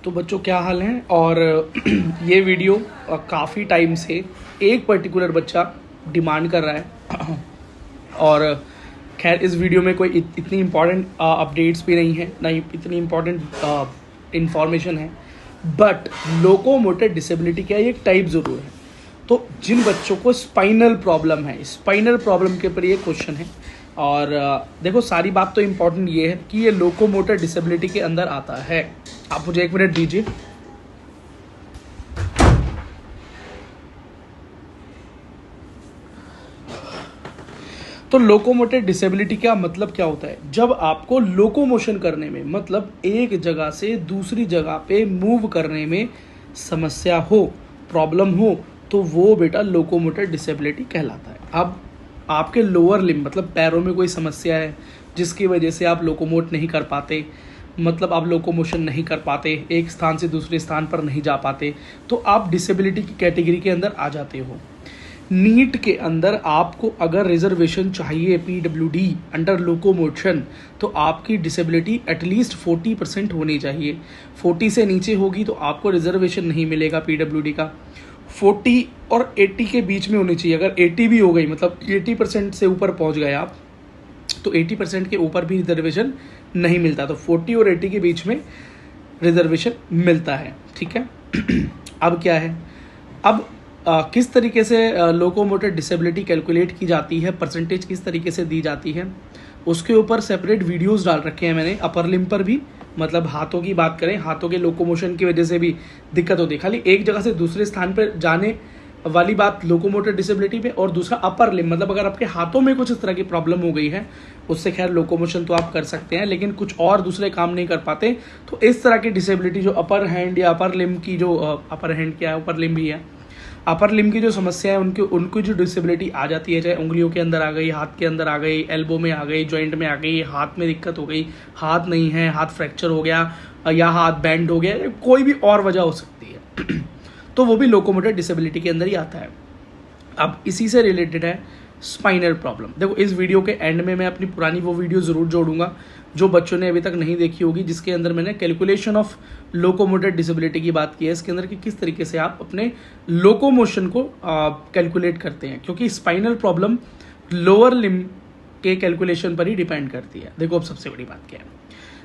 तो बच्चों क्या हाल है। और ये वीडियो काफ़ी टाइम से एक पर्टिकुलर बच्चा डिमांड कर रहा है और खैर इस वीडियो में कोई इतनी इम्पॉर्टेंट अपडेट्स भी नहीं है, ना ही इतनी इम्पॉर्टेंट इंफॉर्मेशन है। बट लोकोमोटर डिसेबिलिटी क्या है, ये एक टाइप ज़रूर है। तो जिन बच्चों को स्पाइनल प्रॉब्लम है, स्पाइनल प्रॉब्लम के ऊपर ये क्वेश्चन है। और देखो सारी बात तो इम्पॉर्टेंट ये है कि ये लोकोमोटर डिसेबिलिटी के अंदर आता है। आप मुझे 1 मिनट दीजिए। तो लोकोमोटर डिसेबिलिटी का मतलब क्या होता है? जब आपको लोकोमोशन करने में, मतलब एक जगह से दूसरी जगह पे मूव करने में समस्या हो, प्रॉब्लम हो, तो वो बेटा लोकोमोटर डिसेबिलिटी कहलाता है। अब आपके लोअर लिम्ब मतलब पैरों में कोई समस्या है जिसकी वजह से आप लोकोमोट नहीं कर पाते, मतलब आप लोकोमोशन नहीं कर पाते, एक स्थान से दूसरे स्थान पर नहीं जा पाते, तो आप डिसेबिलिटी की कैटेगरी के अंदर आ जाते हो। नीट के अंदर आपको अगर रिजर्वेशन चाहिए पीडब्ल्यूडी अंडर लोकोमोशन, तो आपकी डिसेबिलिटी एटलीस्ट 40% होनी चाहिए। 40 से नीचे होगी तो आपको रिजर्वेशन नहीं मिलेगा पीडब्ल्यूडी का। 40 और 80 के बीच में होनी चाहिए। अगर 80 भी हो गई, मतलब 80% से ऊपर पहुंच गए आप, तो 80% के ऊपर भी रिजर्वेशन नहीं मिलता। तो 40 और 80 के बीच में रिजर्वेशन मिलता है, ठीक है। अब क्या है, अब किस तरीके से लोकोमोटर डिसेबिलिटी कैलकुलेट की जाती है, परसेंटेज किस तरीके से दी जाती है, उसके ऊपर सेपरेट वीडियोस डाल रखे हैं मैंने। अपर लिम्ब पर भी, मतलब हाथों की बात करें, हाथों के लोकोमोशन की वजह से भी दिक्कत होती है, खाली एक जगह से दूसरे स्थान पर जाने वाली बात लोकोमोटर डिसेबिलिटी पे, और दूसरा अपर लिम्ब, मतलब अगर आपके हाथों में कुछ इस तरह की प्रॉब्लम हो गई है, उससे खैर लोकोमोशन तो आप कर सकते हैं, लेकिन कुछ और दूसरे काम नहीं कर पाते, तो इस तरह की डिसेबिलिटी जो अपर हैंड या अपर लिम्ब की जो अपर हैंड क्या है, अपर लिम्ब ही है, अपर लिम्ब की जो समस्या है उनकी जो डिसेबिलिटी आ जाती है, चाहे उंगलियों के अंदर आ गई, हाथ के अंदर आ गई, एल्बो में आ गई, जॉइंट में आ गई, हाथ में दिक्कत हो गई, हाथ नहीं है, हाथ फ्रैक्चर हो गया या हाथ बैंड हो गया, कोई भी और वजह हो सकती है तो वो भी लोकोमोटर डिसेबिलिटी के अंदर ही आता है। अब इसी से रिलेटेड है स्पाइनल प्रॉब्लम। देखो इस वीडियो के एंड में मैं अपनी पुरानी वो वीडियो ज़रूर जोड़ूंगा जो बच्चों ने अभी तक नहीं देखी होगी, जिसके अंदर मैंने कैलकुलेशन ऑफ लोकोमोटर डिसेबिलिटी की बात की है, इसके अंदर कि किस तरीके से आप अपने लोकोमोशन को कैलकुलेट करते हैं, क्योंकि स्पाइनल प्रॉब्लम लोअर लिम्ब के कैलकुलेशन पर ही डिपेंड करती है। देखो अब सबसे बड़ी बात क्या है,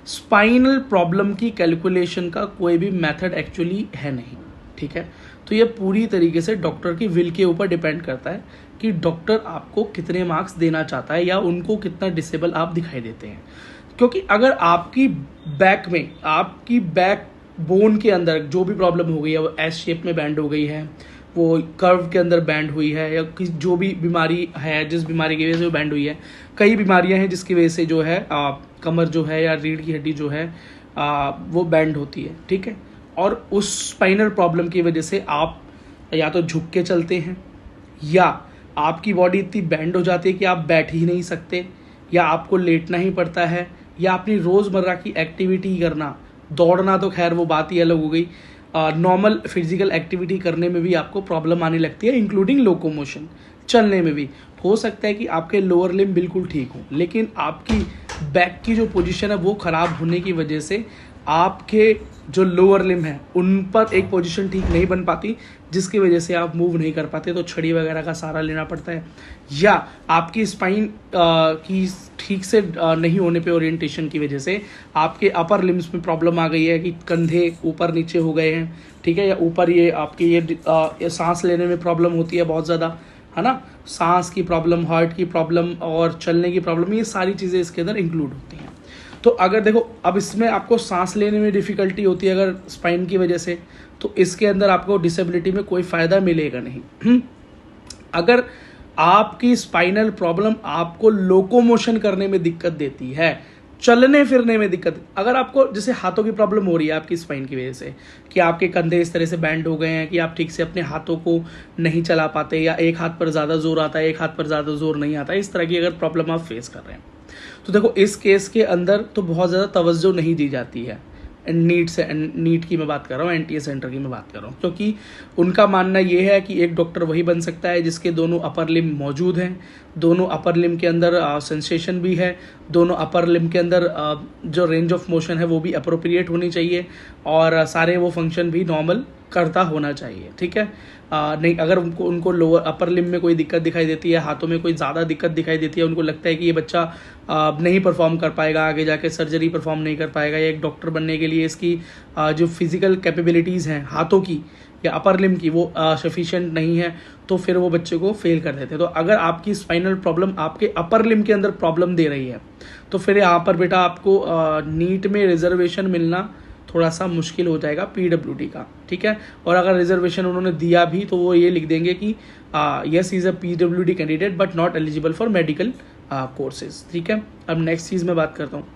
स्पाइनल प्रॉब्लम की कैलकुलेशन का कोई भी मेथड एक्चुअली है नहीं, ठीक है। तो ये पूरी तरीके से डॉक्टर की विल के ऊपर डिपेंड करता है कि डॉक्टर आपको कितने मार्क्स देना चाहता है या उनको कितना डिसेबल आप दिखाई देते हैं। क्योंकि अगर आपकी बैक में, आपकी बैक बोन के अंदर जो भी प्रॉब्लम हो गई है, वो एस शेप में बैंड हो गई है, वो कर्व के अंदर बैंड हुई है, या जो भी बीमारी है, जिस बीमारी की वजह से वो बैंड हुई है, कई बीमारियां हैं जिसकी वजह से जो है कमर जो है या रीढ़ की हड्डी जो है वो बैंड होती है, ठीक है। और उस स्पाइनल प्रॉब्लम की वजह से आप या तो झुक के चलते हैं, या आपकी बॉडी इतनी बैंड हो जाती है कि आप बैठ ही नहीं सकते, या आपको लेटना ही पड़ता है, या अपनी रोज़मर्रा की एक्टिविटी करना, दौड़ना तो खैर वो बात ही अलग हो गई, नॉर्मल फिजिकल एक्टिविटी करने में भी आपको प्रॉब्लम आने लगती है, इंक्लूडिंग लोकोमोशन, चलने में भी। हो सकता है कि आपके लोअर लिम्ब बिल्कुल ठीक हो, लेकिन आपकी बैक की जो पोजीशन है वो ख़राब होने की वजह से आपके जो लोअर लिम्ब है उन पर एक पोजीशन ठीक नहीं बन पाती, जिसकी वजह से आप मूव नहीं कर पाते, तो छड़ी वगैरह का सहारा लेना पड़ता है, या आपकी स्पाइन की ठीक से नहीं होने पे ओरिएंटेशन की वजह से आपके अपर लिम्स में प्रॉब्लम आ गई है कि कंधे ऊपर नीचे हो गए हैं, ठीक है, या ऊपर ये आपके ये सांस लेने में प्रॉब्लम होती है बहुत ज़्यादा, है ना, सांस की प्रॉब्लम, हार्ट की प्रॉब्लम और चलने की प्रॉब्लम, ये सारी चीज़ें इसके अंदर इंक्लूड होती हैं। तो अगर देखो अब इसमें आपको सांस लेने में डिफ़िकल्टी होती है अगर स्पाइन की वजह से, तो इसके अंदर आपको डिसेबिलिटी में कोई फ़ायदा मिलेगा नहीं। अगर आपकी स्पाइनल प्रॉब्लम आपको लोकोमोशन करने में दिक्कत देती है, चलने फिरने में दिक्कत, अगर आपको जैसे हाथों की प्रॉब्लम हो रही है आपकी स्पाइन की वजह से, कि आपके कंधे इस तरह से बैंड हो गए हैं कि आप ठीक से अपने हाथों को नहीं चला पाते, या एक हाथ पर ज़्यादा जोर आता है, एक हाथ पर ज़्यादा जोर नहीं आता, इस तरह की अगर प्रॉब्लम आप फेस कर रहे हैं, तो देखो इस केस के अंदर तो बहुत ज़्यादा तवज्जो नहीं दी जाती है, नीट की मैं बात कर रहा हूँ, एनटीए सेंटर की मैं बात कर रहा हूँ, क्योंकि उनका मानना ये है कि एक डॉक्टर वही बन सकता है जिसके दोनों अपर लिम्ब मौजूद हैं, दोनों अपर लिम्ब के अंदर सेंसेशन भी है, दोनों अपर लिम्ब के अंदर जो रेंज ऑफ मोशन है वो भी अप्रोप्रिएट होनी चाहिए, और सारे वो फंक्शन भी नॉर्मल करता होना चाहिए, ठीक है। नहीं, अगर उनको उनको लोअर अपर लिम्ब में कोई दिक्कत दिखाई देती है, हाथों में कोई ज़्यादा दिक्कत दिखाई देती है, उनको लगता है कि ये बच्चा नहीं परफॉर्म कर पाएगा, आगे जाके सर्जरी परफॉर्म नहीं कर पाएगा, या एक डॉक्टर बनने के लिए इसकी जो फिजिकल कैपेबिलिटीज़ हैं हाथों की या अपर लिम्ब की वो सफिशिएंट नहीं है, तो फिर वो बच्चे को फेल कर देते हैं। तो अगर आपकी स्पाइनल प्रॉब्लम आपके अपर लिम्ब के अंदर प्रॉब्लम दे रही है, तो फिर यहाँ पर बेटा आपको नीट में रिजर्वेशन मिलना थोड़ा सा मुश्किल हो जाएगा पीडब्ल्यूडी का, ठीक है। और अगर रिजर्वेशन उन्होंने दिया भी तो वो ये लिख देंगे कि yes is a PWD candidate but not eligible for medical courses, ठीक है। अब नेक्स्ट चीज़ मैं बात करता हूँ,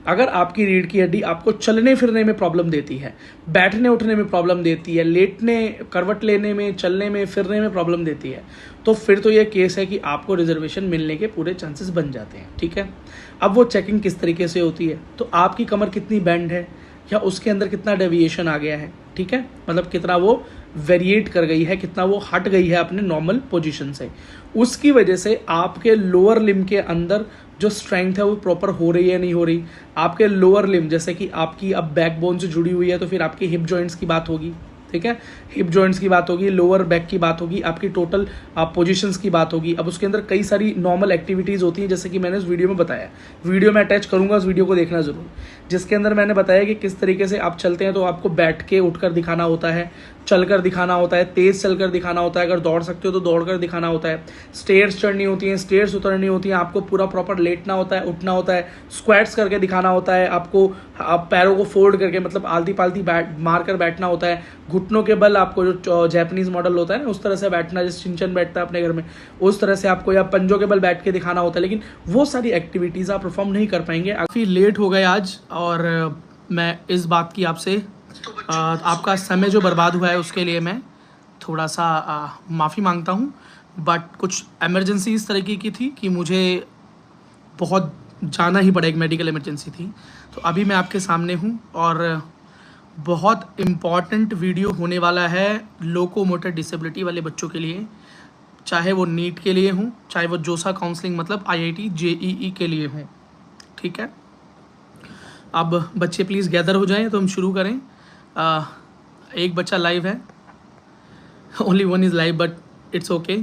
अगर आपकी रीढ़ की हड्डी आपको चलने फिरने में प्रॉब्लम देती है, बैठने उठने में प्रॉब्लम देती है, लेटने, करवट लेने में, चलने में, फिरने में प्रॉब्लम देती है, तो फिर तो ये केस है कि आपको रिजर्वेशन मिलने के पूरे चांसेस बन जाते हैं, ठीक है। अब वो चेकिंग किस तरीके से होती है, तो आपकी कमर कितनी बैंड है या उसके अंदर कितना डेविएशन आ गया है, ठीक है, मतलब कितना वो वेरिएट कर गई है, कितना वो हट गई है अपने नॉर्मल पोजीशन से, उसकी वजह से आपके लोअर लिम्ब के अंदर जो स्ट्रेंथ है वो प्रॉपर हो रही है नहीं हो रही। आपके लोअर लिम्ब, जैसे कि आपकी अब बैकबोन से जुड़ी हुई है तो फिर आपकी हिप जॉइंट्स की बात होगी, ठीक है, हिप जॉइंट्स की बात होगी, लोअर बैक की बात होगी, आपकी टोटल पोजीशंस की बात होगी। अब उसके अंदर कई सारी नॉर्मल एक्टिविटीज़ होती हैं, जैसे कि मैंने उस वीडियो में बताया, वीडियो में अटैच करूंगा, उस वीडियो को देखना जरूर, जिसके अंदर मैंने बताया कि किस तरीके से आप चलते हैं तो आपको बैठ के उठकर दिखाना होता है, चलकर दिखाना होता है, तेज चलकर दिखाना होता है, अगर दौड़ सकते हो तो दौड़कर दिखाना होता है, स्टेयर्स चढ़नी होती हैं, स्टेयर्स उतरनी होती हैं, आपको पूरा प्रॉपर लेटना होता है, उठना होता है, स्क्वाट्स करके दिखाना होता है आपको, आप पैरों को फोल्ड करके मतलब आलती पालती मार कर बैठना होता है, घुटनों के बल आपको जो जापानीज मॉडल होता है ना उस तरह से बैठना, जैसे चिंचन बैठता है अपने घर में उस तरह से आपको, या पंजों के बल बैठ के दिखाना होता है, लेकिन वो सारी एक्टिविटीज़ आप परफॉर्म नहीं कर पाएंगे। काफ़ी लेट हो गए आज, और मैं इस बात की आपसे आपका समय जो बर्बाद हुआ है उसके लिए मैं थोड़ा सा माफ़ी मांगता हूँ, बट कुछ इमरजेंसी इस तरीके की थी कि मुझे बहुत जाना ही पड़ा, एक मेडिकल इमरजेंसी थी, तो अभी मैं आपके सामने हूँ, और बहुत इम्पॉर्टेंट वीडियो होने वाला है लोकोमोटर डिसेबिलिटी वाले बच्चों के लिए, चाहे वो नीट के लिए हूँ, चाहे वो जोसा काउंसलिंग मतलब आईआईटी जेईई के लिए हूँ, ठीक है। अब बच्चे प्लीज़ गैदर हो जाएं तो हम शुरू करें। एक बच्चा लाइव है, only one is live but it's okay.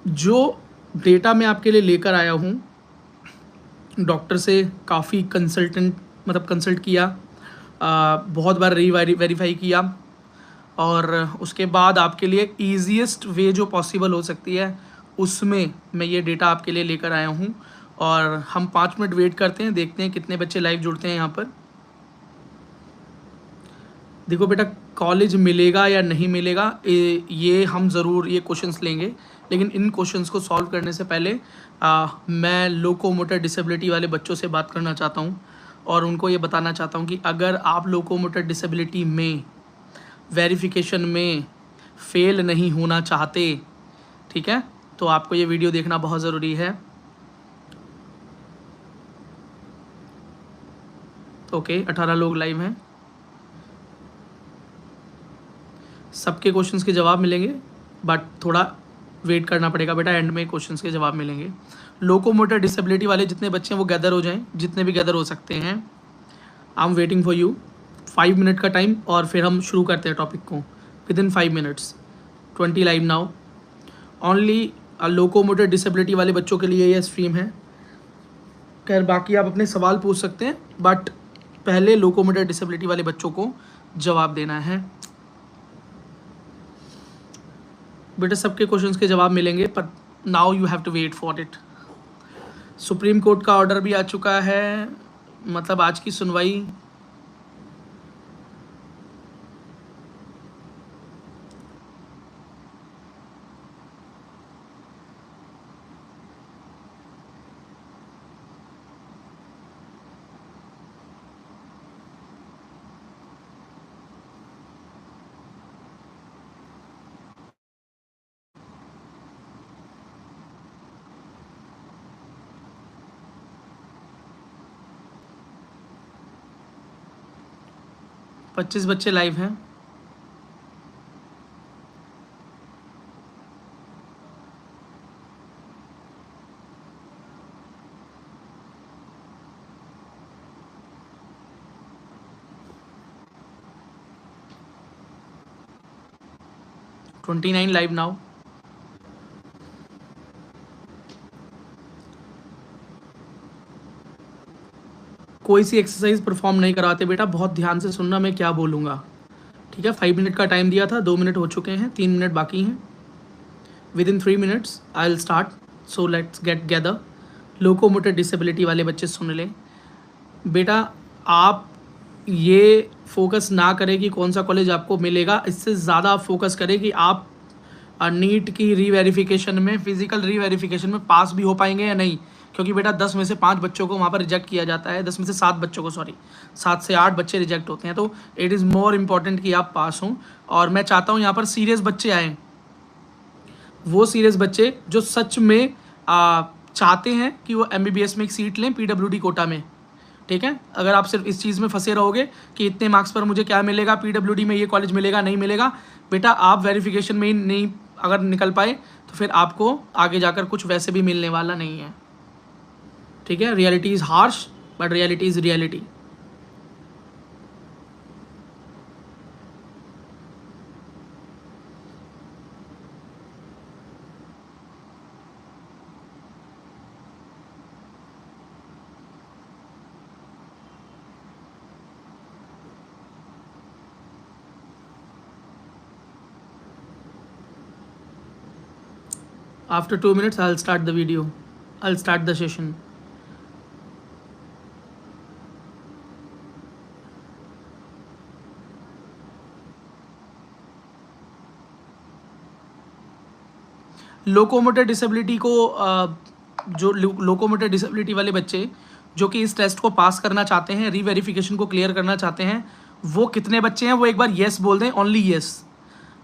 जो डेटा मैं आपके लिए लेकर आया हूँ, डॉक्टर से काफ़ी कंसल्ट किया, बहुत बार वेरीफाई किया, और उसके बाद आपके लिए ईजीएस्ट वे जो पॉसिबल हो सकती है उसमें मैं ये डेटा आपके लिए लेकर आया हूँ, और हम 5 मिनट वेट करते हैं, देखते हैं कितने बच्चे लाइव जुड़ते हैं यहाँ पर। देखो बेटा, कॉलेज मिलेगा या नहीं मिलेगा ये हम ज़रूर ये क्वेश्चंस लेंगे, लेकिन इन क्वेश्चंस को सॉल्व करने से पहले मैं लोकोमोटर डिसेबिलिटी वाले बच्चों से बात करना चाहता हूँ, और उनको ये बताना चाहता हूँ कि अगर आप लोकोमोटर डिसेबिलिटी में वेरिफिकेशन में फेल नहीं होना चाहते, ठीक है, तो आपको ये वीडियो देखना बहुत ज़रूरी है। ओके, 18 लोग लाइव हैं, सबके क्वेश्चंस के जवाब मिलेंगे, बट थोड़ा वेट करना पड़ेगा बेटा, एंड में क्वेश्चंस के जवाब मिलेंगे। लोकोमोटर डिसेबिलिटी वाले जितने बच्चे हैं वो गैदर हो जाएं, जितने भी गैदर हो सकते हैं। I am waiting for you, 5 minute का टाइम, और फिर हम शुरू करते हैं टॉपिक को with in 5 minutes. 20 live now, only locomotor disability वाले बच्चों के लिए यह स्ट्रीम है। खैर बाकी आप अपने सवाल पूछ सकते हैं, बट पहले लोकोमोटर डिसेबिलिटी वाले बच्चों को जवाब देना है। बेटा सबके क्वेश्चंस के जवाब मिलेंगे, पर now you have to wait for it. Supreme court का ऑर्डर भी आ चुका है, मतलब आज की सुनवाई 25 बच्चे लाइव हैं। $29 live now। कोई सी एक्सरसाइज परफॉर्म नहीं कराते बेटा, बहुत ध्यान से सुनना मैं क्या बोलूँगा, ठीक है। 5 मिनट का टाइम दिया था, 2 मिनट हो चुके हैं, 3 मिनट बाकी हैं। With in 3 minutes I will start, so let's get gather. Locomotor disability वाले बच्चे सुन लें बेटा, आप ये फोकस ना करें कि कौन सा कॉलेज आपको मिलेगा, इससे ज़्यादा आप फोकस करें कि आप नीट की रीवेरिफिकेशन में, फिजिकल रीवेरिफिकेशन में पास भी हो पाएंगे या नहीं। क्योंकि बेटा 10 में से 5 बच्चों को वहाँ पर रिजेक्ट किया जाता है, 10 में से 7 बच्चों को, सॉरी 7 से 8 बच्चे रिजेक्ट होते हैं। तो इट इज़ मोर इम्पॉर्टेंट कि आप पास हों। और मैं चाहता हूँ यहाँ पर सीरियस बच्चे आएँ, वो सीरियस बच्चे जो सच में चाहते हैं कि वो MBBS में एक सीट लें PWD कोटा में, ठीक है। अगर आप सिर्फ इस चीज़ में फंसे रहोगे कि इतने मार्क्स पर मुझे क्या मिलेगा, PWD में ये कॉलेज मिलेगा नहीं मिलेगा, बेटा आप वेरिफिकेशन में ही नहीं अगर निकल पाए तो फिर आपको आगे जाकर कुछ वैसे भी मिलने वाला नहीं है, ठीक है। Reality is harsh but reality is reality. After 2 minutes, I'll start the video. I'll start the session. Locomotor disability को जो लोकोमोटर डिसेबिलिटी वाले बच्चे जो कि इस टेस्ट को पास करना चाहते हैं, रीवेरिफिकेशन को क्लियर करना चाहते हैं, वो कितने बच्चे हैं वो एक बार येस बोल दें, ओनली येस।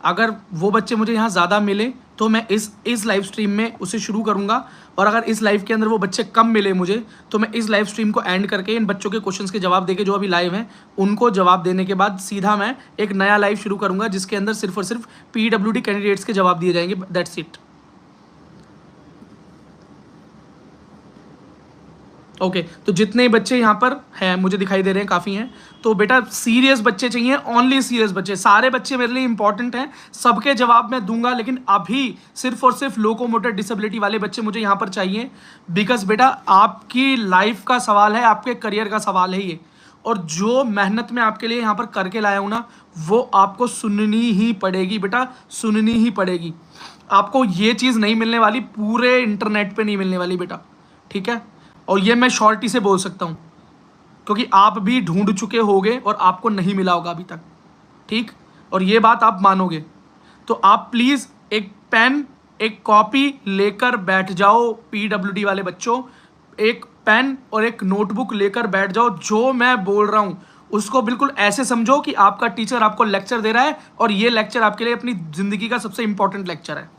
अगर वो बच्चे मुझे यहाँ ज़्यादा मिले तो मैं इस लाइव स्ट्रीम में उसे शुरू करूँगा, और अगर इस लाइव के अंदर वो बच्चे कम मिले मुझे तो मैं इस लाइव स्ट्रीम को एंड करके इन बच्चों के क्वेश्चंस के जवाब देके जो अभी लाइव हैं उनको जवाब देने के बाद सीधा मैं एक नया लाइव शुरू करूँगा जिसके अंदर सिर्फ और सिर्फ PWD कैंडिडेट्स के जवाब दिए जाएंगे, दैट्स इट। ओके तो जितने बच्चे यहाँ पर हैं मुझे दिखाई दे रहे हैं काफ़ी हैं, तो बेटा सीरियस बच्चे चाहिए, ओनली सीरियस बच्चे। सारे बच्चे मेरे लिए इंपॉर्टेंट हैं, सबके जवाब मैं दूंगा, लेकिन अभी सिर्फ और सिर्फ लोकोमोटर डिसेबिलिटी वाले बच्चे मुझे यहाँ पर चाहिए। बिकॉज बेटा आपकी लाइफ का सवाल है, आपके करियर का सवाल है ये, और जो मेहनत मैं आपके लिए यहाँ पर करके लाया हूँ ना वो आपको सुननी ही पड़ेगी बेटा, सुननी ही पड़ेगी। आपको ये चीज़ नहीं मिलने वाली, पूरे इंटरनेट पर नहीं मिलने वाली बेटा, ठीक है। और ये मैं शॉर्टी से बोल सकता हूँ क्योंकि आप भी ढूंढ चुके होगे और आपको नहीं मिला होगा अभी तक, ठीक। और ये बात आप मानोगे तो आप प्लीज़ एक पेन एक कॉपी लेकर बैठ जाओ। PWD वाले बच्चों, एक पेन और एक नोटबुक लेकर बैठ जाओ। जो मैं बोल रहा हूँ उसको बिल्कुल ऐसे समझो कि आपका टीचर आपको लेक्चर दे रहा है और ये लेक्चर आपके लिए अपनी ज़िंदगी का सबसे इंपॉर्टेंट लेक्चर है,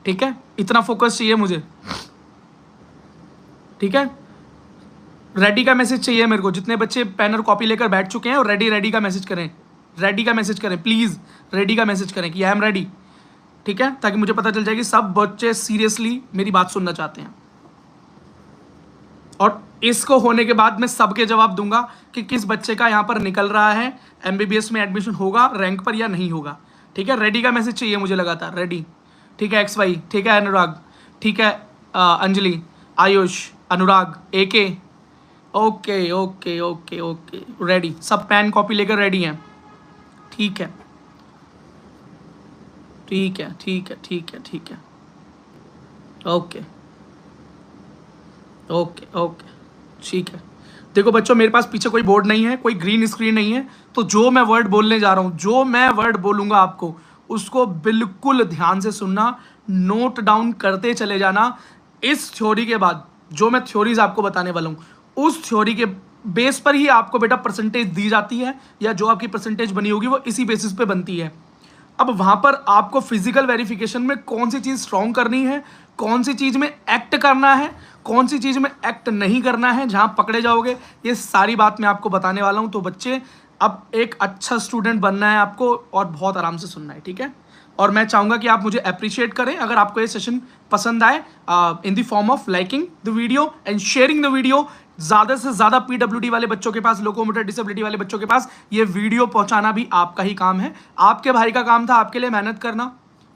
ठीक है। इतना फोकस चाहिए मुझे, ठीक है। रेडी का मैसेज चाहिए मेरे को, जितने बच्चे पेन और कॉपी लेकर बैठ चुके हैं और रेडी का मैसेज करें, रेडी का मैसेज करें प्लीज़, रेडी का मैसेज करें कि आई एम रेडी, ठीक है, ताकि मुझे पता चल जाए कि सब बच्चे सीरियसली मेरी बात सुनना चाहते हैं। और इसको होने के बाद मैं सबके जवाब दूंगा कि किस बच्चे का यहाँ पर निकल रहा है, MBBS में एडमिशन होगा रैंक पर या नहीं होगा, ठीक है। रेडी का मैसेज चाहिए मुझे लगातार, रेडी, ठीक है। XY, ठीक है। अनुराग, ठीक है। अंजलि, आयुष, अनुराग, AK, okay okay okay okay, ready. सब पेन कॉपी लेकर रेडी हैं, ठीक है ठीक है ठीक है ठीक है ठीक है, ओके ओके ओके, ठीक है। देखो बच्चों, मेरे पास पीछे कोई बोर्ड नहीं है, कोई ग्रीन स्क्रीन नहीं है, तो जो मैं वर्ड बोलने जा रहा हूँ, जो मैं वर्ड बोलूँगा आपको उसको बिल्कुल ध्यान से सुनना, नोट डाउन करते चले जाना। इस थ्योरी के बाद जो मैं थ्योरीज आपको बताने वाला हूँ उस थ्योरी के बेस पर ही आपको बेटा परसेंटेज दी जाती है, या जो आपकी परसेंटेज बनी होगी वो इसी बेसिस पे बनती है। अब वहाँ पर आपको फिजिकल वेरिफिकेशन में कौन सी चीज़ स्ट्रॉन्ग करनी है, कौन सी चीज़ में एक्ट करना है, कौन सी चीज़ में एक्ट नहीं करना है, जहाँ पकड़े जाओगे, ये सारी बात मैं आपको बताने वाला हूँ। तो बच्चे अब एक अच्छा स्टूडेंट बनना है आपको और बहुत आराम से सुनना है, ठीक है। और मैं चाहूंगा कि आप मुझे अप्रिशिएट करें अगर आपको ये सेशन पसंद आए, in the form of liking the video and sharing the video. ज्यादा से ज्यादा पीडब्ल्यूडी वाले बच्चों के पास, लोकोमोटर डिसेबिलिटी वाले बच्चों के पास ये वीडियो पहुंचाना भी आपका ही काम है। आपके भाई का काम था आपके लिए मेहनत करना,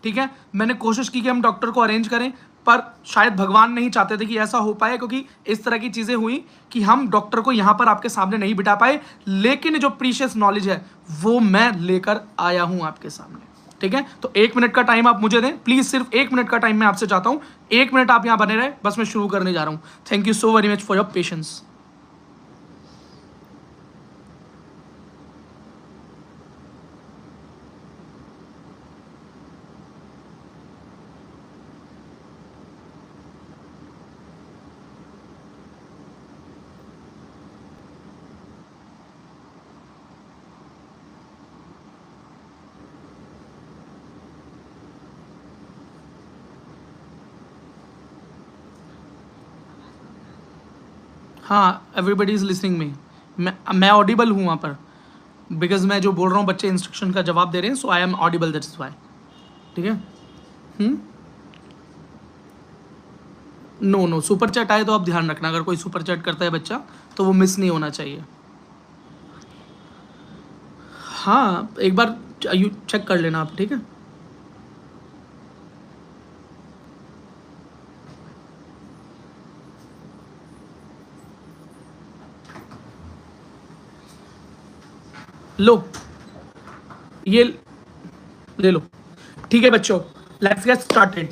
ठीक है। मैंने कोशिश की कि हम डॉक्टर को अरेंज करें, पर शायद भगवान नहीं चाहते थे कि ऐसा हो पाए, क्योंकि इस तरह की चीजें हुई कि हम डॉक्टर को यहां पर आपके सामने नहीं बिठा पाए। लेकिन जो प्रीशियस नॉलेज है वो मैं लेकर आया हूं आपके सामने, ठीक है। तो 1 मिनट का टाइम आप मुझे दें प्लीज, सिर्फ 1 मिनट का टाइम मैं आपसे चाहता हूं। 1 मिनट आप यहां बने रहे, बस मैं शुरू करने जा रहा हूं। Thank you so very much for your patience. हाँ, एवरीबडी इज लिसनिंग मी। मैं ऑडिबल हूँ वहाँ पर, बिकॉज मैं जो बोल रहा हूँ बच्चे इंस्ट्रक्शन का जवाब दे रहे हैं, so I am audible, that's why, ठीक है। नो नो, सुपर चैट आए तो आप ध्यान रखना, अगर कोई सुपर चैट करता है बच्चा तो वो मिस नहीं होना चाहिए। हाँ, एक बार यू चेक कर लेना आप, ठीक है। लो, ये ले लो, ठीक है बच्चों, लेट्स गेट स्टार्टेड।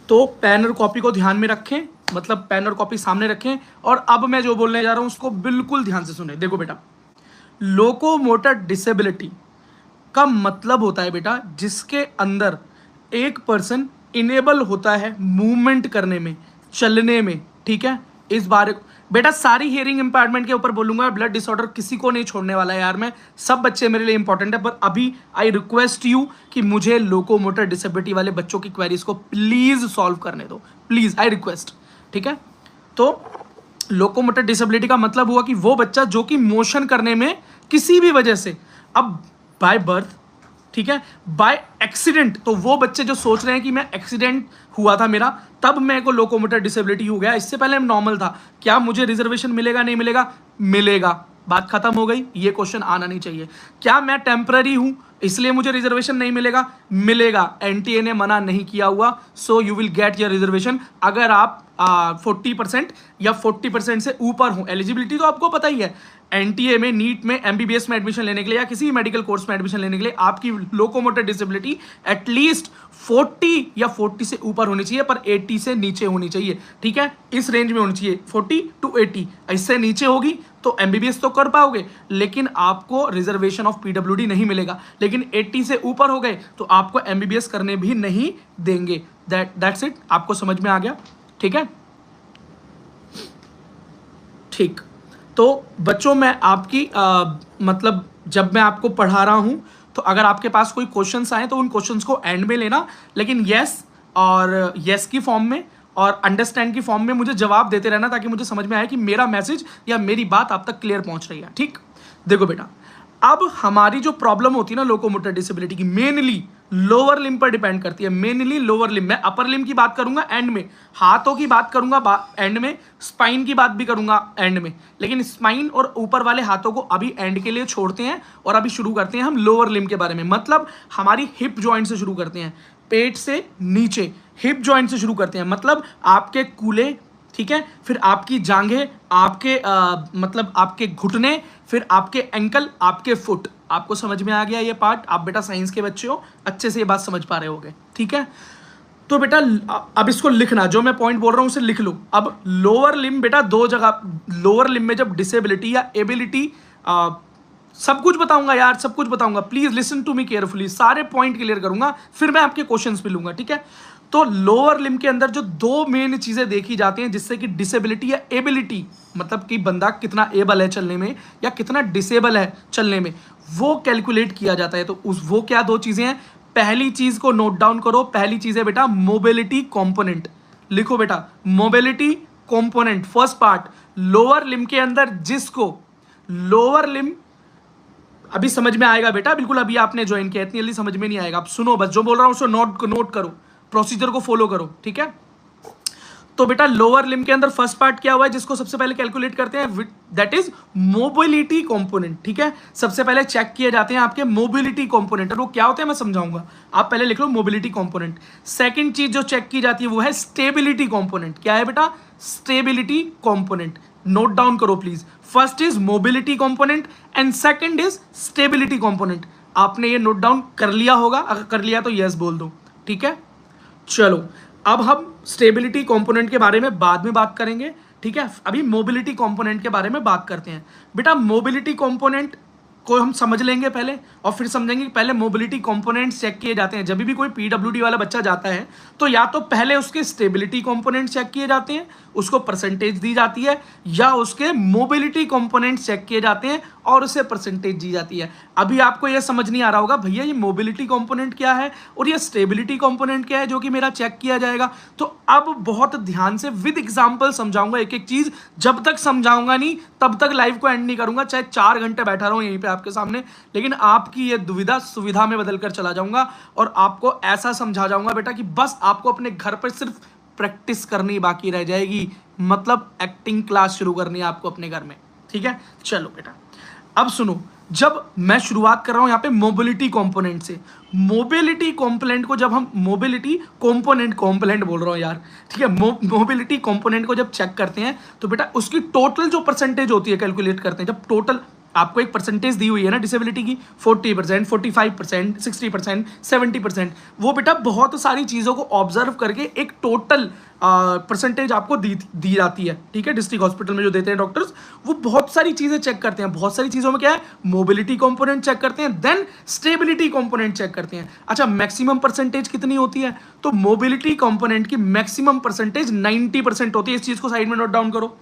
तो पेन और कॉपी को ध्यान में रखें, मतलब पेन और कॉपी सामने रखें, और अब मैं जो बोलने जा रहा हूं उसको बिल्कुल ध्यान से सुने। देखो बेटा, लोकोमोटर डिसेबिलिटी का मतलब होता है बेटा जिसके अंदर एक पर्सन इनेबल होता है मूवमेंट करने में, चलने में, ठीक है। इस बारे बेटा सारी हियरिंग इंपैयरमेंट के ऊपर बोलूंगा, ब्लड डिसऑर्डर किसी को नहीं छोड़ने वाला है यार मैं, सब बच्चे मेरे लिए इंपॉर्टेंट है। पर अभी आई रिक्वेस्ट यू कि मुझे लोकोमोटर डिसेबिलिटी वाले बच्चों की क्वेरीज को प्लीज सॉल्व करने दो, प्लीज, आई रिक्वेस्ट, ठीक है। तो लोकोमोटर डिसेबिलिटी का मतलब हुआ कि वो बच्चा जो कि मोशन करने में किसी भी वजह से, अब बाय बर्थ, ठीक है, बाय एक्सीडेंट, तो वो बच्चे जो सोच रहे हैं कि मैं एक्सीडेंट हुआ था मेरा तब मेरे को लोकोमोटर डिसेबिलिटी हो गया, इससे पहले नॉर्मल था, क्या मुझे रिजर्वेशन मिलेगा नहीं मिलेगा? मिलेगा, बात खत्म हो गई, ये क्वेश्चन आना नहीं चाहिए। क्या मैं टेम्पररी हूं इसलिए मुझे रिजर्वेशन नहीं मिलेगा? मिलेगा, एनटीए ने मना नहीं किया हुआ, so you will get your reservation अगर आप 40% या 40% से ऊपर हो। एलिजिबिलिटी तो आपको पता ही है, एनटीए में, नीट में, एमबीबीएस में एडमिशन लेने के लिए या किसी भी मेडिकल कोर्स में एडमिशन लेने के लिए आपकी लोकोमोटर डिसेबिलिटी एटलीस्ट 40 या 40 से ऊपर होनी चाहिए, पर 80 से नीचे होनी चाहिए, ठीक है। इस रेंज में होनी चाहिए, 40 to 80, इससे नीचे होगी तो एमबीबीएस तो कर पाओगे लेकिन आपको रिजर्वेशन ऑफ पीडब्ल्यूडी नहीं मिलेगा। लेकिन 80 से ऊपर हो गए तो आपको एमबीबीएस करने भी नहीं देंगे। दैट्स इट, आपको समझ में आ गया, ठीक है। ठीक, तो बच्चों मैं आपकी मतलब जब मैं आपको पढ़ा रहा हूं तो अगर आपके पास कोई क्वेश्चंस आए तो उन क्वेश्चंस को एंड में लेना, लेकिन यस और यस की फॉर्म में और अंडरस्टैंड की फॉर्म में मुझे जवाब देते रहना, ताकि मुझे समझ में आए कि मेरा मैसेज या मेरी बात आप तक क्लियर पहुंच रही है, ठीक। देखो बेटा, अब हमारी जो प्रॉब्लम होती है ना लोकोमोटर डिसेबिलिटी की, मेनली लोअर लिम्ब पर डिपेंड करती है, मेनली लोअर लिम्ब। मैं अपर लिम्ब की बात करूंगा एंड में, हाथों की बात करूंगा एंड में, स्पाइन की बात भी करूंगा एंड में, लेकिन स्पाइन और ऊपर वाले हाथों को अभी एंड के लिए छोड़ते हैं और अभी शुरू करते हैं हम लोअर लिम्ब के बारे में। मतलब हमारी हिप जॉइंट से शुरू करते हैं, पेट से नीचे हिप जॉइंट से शुरू करते हैं, मतलब आपके कूल्हे, ठीक है, फिर आपकी जांघें, आपके मतलब आपके घुटने, फिर आपके एंकल, आपके फुट। आपको समझ में आ गया ये पार्ट? आप बेटा साइंस के बच्चे हो, अच्छे से ये बात समझ पा रहे होगे, ठीक है। तो बेटा अब इसको लिखना, जो मैं पॉइंट बोल रहा हूं उसे लिख लो। अब लोअर लिम्ब बेटा दो जगह, लोअर लिम्ब में जब डिसेबिलिटी या एबिलिटी, सब कुछ बताऊंगा यार, सब कुछ बताऊंगा, please listen to me carefully, सारे पॉइंट क्लियर करूंगा, फिर मैं आपके क्वेश्चंस भी लूंगा, ठीक है। तो लोअर लिम्ब के अंदर जो दो मेन चीजें देखी जाती हैं जिससे कि डिसेबिलिटी या एबिलिटी, मतलब कि बंदा कितना एबल है चलने में या कितना डिसेबल है चलने में, वो कैलकुलेट किया जाता है। तो वो क्या दो चीजें हैं? पहली चीज को नोट डाउन करो, पहली चीज है बेटा मोबिलिटी कंपोनेंट। लिखो बेटा, mobility component, first part, lower limb के अंदर जिसको लोअर लिम्ब अभी समझ में आएगा बेटा, बिल्कुल अभी आपने ज्वाइन किया, इतनी जल्दी समझ में नहीं आएगा। आप सुनो बस, जो बोल रहा हूँ उसको नोट करो, प्रोसीजर को फॉलो करो, ठीक है। तो बेटा लोअर लिम्ब के अंदर फर्स्ट पार्ट क्या हुआ है जिसको सबसे पहले कैलकुलेट करते हैं, दैट इज मोबिलिटी कंपोनेंट, ठीक है। सबसे पहले चेक किए जाते हैं आपके मोबिलिटी कंपोनेंट, और वो क्या होते हैं मैं समझाऊंगा, आप पहले लिख लो मोबिलिटी कंपोनेंट। सेकंड चीज जो चेक की जाती है वो है स्टेबिलिटी कंपोनेंट। क्या है बेटा? Stability component. नोट डाउन करो please, first is mobility component and second is stability component. आपने ये नोट डाउन कर लिया होगा, अगर कर लिया तो यस बोल दो, ठीक है। चलो अब हम स्टेबिलिटी कंपोनेंट के बारे में बाद में बात करेंगे, ठीक है। अभी मोबिलिटी कंपोनेंट के बारे में बात करते हैं। बेटा मोबिलिटी कंपोनेंट को हम समझ लेंगे पहले, और फिर समझेंगे कि पहले मोबिलिटी कंपोनेंट्स चेक किए जाते हैं। जब भी कोई पीडब्ल्यूडी वाला बच्चा जाता है तो या तो पहले उसके स्टेबिलिटी कंपोनेंट्स चेक किए जाते हैं, उसको परसेंटेज दी जाती है, या उसके मोबिलिटी कंपोनेंट्स चेक किए जाते हैं और उसे परसेंटेज दी जाती है। अभी आपको यह समझ नहीं आ रहा होगा भैया ये मोबिलिटी कंपोनेंट क्या है और ये स्टेबिलिटी कंपोनेंट क्या है जो कि मेरा चेक किया जाएगा। तो अब बहुत ध्यान से विद एग्जांपल समझाऊंगा एक एक चीज, जब तक समझाऊंगा नहीं तब तक लाइव को एंड नहीं करूंगा, चाहे 4 घंटे बैठा रहूं यहीं पे आपके सामने, लेकिन आपकी ये दुविधा सुविधा में बदल कर चला जाऊंगा और आपको ऐसा समझा जाऊंगा बेटा कि बस आपको अपने घर पर सिर्फ प्रैक्टिस करनी बाकी रह जाएगी, मतलब एक्टिंग क्लास शुरू करनी है आपको अपने घर में, ठीक है। चलो बेटा अब सुनो, जब मैं शुरुआत कर रहा हूं यहां पे मोबिलिटी कंपोनेंट से, मोबिलिटी कंपोनेंट को जब हम मोबिलिटी कंपोनेंट बोल रहा हूं यार, ठीक है, मोबिलिटी कंपोनेंट को जब चेक करते हैं तो बेटा उसकी टोटल जो परसेंटेज होती है कैलकुलेट करते हैं। जब टोटल आपको एक परसेंटेज दी हुई है ना डिसेबिलिटी की, 40%, 45%, 60%, 70%, वो बेटा बहुत सारी चीज़ों को ऑब्जर्व करके एक टोटल परसेंटेज आपको दी जाती है, ठीक है। डिस्ट्रिक्ट हॉस्पिटल में जो देते हैं डॉक्टर्स, वो बहुत सारी चीज़ें चेक करते हैं। बहुत सारी चीज़ों में क्या है, मोबिलिटी कंपोनेंट चेक करते हैं, देन स्टेबिलिटी कंपोनेंट चेक करते हैं। अच्छा मैक्सिमम परसेंटेज कितनी होती है? तो मोबिलिटी कंपोनेंट की मैक्सिमम परसेंटेज 90% होती है। इस चीज़ को साइड में नोट डाउन करो।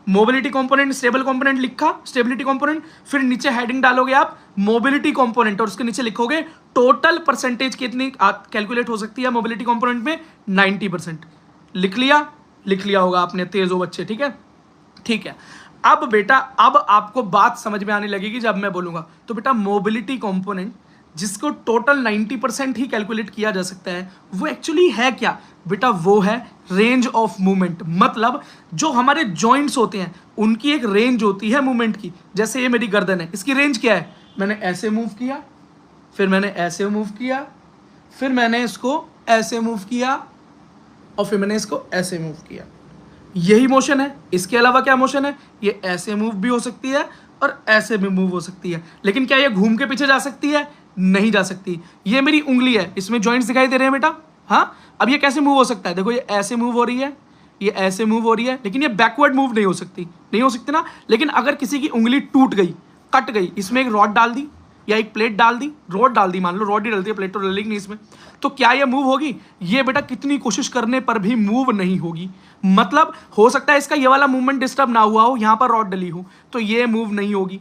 मोबिलिटी कंपोनेंट, स्टेबल कंपोनेंट लिखा, स्टेबिलिटी कंपोनेंट, फिर नीचे हेडिंग डालोगे आप मोबिलिटी कंपोनेंट और उसके नीचे लिखोगे टोटल परसेंटेज कितनी कैलकुलेट हो सकती है मोबिलिटी कंपोनेंट में, 90%। लिख लिया होगा आपने, तेज हो बच्चे, ठीक है, ठीक है। अब बेटा अब आपको बात समझ में आने लगेगी जब मैं बोलूंगा। तो बेटा मोबिलिटी कंपोनेंट जिसको टोटल 90% ही कैलकुलेट किया जा सकता है वो एक्चुअली है क्या बेटा? वो है रेंज ऑफ मूवमेंट। मतलब जो हमारे जॉइंट्स होते हैं उनकी एक रेंज होती है मूवमेंट की। जैसे ये मेरी गर्दन है, इसकी रेंज क्या है? मैंने ऐसे मूव किया, फिर मैंने ऐसे मूव किया, फिर मैंने इसको ऐसे मूव किया और फिर मैंने इसको ऐसे मूव किया। यही मोशन है। इसके अलावा क्या मोशन है? ये ऐसे मूव भी हो सकती है और ऐसे भी मूव हो सकती है। लेकिन क्या ये घूम के पीछे जा सकती है? नहीं जा सकती। ये मेरी उंगली है, इसमें जॉइंट्स दिखाई दे रहे हैं बेटा, हाँ। अब ये कैसे मूव हो सकता है? देखो ये ऐसे मूव हो रही है, ये ऐसे मूव हो रही है, लेकिन ये बैकवर्ड मूव नहीं हो सकती, नहीं हो सकती ना। लेकिन अगर किसी की उंगली टूट गई, कट गई, इसमें एक रॉड डाल दी या एक प्लेट डाल दी, रॉड डाल दी, मान लो रॉड ही डलती है, प्लेट तो डलेगी नहीं इसमें, तो क्या ये मूव होगी? ये बेटा कितनी कोशिश करने पर भी मूव नहीं होगी। मतलब हो सकता है इसका ये वाला मूवमेंट डिस्टर्ब ना हुआ हो, यहाँ पर रॉड डली हो, तो ये मूव नहीं होगी।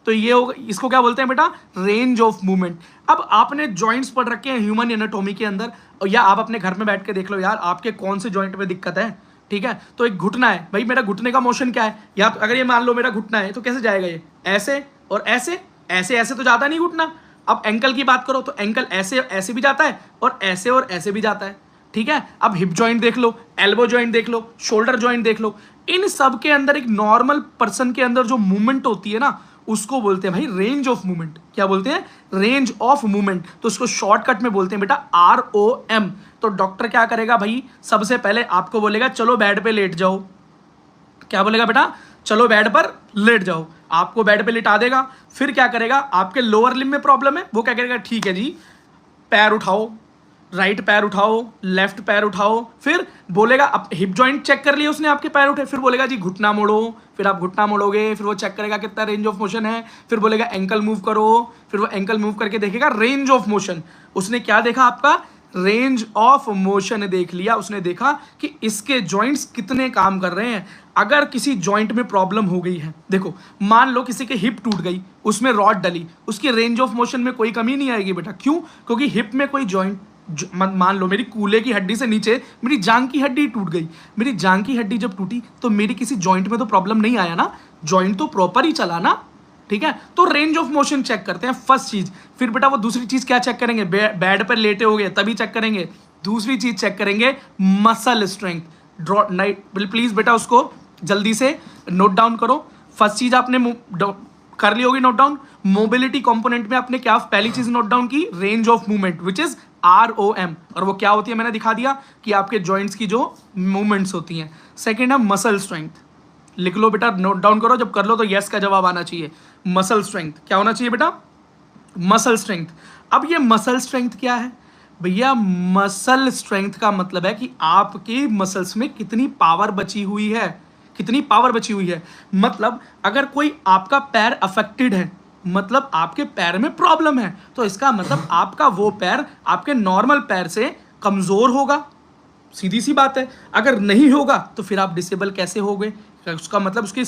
तो ये होगा, इसको क्या बोलते हैं बेटा? Range of movement. अब आपने जॉइंट्स पढ़ रखे हैं ह्यूमन एनाटॉमी के अंदर, या आप अपने घर में बैठ के देख लो यार आपके कौन से जॉइंट में दिक्कत है, ठीक है। तो एक घुटना है भाई, मेरा घुटने का मोशन क्या है? या तो अगर ये मान लो मेरा घुटना है तो कैसे जाएगा? ये ऐसे और ऐसे, ऐसे ऐसे तो जाता नहीं घुटना। अब एंकल की बात करो तो एंकल ऐसे ऐसे भी जाता है और ऐसे भी जाता है, ठीक है। अब हिप जॉइंट देख लो, एल्बो जॉइंट देख लो, शोल्डर जॉइंट देख लो, इन सब के अंदर एक नॉर्मल पर्सन के अंदर जो मूवमेंट होती है ना, उसको बोलते हैं भाई रेंज ऑफ मूवमेंट। क्या बोलते हैं? Range of movement. तो उसको शॉर्टकट में बोलते हैं बेटा ROM। तो डॉक्टर क्या करेगा भाई? सबसे पहले आपको बोलेगा चलो बेड पे लेट जाओ। क्या बोलेगा बेटा? चलो बेड पर लेट जाओ। आपको बेड पे लिटा देगा। फिर क्या करेगा? आपके लोअर लिम्ब में प्रॉब्लम है, वो क्या करेगा? ठीक है जी, पैर उठाओ, राइट पैर उठाओ, लेफ्ट पैर उठाओ। फिर बोलेगा, अब हिप जॉइंट चेक कर लिया उसने, आपके पैर उठे, फिर बोलेगा जी घुटना मोड़ो। फिर आप घुटना मोड़ोगे, फिर वो चेक करेगा कितना रेंज ऑफ मोशन है। फिर बोलेगा एंकल मूव करो, फिर वो एंकल मूव करके देखेगा रेंज ऑफ मोशन। उसने क्या देखा? आपका रेंज ऑफ मोशन देख लिया। उसने देखा कि इसके जॉइंट्स कितने काम कर रहे हैं। अगर किसी जॉइंट में प्रॉब्लम हो गई है, देखो मान लो किसी के हिप टूट गई, उसमें रॉड डली, उसकी रेंज ऑफ मोशन में कोई कमी नहीं आएगी बेटा। क्यों? क्योंकि हिप में कोई जॉइंट, मान लो मेरी कूल्हे की हड्डी से नीचे मेरी जांग की हड्डी टूट गई। मेरी जांग की हड्डी जब टूटी तो मेरी किसी जॉइंट में तो प्रॉब्लम नहीं आया ना, जॉइंट तो प्रॉपर ही चला ना। ठीक है। तो रेंज ऑफ मोशन चेक करते हैं फर्स्ट चीज। फिर बेटा वो दूसरी चीज क्या चेक करेंगे, बेड पर लेटे हो गए तभी चेक करेंगे। दूसरी चीज चेक करेंगे muscle strength. Draw night please बेटा उसको जल्दी से नोट डाउन करो। फर्स्ट चीज आपने कर ली होगी नोट डाउन। मोबिलिटी कंपोनेंट में आपने क्या पहली चीज नोट डाउन की, range of movement which is ROM, और वो क्या होती है मैंने दिखा दिया कि आपके जॉइंट्स की जो मूवमेंट्स होती हैं। सेकेंड है मसल स्ट्रेंथ, लिख लो बेटा, नोट डाउन करो, जब कर लो तो यस का जवाब आना चाहिए। मसल स्ट्रेंथ क्या होना चाहिए बेटा, मसल स्ट्रेंथ। अब ये मसल स्ट्रेंथ क्या है भैया, मसल स्ट्रेंथ का मतलब है कि आपके मसल्स में कितनी पावर बची हुई है, कितनी पावर बची हुई है। मतलब अगर कोई आपका पैर अफेक्टेड है, मतलब आपके पैर में प्रॉब्लम है, तो इसका मतलब आपका वो पैर आपके नॉर्मल पैर से कमजोर होगा, सीधी सी बात है। अगर नहीं होगा तो फिर आप डिसेबल कैसे हो गए, उसका मतलब उसकी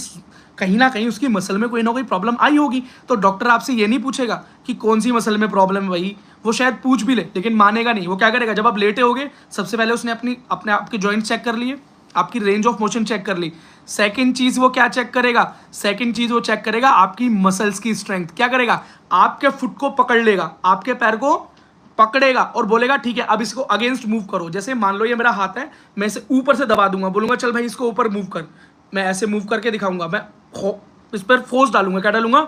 कहीं ना कहीं उसकी मसल में कोई ना कोई प्रॉब्लम आई होगी। तो डॉक्टर आपसे ये नहीं पूछेगा कि कौन सी मसल में प्रॉब्लम है भाई, वो शायद पूछ भी ले लेकिन मानेगा नहीं। वो क्या करेगा, जब आप लेटे होगे सबसे पहले उसने अपने आपके जॉइंट चेक कर लिए, आपकी रेंज ऑफ मोशन चेक कर ली। सेकंड चीज वो क्या चेक करेगा, सेकंड चीज वो चेक करेगा आपकी मसल्स की स्ट्रेंथ। क्या करेगा, आपके फुट को पकड़ लेगा, आपके पैर को पकड़ेगा और बोलेगा ठीक है अब इसको अगेंस्ट मूव करो। जैसे मान लो ये मेरा हाथ है, मैं इसे ऊपर से दबा दूंगा, बोलूंगा चल भाई इसको ऊपर मूव कर, मैं ऐसे मूव करके दिखाऊंगा, मैं इस पर फोर्स डालूंगा, क्या डालूंगा,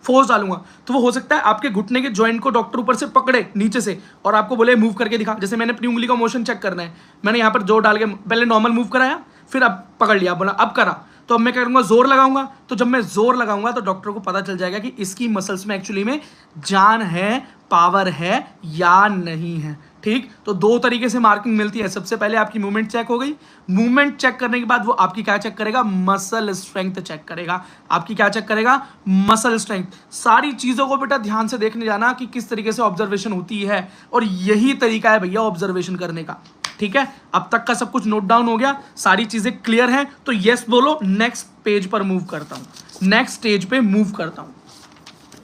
फोर्स डालूंगा। तो वो हो सकता है आपके घुटने के जॉइंट को डॉक्टर ऊपर से पकड़े नीचे से और आपको बोले मूव करके दिखा। जैसे मैंने अपनी उंगली का मोशन चेक करना है, मैंने यहाँ पर जोर डाल के पहले नॉर्मल मूव कराया, फिर अब पकड़ लिया, बोला अब करा, तो अब मैं क्या करूंगा, जोर लगाऊंगा। तो जब मैं जोर लगाऊंगा तो डॉक्टर को पता चल जाएगा कि इसकी मसल्स में एक्चुअली में जान है, पावर है या नहीं है। ठीक, तो दो तरीके से मार्किंग मिलती है। सबसे पहले आपकी मूवमेंट चेक हो गई, मूवमेंट चेक करने के बाद वो आपकी क्या चेक करेगा, मसल स्ट्रेंथ चेक करेगा। आपकी क्या चेक करेगा, मसल स्ट्रेंथ। सारी चीजों को बेटा ध्यान से देखने जाना कि किस तरीके से ऑब्जर्वेशन होती है, और यही तरीका है भैया ऑब्जर्वेशन करने का। ठीक है, अब तक का सब कुछ नोट डाउन हो गया, सारी चीजें क्लियर हैं, तो यस बोलो। नेक्स्ट पेज पर मूव करता हूं, नेक्स्ट स्टेज पे मूव करता हूं।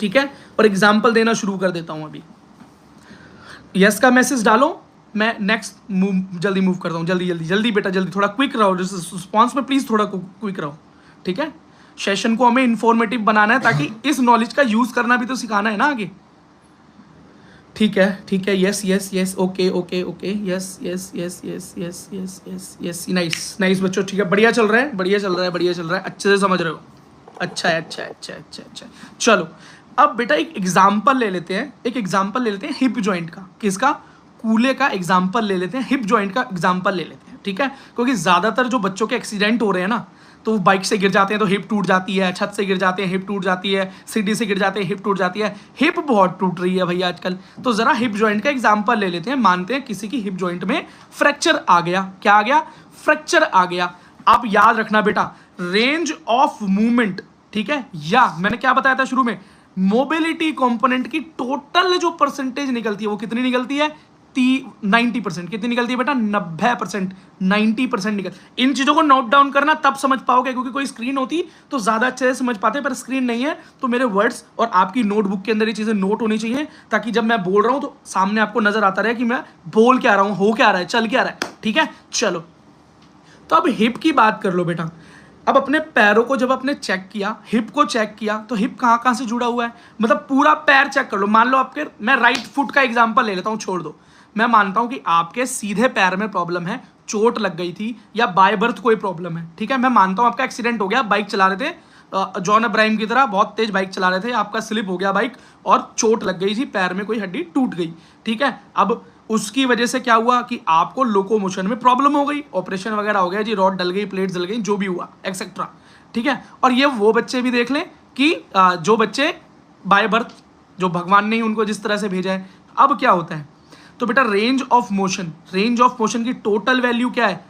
ठीक है, और एग्जाम्पल देना शुरू कर देता हूं। अभी यस का मैसेज डालो, मैं नेक्स्ट मूव जल्दी मूव करता हूं। जल्दी जल्दी जल्दी बेटा जल्दी, थोड़ा क्विक रहो, रिस्पॉन्स में प्लीज थोड़ा क्विक रहो। ठीक है, सेशन को हमें इंफॉर्मेटिव बनाना है ताकि इस नॉलेज का यूज करना भी तो सिखाना है ना आगे। ठीक है ठीक है, yes yes yes, okay okay okay, yes yes yes yes yes yes yes yes, nice nice बच्चों। ठीक है, बढ़िया चल रहा है, बढ़िया चल रहा है, बढ़िया चल रहा है, अच्छे से समझ रहे हो। अच्छा है, अच्छा है, अच्छा है, अच्छा अच्छा। चलो अब बेटा एक एग्जाम्पल ले लेते हैं, एक एग्जाम्पल ले लेते हैं हिप जॉइंट का। किसका, कूल्हे का एग्जाम्पल ले लेते हैं, हिप जॉइंट का एग्जाम्पल ले लेते हैं। ठीक है, क्योंकि ज्यादातर जो बच्चों के एक्सीडेंट हो रहे हैं ना, तो वो बाइक से गिर जाते हैं तो हिप टूट जाती है, छत से गिर जाते हैं हिप टूट जाती है, सीढ़ी से गिर जाते हैं हिप टूट जाती है। हिप बहुत टूट रही है भैया आजकल, तो जरा हिप जॉइंट का एग्जाम्पल ले लेते हैं। मानते हैं किसी की हिप जॉइंट में फ्रैक्चर आ गया, क्या आ गया, फ्रैक्चर आ गया। आप याद रखना बेटा, रेंज ऑफ मूवमेंट, ठीक है, या मैंने क्या बताया था शुरू में, मोबिलिटी कंपोनेंट की टोटल जो परसेंटेज निकलती है वो कितनी निकलती है, 90%। कितनी निकलती है बेटा, 90%, 90% निकल। इन चीजों को नोट डाउन करना, तब समझ पाओगे, क्योंकि कोई स्क्रीन होती तो ज्यादा अच्छे से समझ पाते, पर स्क्रीन नहीं है तो मेरे वर्ड्स और आपकी नोटबुक के अंदर ये चीजें नोट होनी चाहिए, ताकि जब मैं बोल रहा हूं तो सामने आपको नजर आता रहे कि मैं बोल क्या रहा हूं, हो क्या रहा है, चल क्या रहा है। ठीक है, चलो तो अब हिप की बात कर लो बेटा। अब अपने पैरों को जब आपने चेक किया, हिप को चेक किया, तो हिप कहाँ कहाँ से जुड़ा हुआ है, मतलब पूरा पैर चेक कर लो। मान लो आपके, मैं राइट फुट का एग्जांपल ले लेता हूँ, छोड़ दो। मैं मानता हूँ कि आपके सीधे पैर में प्रॉब्लम है, चोट लग गई थी, या बाय बर्थ कोई प्रॉब्लम है। ठीक है, मैं मानता हूँ आपका एक्सीडेंट हो गया, बाइक चला रहे थे जॉन अब्राहिम की तरह बहुत तेज बाइक चला रहे थे, आपका स्लिप हो गया बाइक और चोट लग गई थी, पैर में कोई हड्डी टूट गई। ठीक है, अब उसकी वजह से क्या हुआ कि आपको लोकोमोशन में प्रॉब्लम हो गई, ऑपरेशन वगैरह हो गया जी, रॉड डल गई, प्लेट जल गई, जो भी हुआ एक्सेट्रा। ठीक है, और ये वो बच्चे भी देख लें कि जो बच्चे बाय बर्थ, जो भगवान ने उनको जिस तरह से भेजा है। अब क्या होता है, तो बेटा range of motion, range of motion की टोटल वैल्यू क्या है,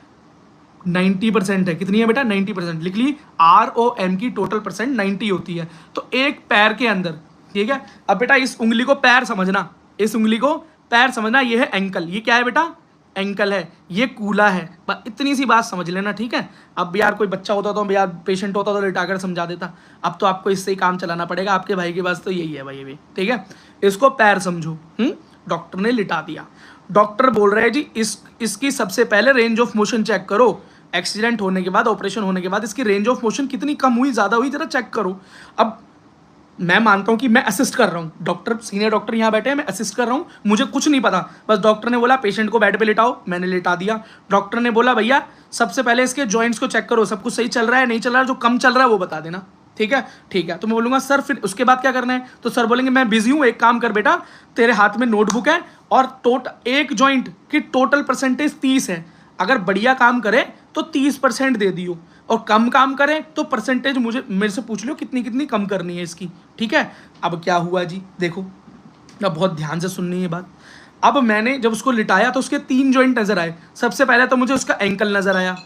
90% है। कितनी है बेटा, 90%। लिख ली, ROM की टोटल परसेंट 90 होती है। तो एक पैर के अंदर, ठीक है, अब बेटा इस उंगली को पैर समझना, इस उंगली को पैर समझना, ये है एंकल, ये क्या है बेटा, एंकल है, ये कूला है। बस इतनी सी बात समझ लेना, ठीक है। अब यार कोई बच्चा होता तो यार पेशेंट होता तो लिटाकर समझा देता, अब तो आपको इससे ही काम चलाना पड़ेगा, आपके भाई के पास तो यही है भाई भी। ठीक है, इसको पैर समझो। डॉक्टर ने लिटा दिया, डॉक्टर बोल रहे हैं जी इसकी सबसे पहले रेंज ऑफ मोशन चेक करो। एक्सीडेंट होने के बाद, ऑपरेशन होने के बाद इसकी रेंज ऑफ मोशन कितनी कम हुई, ज्यादा हुई, जरा चेक करो। अब मैं मानता हूं कि मैं असिस्ट कर रहा हूं, डॉक्टर सीनियर डॉक्टर यहां बैठे हैं, मैं असिस्ट कर रहा हूं, मुझे कुछ नहीं पता, बस डॉक्टर ने बोला पेशेंट को बेड पे लिटाओ, मैंने लिटा दिया। डॉक्टर ने बोला भैया सबसे पहले इसके जॉइंट्स को चेक करो, सब कुछ सही चल रहा है नहीं चल रहा है, जो कम चल रहा है वो बता देना। ठीक है ठीक है, तो मैं बोलूंगा सर फिर उसके बाद क्या करना है, तो सर बोलेंगे मैं बिजी हूं, एक काम कर बेटा, तेरे हाथ में नोटबुक है और एक जॉइंट की टोटल परसेंटेज 30 है, अगर बढ़िया काम करे तो 30% दे दियो, और कम काम करे तो परसेंटेज मुझे मेरे से पूछ लो कितनी कितनी कम करनी है इसकी। ठीक है, अब क्या हुआ जी, देखो अब बहुत ध्यान से सुननी है बात। अब मैंने जब उसको लिटाया तो उसके 3 जॉइंट नजर आए। सबसे पहले तो मुझे उसका एंकल नजर आया।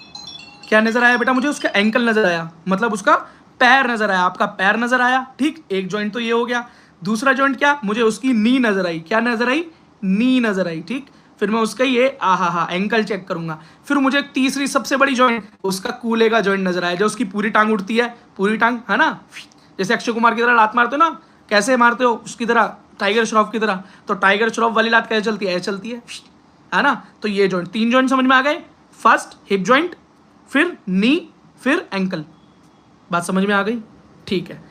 क्या नजर आया बेटा, मुझे उसका एंकल नजर आया, मतलब उसका पैर नजर आया, आपका पैर नजर आया। ठीक, एक जॉइंट तो ये हो गया। दूसरा जॉइंट क्या, मुझे उसकी नी नजर आई। क्या नजर आई, नी नजर आई। ठीक, फिर मैं उसका ये हा एंकल चेक करूंगा। फिर मुझे एक तीसरी सबसे बड़ी जॉइंट, उसका कूले का जॉइंट नजर आया, जो उसकी पूरी टांग उठती है, पूरी टांग है ना, जैसे अक्षय कुमार की तरह लात मारते हो ना, कैसे मारते हो उसकी तरह, टाइगर श्रॉफ की तरह। तो टाइगर श्रॉफ वाली लात कैसे चलती है, ऐसे चलती है ना। तो ये जॉइंट, 3 जॉइंट समझ में आ गए। फर्स्ट हिप जॉइंट, फिर नी, फिर एंकल। बात समझ में आ गई, ठीक है।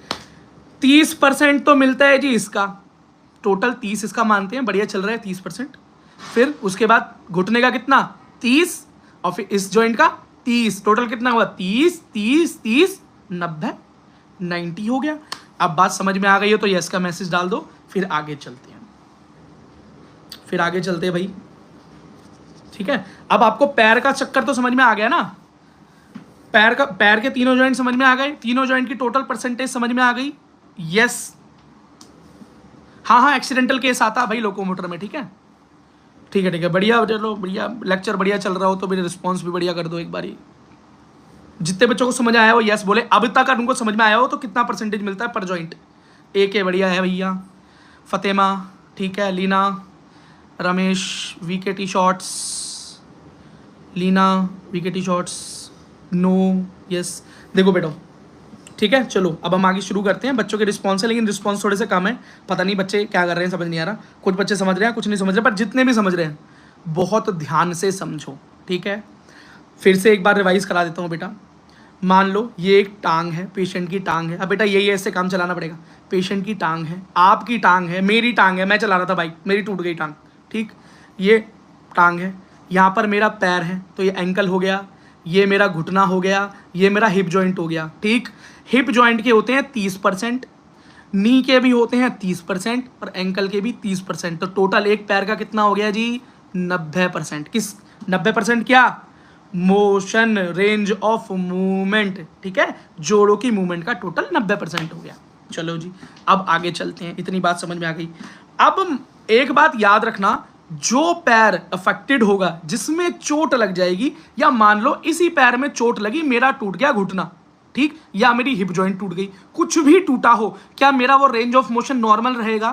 30% तो मिलता है जी इसका, टोटल 30 इसका मानते हैं, बढ़िया चल रहा है 30%। फिर उसके बाद घुटने का कितना, 30, और फिर इस जॉइंट का 30, टोटल कितना हुआ, 30 30 30 90 90 हो गया। अब बात समझ में आ गई हो तो यस का मैसेज डाल दो, फिर आगे चलते हैं, फिर आगे चलते हैं भाई। ठीक है, अब आपको पैर का चक्कर तो समझ में आ गया ना, पैर के तीनों जॉइंट समझ में आ गए, तीनों जॉइंट की टोटल परसेंटेज समझ में आ गई। यस, हाँ एक्सीडेंटल केस आता भाई लोकोमोटर में। ठीक है ठीक है ठीक है, बढ़िया, चलो बढ़िया, लेक्चर बढ़िया चल रहा हो तो मेरे रिस्पॉन्स भी बढ़िया कर दो एक बारी। जितने बच्चों को समझ आया हो यस बोले, अब तक अगर उनको समझ में आया हो तो कितना परसेंटेज मिलता है पर जॉइंट। एक है, बढ़िया है भैया। फतेमा, ठीक है, लीना, रमेश, वीकेटी शॉर्ट्स, लीना वीकेटी शॉर्ट्स, नो, यस। देखो बेटा, ठीक है, चलो अब हम आगे शुरू करते हैं। बच्चों के रिस्पॉन्स है, लेकिन रिस्पॉन्स थोड़े से कम है, पता नहीं बच्चे क्या कर रहे हैं, समझ नहीं आ रहा। कुछ बच्चे समझ रहे हैं, कुछ नहीं समझ रहे, पर जितने भी समझ रहे हैं बहुत ध्यान से समझो। ठीक है, फिर से एक बार रिवाइज करा देता हूँ बेटा। मान लो ये एक टांग है, पेशेंट की टांग है। अब बेटा यही ऐसे काम चलाना पड़ेगा। पेशेंट की टांग है, आपकी टांग है, मेरी टांग है, मैं चला रहा था बाइक, मेरी टूट गई टांग। ठीक, ये टांग है, यहाँ पर मेरा पैर है तो ये एंकल हो गया, ये मेरा घुटना हो गया, ये मेरा हिप जॉइंट हो गया। ठीक, हिप जॉइंट के होते हैं 30%, नी के भी होते हैं 30% और एंकल के भी 30%। तो टोटल एक पैर का कितना हो गया जी, 90%। किस 90%, क्या, मोशन, रेंज ऑफ मूवमेंट। ठीक है, जोड़ों की मूवमेंट का टोटल 90% हो गया। चलो जी अब आगे चलते हैं, इतनी बात समझ में आ गई। अब एक बात याद रखना, जो पैर अफेक्टेड होगा, जिसमें चोट लग जाएगी, या मान लो इसी पैर में चोट लगी, मेरा टूट गया घुटना, ठीक, या मेरी हिप जॉइंट टूट गई, कुछ भी टूटा हो, क्या मेरा वो रेंज ऑफ मोशन नॉर्मल रहेगा?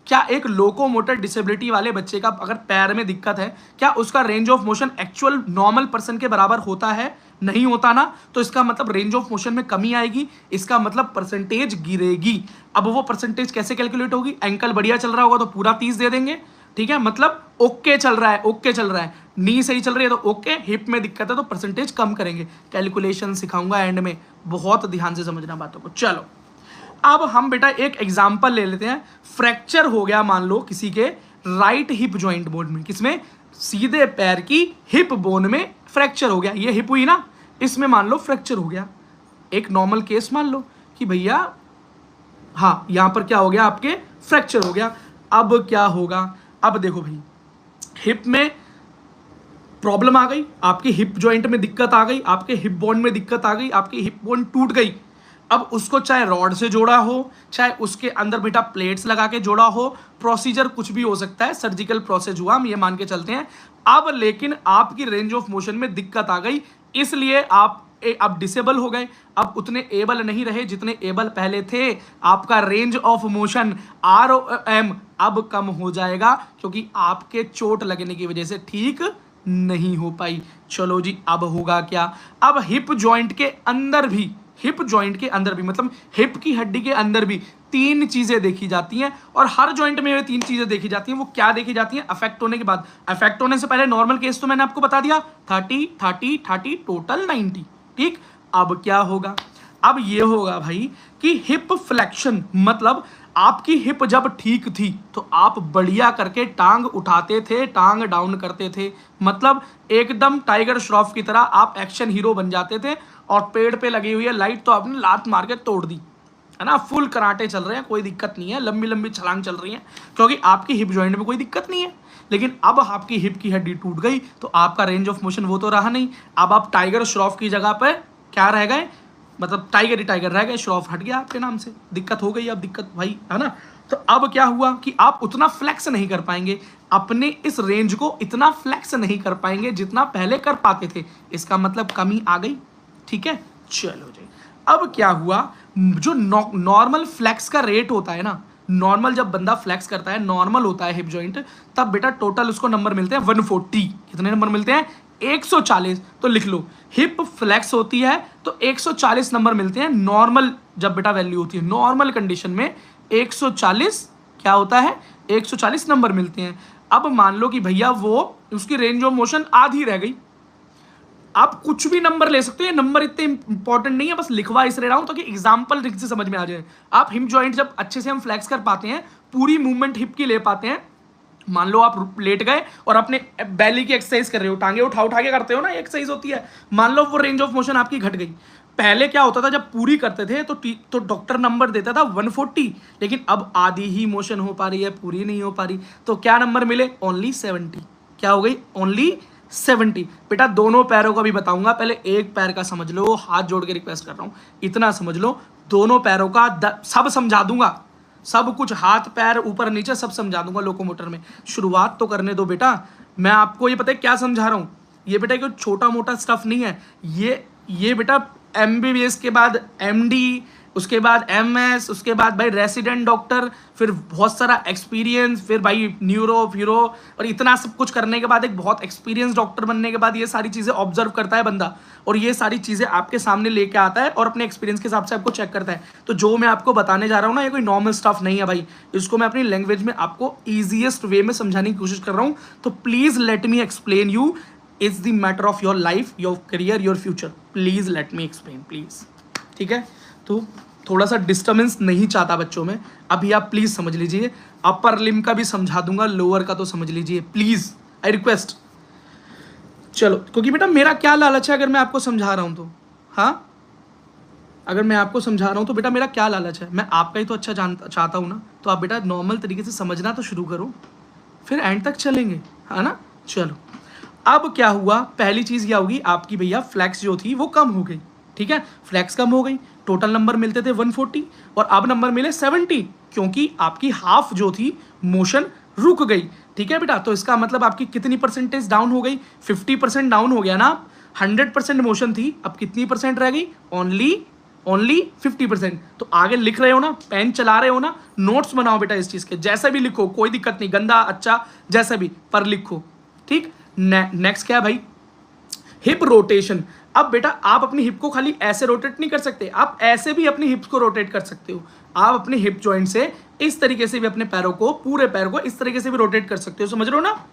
क्या एक लोकोमोटर डिसेबिलिटी वाले बच्चे का अगर पैर में दिक्कत है, क्या उसका range of motion actual normal person के बराबर होता है? नहीं होता ना। तो इसका मतलब रेंज ऑफ मोशन में कमी आएगी, इसका मतलब परसेंटेज गिरेगी। अब वो परसेंटेज कैसे कैलकुलेट होगी? एंकल बढ़िया चल रहा होगा तो पूरा 30 दे देंगे, ठीक है, मतलब ओके चल रहा है, ओके चल रहा है, नी सही चल रही है तो ओके, हिप में दिक्कत है तो परसेंटेज कम करेंगे। कैलकुलेशन सिखाऊंगा एंड में, बहुत ध्यान से समझना बातों को। चलो अब हम बेटा एक एग्जांपल ले लेते हैं। फ्रैक्चर हो गया मान लो किसी के राइट हिप जॉइंट बोन में, किसमें? सीधे पैर की हिप बोन में फ्रैक्चर हो गया। ये हिप हुई ना, इसमें मान लो फ्रैक्चर हो गया। एक नॉर्मल केस मान लो कि भैया हाँ यहां पर क्या हो गया, आपके फ्रैक्चर हो गया। अब क्या होगा? अब देखो भाई, हिप में प्रॉब्लम आ गई, आपके हिप जॉइंट में दिक्कत आ गई, आपके हिप बोन में दिक्कत आ गई, आपकी हिप बोन टूट गई। अब उसको चाहे रॉड से जोड़ा हो, चाहे उसके अंदर बेटा प्लेट्स लगा के जोड़ा हो, प्रोसीजर कुछ भी हो सकता है, सर्जिकल प्रोसेस हुआ, हम ये मान के चलते हैं। अब लेकिन आपकी रेंज ऑफ मोशन में दिक्कत आ गई, इसलिए आप अब डिसेबल हो गए, अब उतने एबल नहीं रहे जितने एबल पहले थे। आपका रेंज ऑफ मोशन ROM अब कम हो जाएगा, क्योंकि आपके चोट लगने की वजह से ठीक नहीं हो पाई। चलो जी अब होगा क्या? अब हिप जॉइंट के अंदर भी, हिप जॉइंट के अंदर भी मतलब हिप की हड्डी के अंदर भी 3 चीजें देखी जाती हैं, और हर जॉइंट में ये 3 चीजें देखी जाती हैं। वो क्या देखी जाती हैं? अफेक्ट होने के बाद। अफेक्ट होने से पहले नॉर्मल केस तो मैंने आपको बता दिया, 30 30 30 टोटल 90। ठीक, अब क्या होगा? अब ये होगा भाई कि हिप फ्लेक्शन, मतलब आपकी हिप जब ठीक थी तो आप बढ़िया करके टांग उठाते थे, टांग डाउन करते थे, मतलब एकदम टाइगर श्रॉफ की तरह आप एक्शन हीरो बन जाते थे। और पेड़ पे लगी हुई है लाइट तो आपने लात मार के तोड़ दी, है ना, फुल कराटे चल रहे हैं, कोई दिक्कत नहीं है, लंबी लंबी छलांग चल रही है, क्योंकि आपकी हिप जॉइंट में कोई दिक्कत नहीं है। लेकिन अब आपकी हिप की हड्डी टूट गई तो आपका रेंज ऑफ मोशन वो तो रहा नहीं। अब आप टाइगर श्रॉफ की जगह पर क्या रह गए, मतलब टाइगर ही टाइगर रह गए, श्रॉफ हट गया आपके नाम से, दिक्कत हो गई अब, दिक्कत भाई, है ना। तो अब क्या हुआ कि आप उतना फ्लेक्स नहीं कर पाएंगे, अपने इस रेंज को इतना फ्लेक्स नहीं कर पाएंगे जितना पहले कर पाते थे, इसका मतलब कमी आ गई। ठीक है, चलो जी। अब क्या हुआ, जो नॉर्मल फ्लेक्स का रेट होता है ना, नॉर्मल जब बंदा फ्लेक्स करता है, नॉर्मल होता है हिप जॉइंट, तब बेटा टोटल उसको नंबर मिलते हैं 140। कितने नंबर मिलते हैं? 140। तो लिख लो, हिप फ्लेक्स होती है तो 140 नंबर मिलते हैं नॉर्मल, जब बेटा वैल्यू होती है नॉर्मल कंडीशन में 140 क्या होता है, 140 नंबर मिलते हैं। अब मान लो कि भैया वो उसकी रेंज ऑफ मोशन आधी रह गई, आप कुछ भी नंबर ले सकते हो, ये नंबर इतने इंपॉर्टेंट नहीं है, बस लिखवा इसलिए रहा हूं ताकि एग्जांपल ठीक से समझ में आ जाए। आप हिप जॉइंट जब अच्छे से हम फ्लेक्स कर पाते हैं, पूरी मूवमेंट हिप की ले पाते हैं, मान लो आप लेट गए और अपने बैली की एक्सरसाइज कर रहे हो, टांगे उठा उठा के करते हो ना, एक्सरसाइज होती है, मान लो वो रेंज ऑफ मोशन आपकी घट गई। पहले क्या होता था, जब पूरी करते थे तो डॉक्टर नंबर देता था 140, लेकिन अब आधी ही मोशन हो पा रही है, पूरी नहीं हो पा रही, तो क्या नंबर मिले? ओनली 70। क्या हो गई? ओनली 70। बेटा दोनों पैरों का भी बताऊंगा, पहले एक पैर का समझ लो, हाथ जोड़ के रिक्वेस्ट कर रहा हूं, इतना समझ लो, दोनों पैरों का सब समझा दूंगा, सब कुछ, हाथ पैर ऊपर नीचे सब समझा दूंगा लोकोमोटर में। शुरुआत तो करने दो बेटा, मैं आपको ये पता है क्या समझा रहा हूं, ये बेटा कोई छोटा मोटा स्टफ नहीं है, ये बेटा MBBS के बाद MD, उसके बाद MS, उसके बाद भाई रेसिडेंट डॉक्टर, फिर बहुत सारा एक्सपीरियंस, फिर भाई न्यूरो फ्यूरो, और इतना सब कुछ करने के बाद एक बहुत एक्सपीरियंस डॉक्टर बनने के बाद ये सारी चीज़ें ऑब्जर्व करता है बंदा, और ये सारी चीज़ें आपके सामने लेके आता है और अपने एक्सपीरियंस के हिसाब से आपको चेक करता है। तो जो मैं आपको बताने जा रहा हूँ ना, ये कोई नॉर्मल स्टफ नहीं है भाई, इसको मैं अपनी लैंग्वेज में आपको ईजिएस्ट वे में समझाने की कोशिश कर रहा हूँ। तो please let me explain you, it's the matter of your life, your career, your future, please let me explain please. ठीक है, तो थोड़ा सा डिस्टर्बेंस नहीं चाहता बच्चों में, अभी आप प्लीज़ समझ लीजिए, अपर लिम का भी समझा दूंगा, लोअर का तो समझ लीजिए प्लीज़, आई रिक्वेस्ट। चलो, क्योंकि बेटा मेरा क्या लालच है, अगर मैं आपको समझा रहा हूं तो, हाँ, अगर मैं आपको समझा रहा हूं तो बेटा मेरा क्या लालच है, मैं आपका ही तो अच्छा चाहता हूं ना, तो आप बेटा नॉर्मल तरीके से समझना तो शुरू करो, फिर एंड तक चलेंगे, है ना। चलो, अब क्या हुआ, पहली चीज़ क्या होगी आपकी, भैया फ्लैक्स जो थी वो कम हो गई। ठीक है, फ्लैक्स कम हो गई, टोटल नंबर मिलते थे 140 और अब नंबर मिले 70, क्योंकि आपकी हाफ जो थी मोशन रुक गई। ठीक है बेटा, तो इसका मतलब आपकी कितनी परसेंटेज डाउन हो गई? 50% डाउन हो गया ना। 100% मोशन थी, अब कितनी परसेंट रह गई? ओनली 50%। तो आगे लिख रहे हो ना, पेन चला रहे हो ना, नोट्स बनाओ बेटा इस चीज़ के, जैसे भी लिखो कोई दिक्कत नहीं, गंदा अच्छा जैसे भी, पर लिखो। ठीक, नेक्स्ट क्या है भाई? Hip rotation. अब बेटा आप अपनी हिप को खाली ऐसे रोटेट नहीं कर सकते, आप ऐसे भी अपनी हिप्स को रोटेट कर सकते हो। आप अपने हिप जॉइंट से इस तरीके से भी अपने पैरों को, पूरे पैर को इस तरीके से भी रोटेट कर सकते हो, समझ रहे हो ना।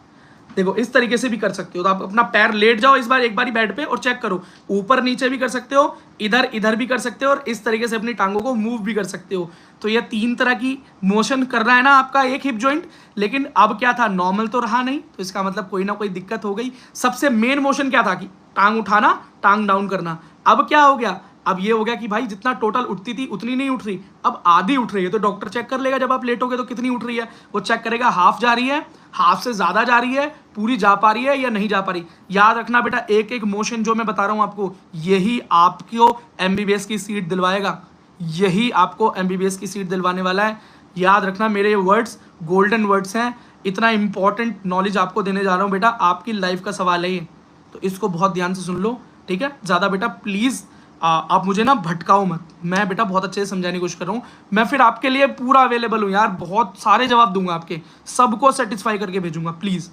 देखो इस तरीके से भी कर सकते हो, तो आप अपना पैर लेट जाओ इस बार, एक बारी बेड पे और चेक करो, ऊपर नीचे भी कर सकते हो, इधर इधर भी कर सकते हो, और इस तरीके से अपनी टांगों को मूव भी कर सकते हो। तो ये 3 तरह की मोशन कर रहा है ना आपका एक हिप जॉइंट। लेकिन अब क्या था, नॉर्मल तो रहा नहीं, तो इसका मतलब कोई ना कोई दिक्कत हो गई। सबसे मेन मोशन क्या था कि टांग उठाना, टांग डाउन करना। अब क्या हो गया, अब ये हो गया कि भाई जितना टोटल उठती थी उतनी नहीं उठ रही, अब आधी उठ रही है। तो डॉक्टर चेक कर लेगा, जब आप लेटोगे तो कितनी उठ रही है, वो चेक करेगा, हाफ जा रही है, हाफ से ज्यादा जा रही है, पूरी जा पा रही है या नहीं जा पा रही। याद रखना बेटा, एक एक मोशन जो मैं बता रहा हूं आपको, यही आपको MBBS की सीट दिलवाएगा, यही आपको MBBS की सीट दिलवाने वाला है। याद रखना, मेरे वर्ड्स गोल्डन वर्ड्स हैं, इतना इंपॉर्टेंट नॉलेज आपको देने जा रहा हूँ बेटा, आपकी लाइफ का सवाल है ये, तो इसको बहुत ध्यान से सुन लो। ठीक है, ज़्यादा बेटा प्लीज़ आप मुझे ना भटकाओ मत, मैं बेटा बहुत अच्छे से समझाने की कोशिश कर रहा हूँ, मैं फिर आपके लिए पूरा अवेलेबल हूँ यार, बहुत सारे जवाब दूंगा आपके, सबको सेटिस्फाई करके भेजूंगा प्लीज़।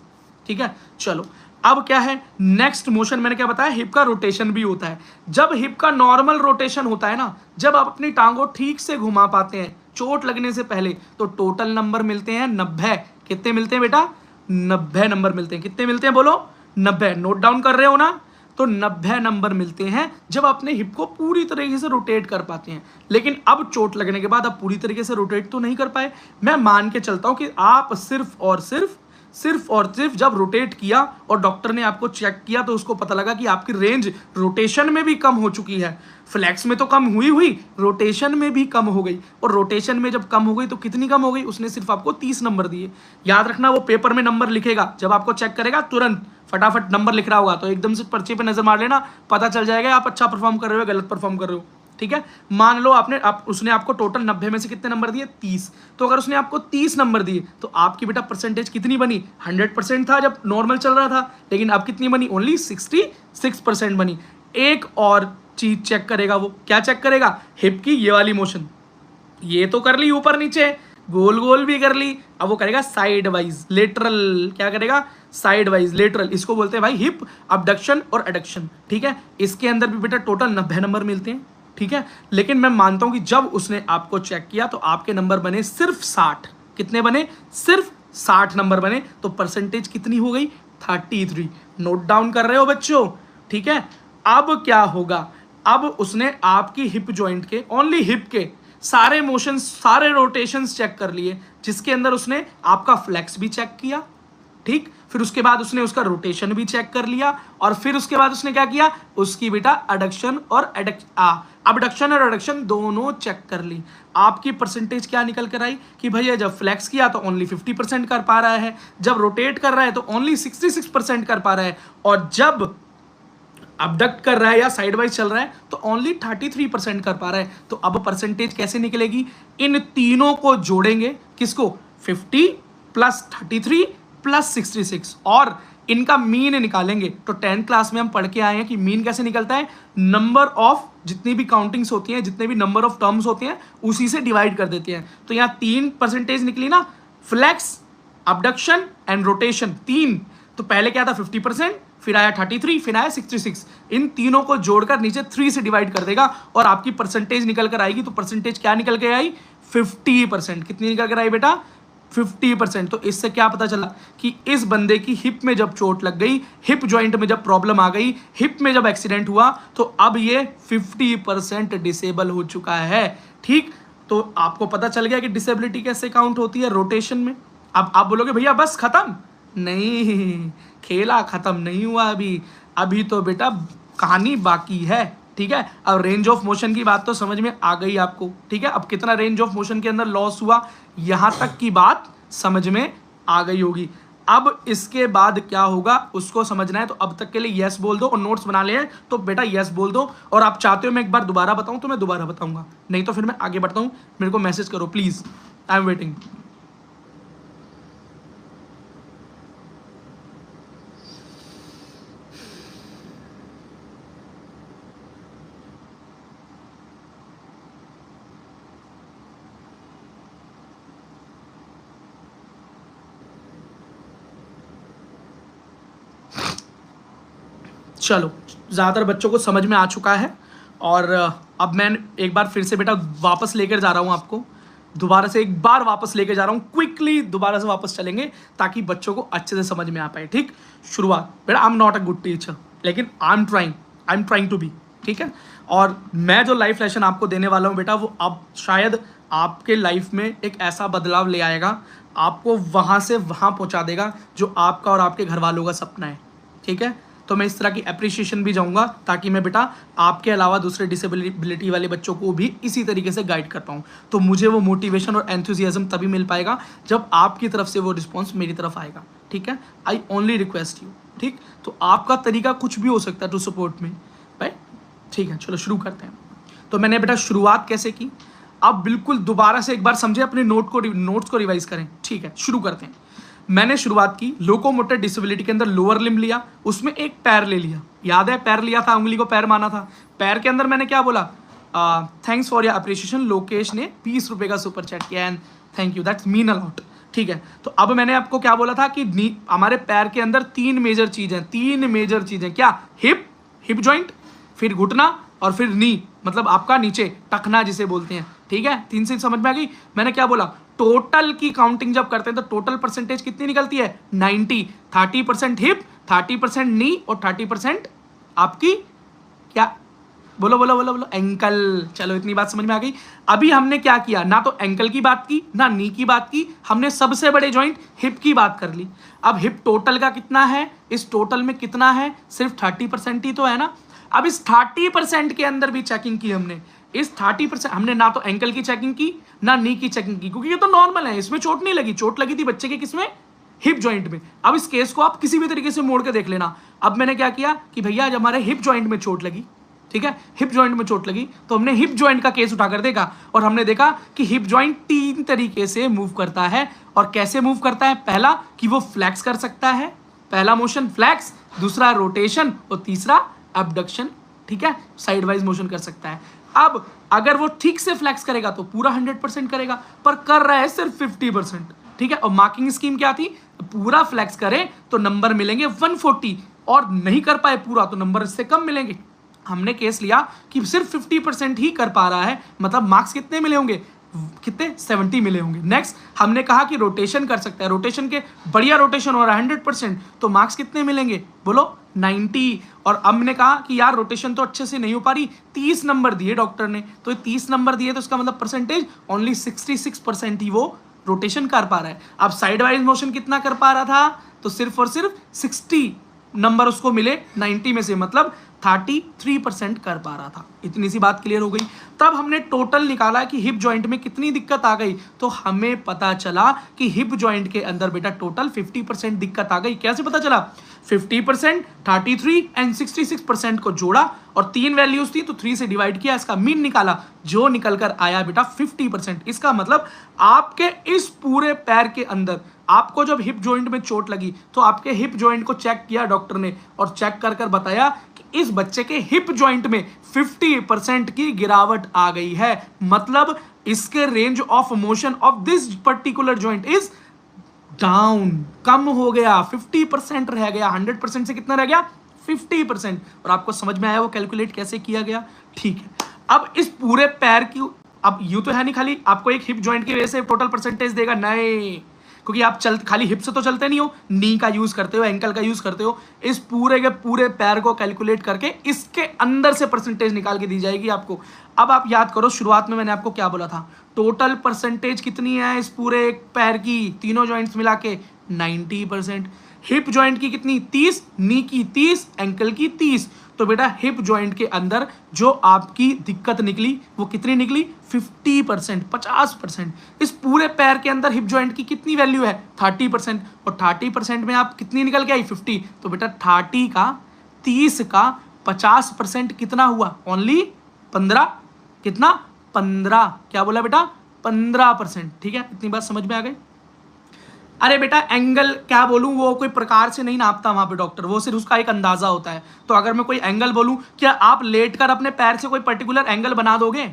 ठीक है, चलो अब क्या है नेक्स्ट मोशन, मैंने क्या बताया, हिप का रोटेशन भी होता है। जब हिप का नॉर्मल रोटेशन होता है ना, जब आप अपनी टांगों ठीक से घुमा पाते हैं चोट लगने से पहले, तो टोटल नंबर मिलते हैं 90। कितने मिलते हैं बेटा? 90 नंबर मिलते हैं। कितने मिलते हैं बोलो? 90। नोट डाउन कर रहे हो ना। तो 90 नंबर मिलते हैं जब अपने हिप को पूरी तरीके से रोटेट कर पाते हैं। लेकिन अब चोट लगने के बाद आप पूरी तरीके से रोटेट तो नहीं कर पाए। मैं मान के चलता हूं कि आप सिर्फ और सिर्फ जब रोटेट किया और डॉक्टर ने आपको चेक किया तो उसको पता लगा कि आपकी रेंज रोटेशन में भी कम हो चुकी है। फ्लैक्स में तो कम हुई, रोटेशन में भी कम हो गई। और रोटेशन में जब कम हो गई तो कितनी कम हो गई? उसने सिर्फ आपको 30 नंबर दिए। याद रखना, वो पेपर में नंबर लिखेगा, जब आपको चेक करेगा तुरंत फटाफट नंबर लिख रहा होगा, तो एकदम से पर्चे पे नजर मार लेना, पता चल जाएगा आप अच्छा परफॉर्म कर रहे हो, गलत परफॉर्म कर रहे हो। ठीक है, मान लो उसने आपको टोटल 90 में से कितने नंबर दिए? 30। तो अगर उसने आपको 30 नंबर दिए तो आपकी बेटा परसेंटेज कितनी बनी? 100% था जब नॉर्मल चल रहा था, लेकिन अब कितनी बनी? ओनली 66% बनी। एक और चीज चेक करेगा, वो क्या चेक करेगा? हिप की ये वाली मोशन। ये तो कर ली ऊपर नीचे, गोल गोल भी कर ली, अब वो करेगा साइड वाइज लेटरल। क्या करेगा? Side wise lateral. इसको बोलते हैं भाई हिप अबडक्शन और एडक्शन। ठीक है, इसके अंदर भी बेटा टोटल 90 नंबर मिलते हैं। ठीक है, लेकिन मैं मानता हूं कि जब उसने आपको चेक किया तो आपके नंबर बने सिर्फ 60। कितने बने? सिर्फ 60 नंबर बने। तो परसेंटेज कितनी हो गई? 33। नोट डाउन कर रहे हो बच्चों? ठीक है, अब क्या होगा? अब उसने आपकी हिप जॉइंट के, ओनली हिप के सारे मोशंस, सारे रोटेशंस चेक कर लिए, जिसके अंदर उसने आपका फ्लेक्स भी चेक किया। ठीक, फिर उसके बाद उसने उसका रोटेशन भी चेक कर लिया, और फिर उसके बाद उसने क्या किया? उसकी बेटा अडक्शन और अबडक्शन और एडक्शन दोनों चेक कर ली। आपकी परसेंटेज क्या निकल कर आई कि भैया जब फ्लेक्स किया तो ओनली 50% कर पा रहा है, जब रोटेट कर रहा है तो ओनली 66% कर पा रहा है, और जब अबडक्ट कर रहा है या साइड वाइज चल रहा है तो ओनली 33% कर पा रहा है। तो अब परसेंटेज कैसे निकलेगी? इन तीनों को जोड़ेंगे, किसको? 50 प्लस 33 प्लस 66, और इनका मीन निकालेंगे। तो 10th क्लास में हम पढ़ के आए हैं कि मीन कैसे निकलता है? नंबर ऑफ जितनी भी काउंटिंग्स होती हैं, जितने भी नंबर ऑफ टर्म्स होते हैं, उसी से डिवाइड कर देते हैं। तो यहाँ 3 परसेंटेज निकली ना, फ्लेक्स, अबडक्शन एंड रोटेशन, 3। तो पहले क्या था? 50%, फिर आया 33, फिर आया 66। इन तीनों को जोड़कर नीचे 3 से डिवाइड कर देगा और आपकी परसेंटेज निकल कर आएगी। तो परसेंटेज क्या निकल के आई? 50%। कितनी निकल कर आई बेटा? 50%। तो इससे क्या पता चला कि इस बंदे की हिप में जब चोट लग गई, हिप जॉइंट में जब प्रॉब्लम आ गई, हिप में जब एक्सीडेंट हुआ, तो अब ये 50% डिसेबल हो चुका है। ठीक, तो आपको पता चल गया कि डिसेबिलिटी कैसे काउंट होती है रोटेशन में। अब आप बोलोगे भैया बस खत्म? नहीं, खेला खत्म नहीं हुआ अभी तो बेटा कहानी बाकी है। ठीक है, अब रेंज ऑफ मोशन की बात तो समझ में आ गई आपको। ठीक है, अब कितना रेंज ऑफ मोशन के अंदर लॉस हुआ, यहां तक की बात समझ में आ गई होगी। अब इसके बाद क्या होगा उसको समझना है, तो अब तक के लिए यस बोल दो, और नोट्स बना ले हैं तो बेटा यस बोल दो। और आप चाहते हो मैं एक बार दोबारा बताऊं तो मैं दोबारा बताऊंगा, नहीं तो फिर मैं आगे बढ़ता हूं। मेरे को मैसेज करो प्लीज, आई एम वेटिंग। चलो, ज़्यादातर बच्चों को समझ में आ चुका है, और अब मैं एक बार फिर से बेटा वापस लेकर जा रहा हूँ आपको, दोबारा से एक बार वापस लेकर जा रहा हूँ, क्विकली दोबारा से वापस चलेंगे ताकि बच्चों को अच्छे से समझ में आ पाए। ठीक, शुरुआत बेटा, I am not a good teacher, लेकिन I am trying to be. ठीक है, और मैं जो लाइफ लेसन आपको देने वाला हूँ बेटा, वो अब शायद आपके लाइफ में एक ऐसा बदलाव ले आएगा, आपको वहाँ से वहाँ पहुँचा देगा जो आपका और आपके घर वालों का सपना है। ठीक है, तो मैं इस तरह की अप्रिशिएशन भी जाऊंगा ताकि मैं बेटा आपके अलावा दूसरे डिसेबिलिटी वाले बच्चों को भी इसी तरीके से गाइड कर पाऊँ। तो मुझे वो मोटिवेशन और एंथुजियाज्म तभी मिल पाएगा जब आपकी तरफ से वो रिस्पॉन्स मेरी तरफ आएगा। ठीक है, आई ओनली रिक्वेस्ट यू। ठीक, तो आपका तरीका कुछ भी हो सकता है टू सपोर्ट में राइट। ठीक है, चलो शुरू करते हैं। तो मैंने बेटा शुरुआत कैसे की, आप बिल्कुल दोबारा से एक बार समझे, अपने नोट्स को रिवाइज करें। ठीक है, शुरू करते हैं। मैंने शुरुआत की लोकोमोटर डिसेबिलिटी के अंदर, लोअर लिम्ब लिया, उसमें एक पैर ले लिया, याद है पैर लिया था, उंगली को पैर माना था। पैर के अंदर मैंने क्या बोला? Thanks for your appreciation, Lokesh ने 20 रुपए का सुपर चैट किया and thank you, that's mean a lot. ठीक है, तो अब मैंने आपको क्या बोला था कि हमारे पैर के अंदर 3 मेजर चीजें, क्या? हिप जॉइंट, फिर घुटना, और फिर नी, मतलब आपका नीचे टखना जिसे बोलते हैं। ठीक है, 3 चीज समझ में आ गई। मैंने क्या बोला? टोटल की काउंटिंग जब करते हैं तो टोटल परसेंटेज कितनी निकलती है? 90। 30% हिप, 30% नी और 30% आपकी क्या, बोलो बोलो बोलो बोलो, एंकल। चलो इतनी बात समझ में आ गई। अभी हमने क्या किया, ना तो एंकल की बात की ना नी की बात की, हमने सबसे बड़े जॉइंट हिप की बात कर ली। अब हिप टोटल का कितना है, इस टोटल में कितना है, सिर्फ 30% ही तो है ना। अब इस 30% के अंदर भी चेकिंग की हमने। इस 30% हमने ना तो एंकल की चेकिंग की ना नी की चेकिंग की, क्योंकि ये तो नॉर्मल है, इसमें चोट नहीं लगी। चोट लगी थी बच्चे के किसमें, हिप जॉइंट में। अब इस केस को आप किसी भी तरीके से मोड़ के देख लेना। अब मैंने क्या किया कि भैया आज हमारे हिप जॉइंट में चोट लगी, ठीक है, हिप जॉइंट में चोट लगी, तो हमने हिप जॉइंट का केस उठाकर देखा और हमने देखा कि हिप जॉइंट 3 तरीके से मूव करता है। और कैसे मूव करता है, पहला कि वो फ्लैक्स कर सकता है, पहला मोशन फ्लैक्स, दूसरा रोटेशन और तीसरा अबडक्शन, ठीक है, साइड वाइज मोशन कर सकता है। अब अगर वो ठीक से फ्लैक्स करेगा तो पूरा 100% करेगा, पर कर रहा है सिर्फ 50%, ठीक है। और मार्किंग स्कीम क्या थी, पूरा फ्लैक्स करे तो नंबर मिलेंगे 140 और नहीं कर पाए पूरा तो नंबर इससे कम मिलेंगे। हमने केस लिया कि सिर्फ 50% ही कर पा रहा है, मतलब मार्क्स कितने मिले होंगे, कितने 70 मिले होंगे। नेक्स्ट हमने कहा कि रोटेशन कर सकता है, रोटेशन के बढ़िया रोटेशन हो रहा है 100%, तो मार्क्स कितने मिलेंगे, बोलो 90। और अब हमने कहा कि यार रोटेशन तो अच्छे से नहीं हो पा रही, 30 नंबर दिए डॉक्टर ने, तो 30 नंबर दिए तो इसका मतलब परसेंटेज ओनली 66% ही वो रोटेशन कर पा रहा है। अब साइड वाइज मोशन कितना कर पा रहा था, तो सिर्फ और सिर्फ 60 नंबर उसको मिले 90 में से, मतलब 33% कर पा रहा था। इतनी सी बात क्लियर हो गई। तब हमने टोटल निकाला कि हिप जॉइंट में कितनी दिक्कत आ गई, तो हमें पता चला कि हिप जॉइंट के अंदर बेटा टोटल 50% दिक्कत आ गई। कैसे पता चला, 50%, 33 एंड 66% को जोड़ा और 3 वैल्यूज थी तो 3 से डिवाइड किया, इसका मीन निकाला, जो निकल कर आया बेटा 50%। इसका मतलब आपके इस पूरे पैर के अंदर आपको जब हिप जॉइंट में चोट लगी तो आपके हिप जॉइंट को चेक किया डॉक्टर ने और चेक कर कर बताया कि इस बच्चे के हिप जॉइंट में 50% की गिरावट आ गई है। मतलब इसके range of motion of this particular joint is down, कम हो गया, 50% रह गया, 100% से कितना रह गया, 50%। और आपको समझ में आया वो कैलकुलेट कैसे किया गया, ठीक है। अब इस पूरे पैर की, अब यूं तो है नहीं खाली आपको एक हिप जॉइंट की वजह से टोटल परसेंटेज देगा, नहीं, क्योंकि आप खाली हिप से तो चलते नहीं हो, नी का यूज करते हो, एंकल का यूज करते हो। इस पूरे के पूरे पैर को कैलकुलेट करके इसके अंदर से परसेंटेज निकाल के दी जाएगी आपको। अब आप याद करो शुरुआत में मैंने आपको क्या बोला था, टोटल परसेंटेज कितनी है इस पूरे पैर की, तीनों जॉइंट्स मिला के 90%। हिप जॉइंट की कितनी, 30, नी की 30, एंकल की 30। तो बेटा हिप जॉइंट के अंदर जो आपकी दिक्कत निकली वो कितनी निकली, 50%, 50%। इस पूरे पैर के अंदर हिप जॉइंट की कितनी वैल्यू है, 30%, और 30% में आप कितनी निकल के आई, 50। तो बेटा 30 का 30 का 50% कितना हुआ, ओनली 15, कितना 15, क्या बोला बेटा 15%, ठीक है। इतनी बात समझ में आ गई। अरे बेटा एंगल क्या बोलूं, वो कोई प्रकार से नहीं नापता वहां पे डॉक्टर, वो सिर्फ उसका एक अंदाजा होता है। तो अगर मैं कोई एंगल बोलूं, क्या आप लेटकर अपने पैर से कोई पर्टिकुलर एंगल बना दोगे,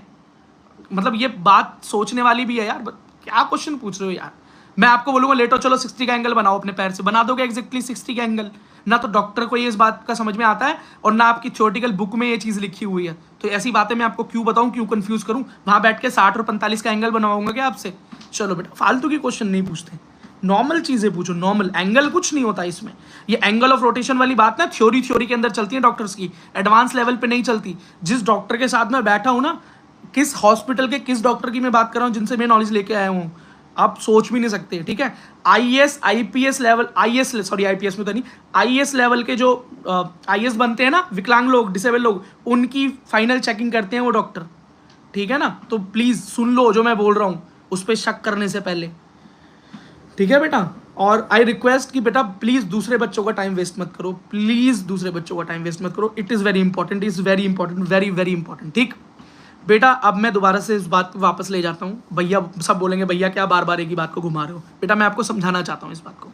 मतलब ये बात सोचने वाली भी है यार, क्या क्वेश्चन पूछ रहे हो यार। मैं आपको बोलूंगा लेटो चलो 60 का एंगल बनाओ अपने पैर से, बना दोगे एग्जैक्टली 60 का एंगल, ना तो डॉक्टर को ये इस बात का समझ में आता है और ना आपकी थ्योरेटिकल बुक में ये चीज लिखी हुई है। तो ऐसी बातें मैं आपको क्यों बताऊं, क्यों कंफ्यूज करूं, वहां बैठ के 60 और 45 का एंगल बनवाऊंगा क्या आपसे। चलो बेटा फालतू की क्वेश्चन नहीं पूछते, नॉर्मल चीजें पूछो, नॉर्मल। एंगल कुछ नहीं होता इसमें, ये एंगल ऑफ रोटेशन वाली बात ना थ्योरी के अंदर चलती है डॉक्टर्स की, एडवांस लेवल पे नहीं चलती। जिस डॉक्टर के साथ मैं बैठा हूं ना, किस हॉस्पिटल के किस डॉक्टर की मैं बात कर रहा हूं, जिनसे मैं नॉलेज लेके आया हूं, आप सोच भी नहीं सकते, ठीक है। आईएएस आईपीएस लेवल, आईपीएस में तो नहीं, आईएएस लेवल के जो आईएएस बनते हैं ना, विकलांग लोग, डिसेबल लोग, उनकी फाइनल चेकिंग करते हैं वो डॉक्टर, ठीक है ना। तो प्लीज सुन लो जो मैं बोल रहा हूं, उस पर शक करने से पहले, ठीक है बेटा। और आई रिक्वेस्ट कि बेटा प्लीज दूसरे बच्चों का टाइम वेस्ट मत करो, प्लीज दूसरे बच्चों का टाइम वेस्ट मत करो। It is very important, is very important, very very important, ठीक बेटा। अब मैं दोबारा से इस बात को वापस ले जाता हूँ। भैया सब बोलेंगे भैया क्या बार बार एक ही बात को घुमा रहे हो, बेटा मैं आपको समझाना चाहता हूँ इस बात को।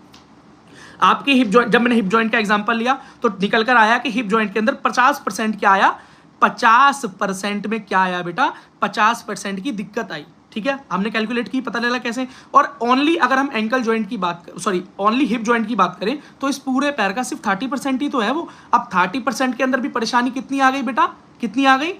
आपकी हिप जॉइंट, जब मैंने हिप जॉइंट का एग्जांपल लिया तो निकल कर आया कि हिप जॉइंट के अंदर 50% क्या आया, 50% में क्या आया बेटा, 50% की दिक्कत आई, ठीक है। हमने कैलकुलेट की, पता लगा कैसे। और ओनली अगर हम एंकल जॉइंट की बात करें, सॉरी ओनली हिप जॉइंट की बात करें, तो इस पूरे पैर का सिर्फ 30% ही तो है वो। अब 30% के अंदर भी परेशानी कितनी आ गई बेटा, कितनी आ गई,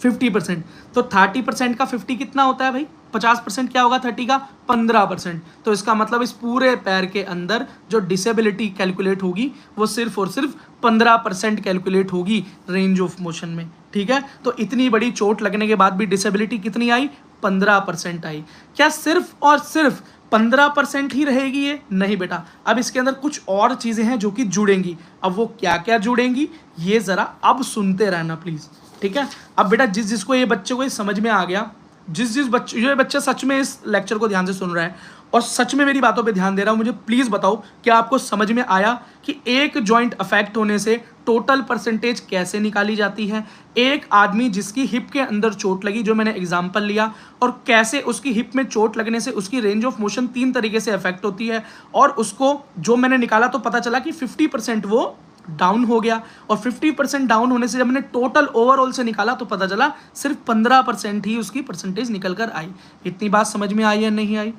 50%। तो 30% का 50 कितना होता है भाई? 50% क्या होगा 30 का? 15%। तो इसका मतलब इस पूरे पैर के अंदर जो डिसेबिलिटी कैलकुलेट होगी वो सिर्फ और सिर्फ 15% कैलकुलेट होगी रेंज ऑफ मोशन में। ठीक है, तो इतनी बड़ी चोट लगने के बाद भी डिसेबिलिटी कितनी आई? 15% आई। क्या सिर्फ और सिर्फ 15% ही रहेगी ये? नहीं बेटा, अब इसके अंदर कुछ और चीजें हैं जो कि जुड़ेंगी। अब वो क्या क्या जुड़ेंगी ये जरा अब सुनते रहना प्लीज। ठीक है, अब बेटा जिस जिसको ये बच्चे को ये समझ में आ गया, जिस जिस बच्चे, ये बच्चा सच में इस लेक्चर को ध्यान से सुन रहा है और सच में मेरी बातों पे ध्यान दे रहा हूं, मुझे प्लीज बताओ क्या आपको समझ में आया कि एक जॉइंट अफेक्ट होने से टोटल परसेंटेज कैसे निकाली जाती है? एक आदमी जिसकी हिप के अंदर चोट लगी, जो मैंने एग्जांपल लिया, और कैसे उसकी हिप में चोट लगने से उसकी रेंज ऑफ मोशन 3 तरीके से अफेक्ट होती है, और उसको जो मैंने निकाला तो पता चला कि 50% वो डाउन हो गया, और 50% डाउन होने से जब मैंने टोटल ओवरऑल से निकाला तो पता चला सिर्फ 15% ही उसकी परसेंटेज निकल कर आई। इतनी बात समझ में आई या नहीं आई?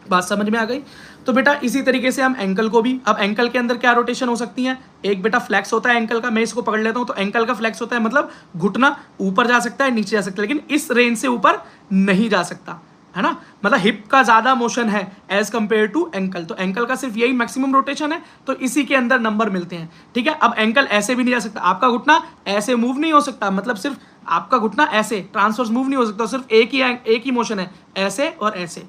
बात समझ में आ गई? तो बेटा इसी तरीके से हम एंकल को भी, अब एंकल के अंदर क्या रोटेशन हो सकती है? एक बेटा फ्लैक्स होता है एंकल का, मैं इसको पकड़ लेता हूं तो एंकल का फ्लैक्स होता है, मतलब घुटना ऊपर जा सकता है, नीचे जा सकता है, लेकिन इस रेंज से ऊपर नहीं जा सकता, है ना? मतलब हिप का ज्यादा मोशन है एज कंपेयर टू एंकल, तो एंकल का सिर्फ यही मैक्सिमम रोटेशन है, तो इसी के अंदर नंबर मिलते हैं। ठीक है, अब एंकल ऐसे भी नहीं जा सकता, आपका घुटना ऐसे मूव नहीं हो सकता, मतलब सिर्फ आपका घुटना ऐसे ट्रांसवर्स मूव नहीं हो सकता, सिर्फ एक ही मोशन है, ऐसे और ऐसे।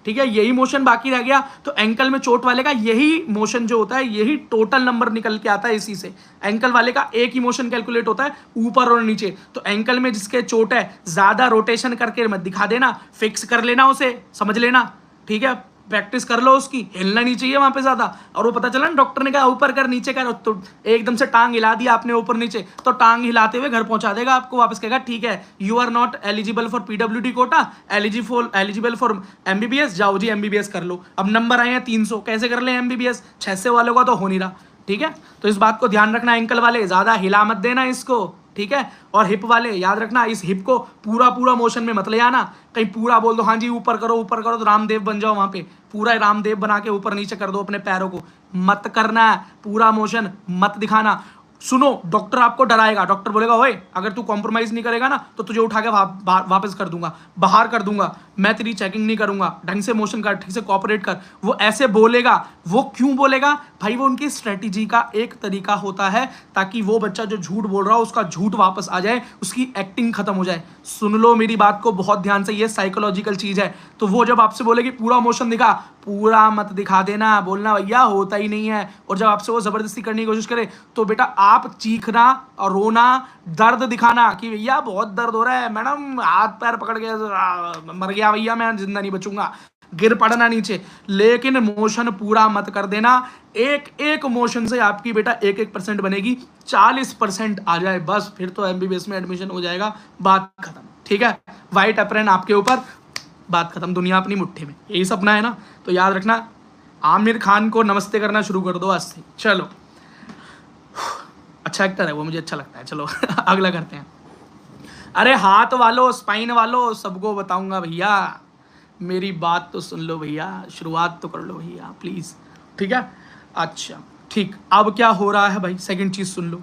ठीक है, यही मोशन बाकी रह गया, तो एंकल में चोट वाले का यही मोशन जो होता है, यही टोटल नंबर निकल के आता है इसी से। एंकल वाले का एक ही मोशन कैलकुलेट होता है, ऊपर और नीचे। तो एंकल में जिसके चोट है, ज्यादा रोटेशन करके मत दिखा देना, फिक्स कर लेना उसे, समझ लेना। ठीक है, प्रैक्टिस कर लो उसकी, हिलना नहीं चाहिए वहां पे ज्यादा। और वो पता चला ना डॉक्टर ने कहा ऊपर कर नीचे कर, तो एकदम से टांग हिला दिया आपने ऊपर नीचे, तो टांग हिलाते हुए घर पहुंचा देगा आपको, वापस कहेगा ठीक है you are not eligible for PWD quota, eligible for MBBS, जाओ जी एमबीबीएस कर लो। अब नंबर आए हैं 300, कैसे कर ले एमबीबीएस? 600 वालों का तो हो नहीं रहा। ठीक है, तो इस बात को ध्यान रखना, एंकल वाले ज्यादा हिला मत देना इसको। ठीक है, और हिप वाले याद रखना, इस हिप को पूरा पूरा मोशन में मत ले आना, कहीं पूरा बोल दो हाँ जी ऊपर करो तो रामदेव बन जाओ, वहां पे पूरा रामदेव बना के ऊपर नीचे कर दो अपने पैरों को, मत करना है, पूरा मोशन मत दिखाना। सुनो, डॉक्टर आपको डराएगा, डॉक्टर बोलेगा ओए अगर तू कॉम्प्रोमाइज नहीं करेगा ना तो तुझे उठा के वापस कर दूंगा, बाहर कर दूंगा, मैं तेरी चेकिंग नहीं करूंगा, ढंग से मोशन कर, ठीक से कोऑपरेट कर। वो ऐसे बोलेगा। वो क्यों बोलेगा भाई? वो उनकी स्ट्रेटेजी का एक तरीका होता है, ताकि वो बच्चा जो झूठ बोल रहा हो उसका झूठ वापस आ जाए, उसकी एक्टिंग खत्म हो जाए। सुन लो मेरी बात को बहुत ध्यान से, ये साइकोलॉजिकल चीज है। तो वो जब आपसे बोलेगी पूरा मोशन दिखा, पूरा मत दिखा देना, बोलना भैया होता ही नहीं है। और जब आपसे वो जबरदस्ती करने की कोशिश करे तो बेटा आप चीखना और रोना, दर्द दिखाना कि भैया बहुत दर्द हो रहा है मैडम, हाथ पैर पकड़ के मर गया भैया, मैं जिंदा नहीं बचूंगा, गिर पड़ना नीचे। लेकिन मोशन पूरा मत कर देना। एक एक मोशन से आपकी बेटा 1% बनेगी, 40% आ जाए बस, फिर तो एमबीबीएस में एडमिशन हो जाएगा, बात खत्म। ठीक है, व्हाइट अप्रैन आपके ऊपर, बात खत्म, दुनिया अपनी मुट्ठी में। यही सपना है ना? तो याद रखना, आमिर खान को नमस्ते करना शुरू कर दो आज से। चलो, अच्छा एक्टर है वो, मुझे अच्छा लगता है। चलो अगला करते हैं। अरे हाथ वालों, स्पाइन वालों, सबको बताऊंगा भैया, मेरी बात तो सुन लो भैया, शुरुआत तो कर लो भैया प्लीज। ठीक है, अच्छा ठीक। अब क्या हो रहा है भाई, सेकंड चीज सुन लो।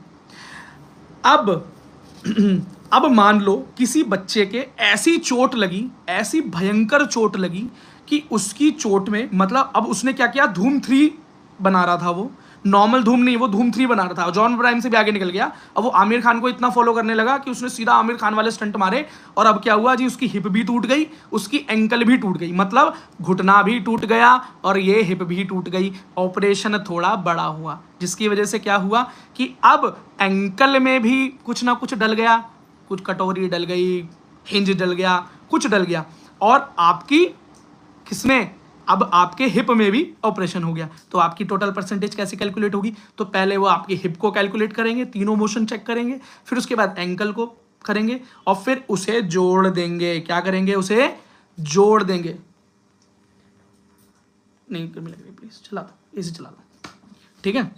अब मान लो किसी बच्चे के ऐसी चोट लगी, ऐसी भयंकर चोट लगी कि उसकी चोट में, मतलब अब उसने क्या किया, धूम 3 बना रहा था वो, नॉर्मल धूम नहीं, वो धूम 3 बना रहा था, जॉन अब्राहम से भी आगे निकल गया। अब वो आमिर खान को इतना फॉलो करने लगा कि उसने सीधा आमिर खान वाले स्टंट मारे, और अब क्या हुआ जी, उसकी हिप भी टूट गई, उसकी एंकल भी टूट गई, मतलब घुटना भी टूट गया और ये हिप भी टूट गई। ऑपरेशन थोड़ा बड़ा हुआ, जिसकी वजह से क्या हुआ कि अब एंकल में भी कुछ ना कुछ डल गया, कुछ कटोरी डल गई, हिंज डल गया, कुछ डल गया, और आपकी किसमें, अब आपके हिप में भी ऑपरेशन हो गया। तो आपकी टोटल परसेंटेज कैसे कैलकुलेट होगी? तो पहले वो आपकी हिप को कैलकुलेट करेंगे, तीनों मोशन चेक करेंगे, फिर उसके बाद एंकल को करेंगे और फिर उसे जोड़ देंगे। क्या करेंगे? उसे जोड़ देंगे। नहीं गर्मी लग रही, प्लीज चला दो, एसी चला दो। ठीक है,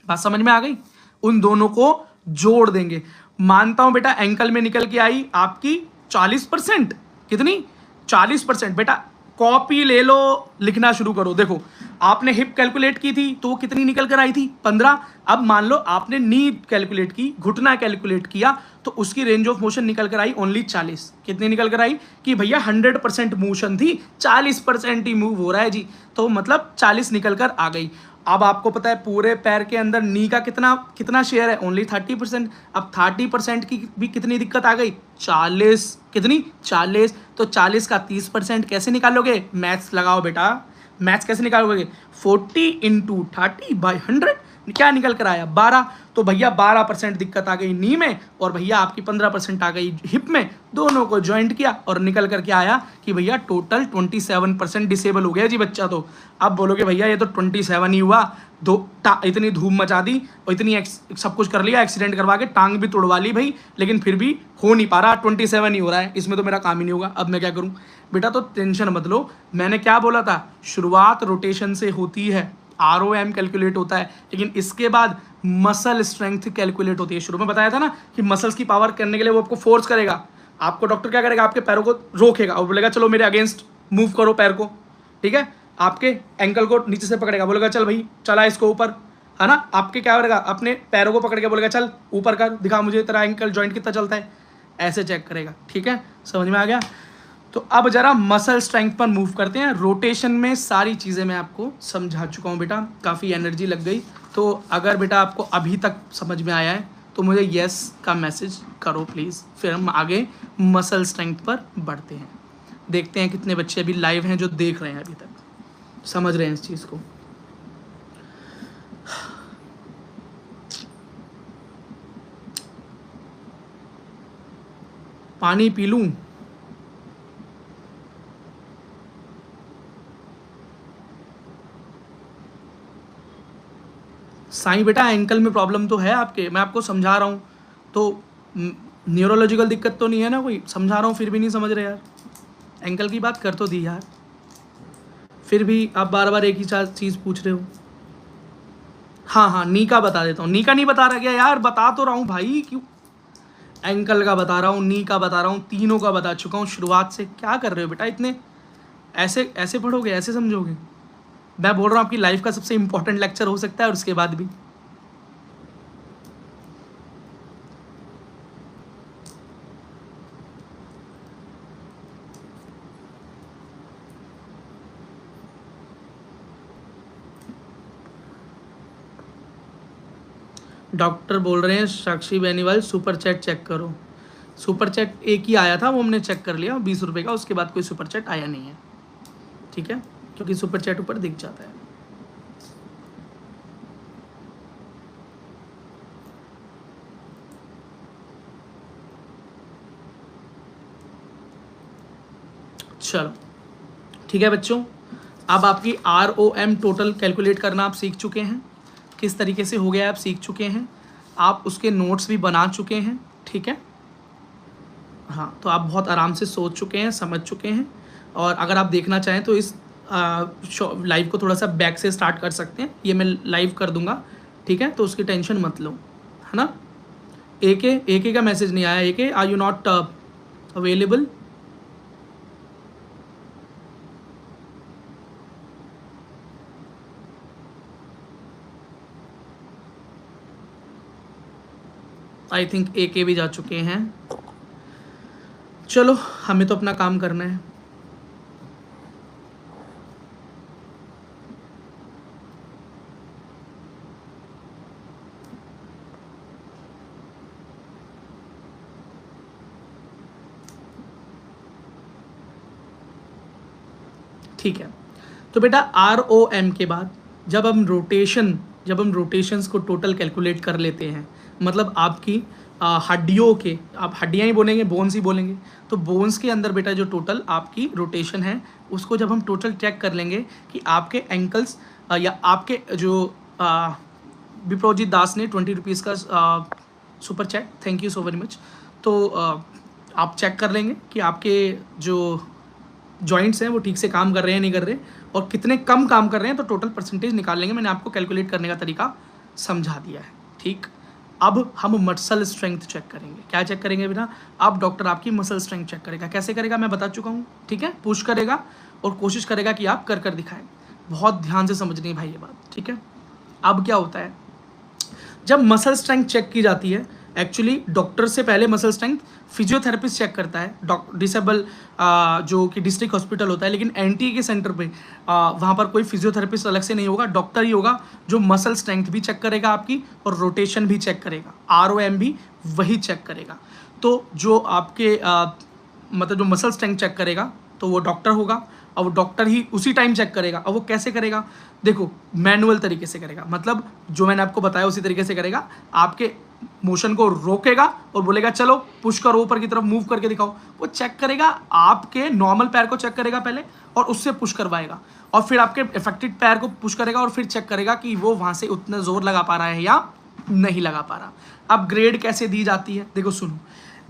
बात समझ में आ गई? उन दोनों को जोड़ देंगे। मानता हूं बेटा एंकल में निकल के आई आपकी 40%, कितनी? 40%। बेटा कॉपी ले लो, लिखना शुरू करो। देखो आपने हिप कैलकुलेट की थी तो वो कितनी निकल कर आई थी? 15। अब मान लो आपने नी कैलकुलेट की, घुटना कैलकुलेट किया, तो उसकी रेंज ऑफ मोशन निकल कर आई ओनली 40। कितनी निकल कर आई कि भैया 100% मोशन थी, 40% ही मूव हो रहा है जी, तो मतलब 40 निकल कर आ गई। अब आपको पता है पूरे पैर के अंदर नी का कितना कितना शेयर है? ओनली 30%। अब 30% की भी कितनी दिक्कत आ गई? 40। कितनी? 40। तो 40 का 30% कैसे निकालोगे? मैथ्स लगाओ बेटा, मैथ्स कैसे निकालोगे? 40 इंटू 30/100 क्या निकल कर आया? 12। तो भैया 12% दिक्कत आ गई नी में, और भैया आपकी 15% आ गई हिप में। दोनों को ज्वाइंट किया और निकल कर क्या आया कि भैया टोटल 27% डिसेबल हो गया जी बच्चा। तो अब बोलोगे भैया ये तो 27 ही हुआ, इतनी धूम मचा दी और इतनी सब कुछ कर लिया, एक्सीडेंट करवा के टांग भी तोड़वा ली भाई, लेकिन फिर भी हो नहीं पा रहा, 27 ही हो रहा है, इसमें तो मेरा काम ही नहीं होगा, अब मैं क्या करूं? बेटा तो टेंशन मत लो, मैंने क्या बोला था, शुरुआत रोटेशन से होती है, ROM कैलकुलेट होता है, लेकिन इसके बाद मसल स्ट्रेंथ कैलकुलेट होती है। शुरू में बताया था ना कि मसल्स की पावर करने के लिए वो आपको फोर्स करेगा, आपको डॉक्टर क्या करेगा? आपके पैरों को रोकेगा और बोलेगा चलो मेरे अगेंस्ट मूव करो पैर को, ठीक है? आपके एंकल को नीचे से पकड़ेगा, बोलेगा चल भाई चला इसको ऊपर, है ना? आपके क्या करेगा? अपने पैरों को पकड़ के बोलेगा चल ऊपर कर, दिखा मुझे तेरा एंकल जॉइंट कितना चलता है, ऐसे चेक करेगा, ठीक है? समझ में आ गया? तो अब जरा मसल स्ट्रेंथ पर मूव करते हैं। रोटेशन में सारी चीज़ें मैं आपको समझा चुका हूँ बेटा, काफ़ी एनर्जी लग गई। तो अगर बेटा आपको अभी तक समझ में आया है तो मुझे यस का मैसेज करो प्लीज़, फिर हम आगे मसल स्ट्रेंथ पर बढ़ते हैं। देखते हैं कितने बच्चे अभी लाइव हैं जो देख रहे हैं, अभी तक समझ रहे हैं इस चीज़ को। पानी पी लूँ? साईं बेटा एंकल में प्रॉब्लम तो है आपके, मैं आपको समझा रहा हूँ, तो न्यूरोलॉजिकल दिक्कत तो नहीं है ना कोई? समझा रहा हूँ फिर भी नहीं समझ रहे यार, एंकल की बात कर तो दी यार, फिर भी आप बार बार एक ही चीज़ पूछ रहे हो। हाँ हाँ, नी का बता देता हूँ। नी का नहीं बता रहा क्या यार? बता तो रहा हूँ भाई, क्यों? एंकल का बता रहा हूँ, नी का बता रहा हूँ, तीनों का बता चुका हूँ शुरुआत से। क्या कर रहे हो बेटा इतने? ऐसे ऐसे पढ़ोगे, ऐसे समझोगे? मैं बोल रहा हूँ आपकी लाइफ का सबसे इंपॉर्टेंट लेक्चर हो सकता है, और उसके बाद भी डॉक्टर बोल रहे हैं साक्षी बेनीवाल सुपर चैट चेक करो। सुपर चैट एक ही आया था, वो हमने चेक कर लिया, 20 रुपये का, उसके बाद कोई सुपर चैट आया नहीं है, ठीक है? क्योंकि सुपर चैट ऊपर दिख जाता है। चलो ठीक है बच्चों, अब आपकी ROM टोटल कैलकुलेट करना आप सीख चुके हैं, किस तरीके से हो गया आप सीख चुके हैं, आप उसके नोट्स भी बना चुके हैं, ठीक है? हाँ, तो आप बहुत आराम से सोच चुके हैं, समझ चुके हैं, और अगर आप देखना चाहें तो इस लाइव को थोड़ा सा बैक से स्टार्ट कर सकते हैं, ये मैं लाइव कर दूंगा, ठीक है? तो उसकी टेंशन मत लो, है ना? AK का मैसेज नहीं आया। AK are you not available? I think AK भी जा चुके हैं। चलो हमें तो अपना काम करना है। ठीक है, तो बेटा ROM के बाद जब हम रोटेशंस को टोटल कैलकुलेट कर लेते हैं, मतलब आपकी हड्डियों के, आप हड्डियाँ ही बोलेंगे, बोन्स ही बोलेंगे, तो बोन्स के अंदर बेटा जो टोटल आपकी रोटेशन है, उसको जब हम टोटल चेक कर लेंगे कि आपके एंकल्स या आपके जो विप्रोजित दास ने 20 रुपीज़ का super chat, thank you so very much. तो आप चेक कर लेंगे कि आपके जो जॉइंट्स हैं वो ठीक से काम कर रहे हैं नहीं कर रहे, और कितने कम काम कर रहे हैं, तो टोटल परसेंटेज निकाल लेंगे। मैंने आपको कैलकुलेट करने का तरीका समझा दिया है, ठीक? अब हम मसल स्ट्रेंथ चेक करेंगे। क्या चेक करेंगे बेटा? अब डॉक्टर आपकी मसल स्ट्रेंथ चेक करेगा। कैसे करेगा मैं बता चुका हूँ, ठीक है? पुश करेगा और कोशिश करेगा कि आप कर दिखाएं। बहुत ध्यान से समझनी है भाई ये बात, ठीक है। अब क्या होता है, जब मसल स्ट्रेंथ चेक की जाती है, एक्चुअली डॉक्टर से पहले मसल स्ट्रेंथ फिजियोथेरेपिस्ट चेक करता है, डिसेबल जो कि डिस्ट्रिक्ट हॉस्पिटल होता है, लेकिन एनटी के सेंटर पे वहाँ पर कोई फिजियोथेरेपिस्ट अलग से नहीं होगा, डॉक्टर ही होगा जो मसल स्ट्रेंथ भी चेक करेगा आपकी और रोटेशन भी चेक करेगा, ROM भी वही चेक करेगा। तो जो आपके मतलब जो मसल स्ट्रेंथ चेक करेगा तो वो डॉक्टर होगा, अब वो डॉक्टर ही उसी टाइम चेक करेगा। अब वो कैसे करेगा, देखो मैनुअल तरीके से करेगा, मतलब जो मैंने आपको बताया उसी तरीके से करेगा। आपके मोशन को रोकेगा और बोलेगा चलो पुश करो, ऊपर की तरफ मूव करके दिखाओ। वो चेक करेगा, आपके नॉर्मल पैर को चेक करेगा पहले और उससे पुश करवाएगा, और फिर आपके इफेक्टेड पैर को पुश करेगा और फिर चेक करेगा कि वो वहाँ से उतना जोर लगा पा रहा है या नहीं लगा पा रहा। अब ग्रेड कैसे दी जाती है, देखो सुनो,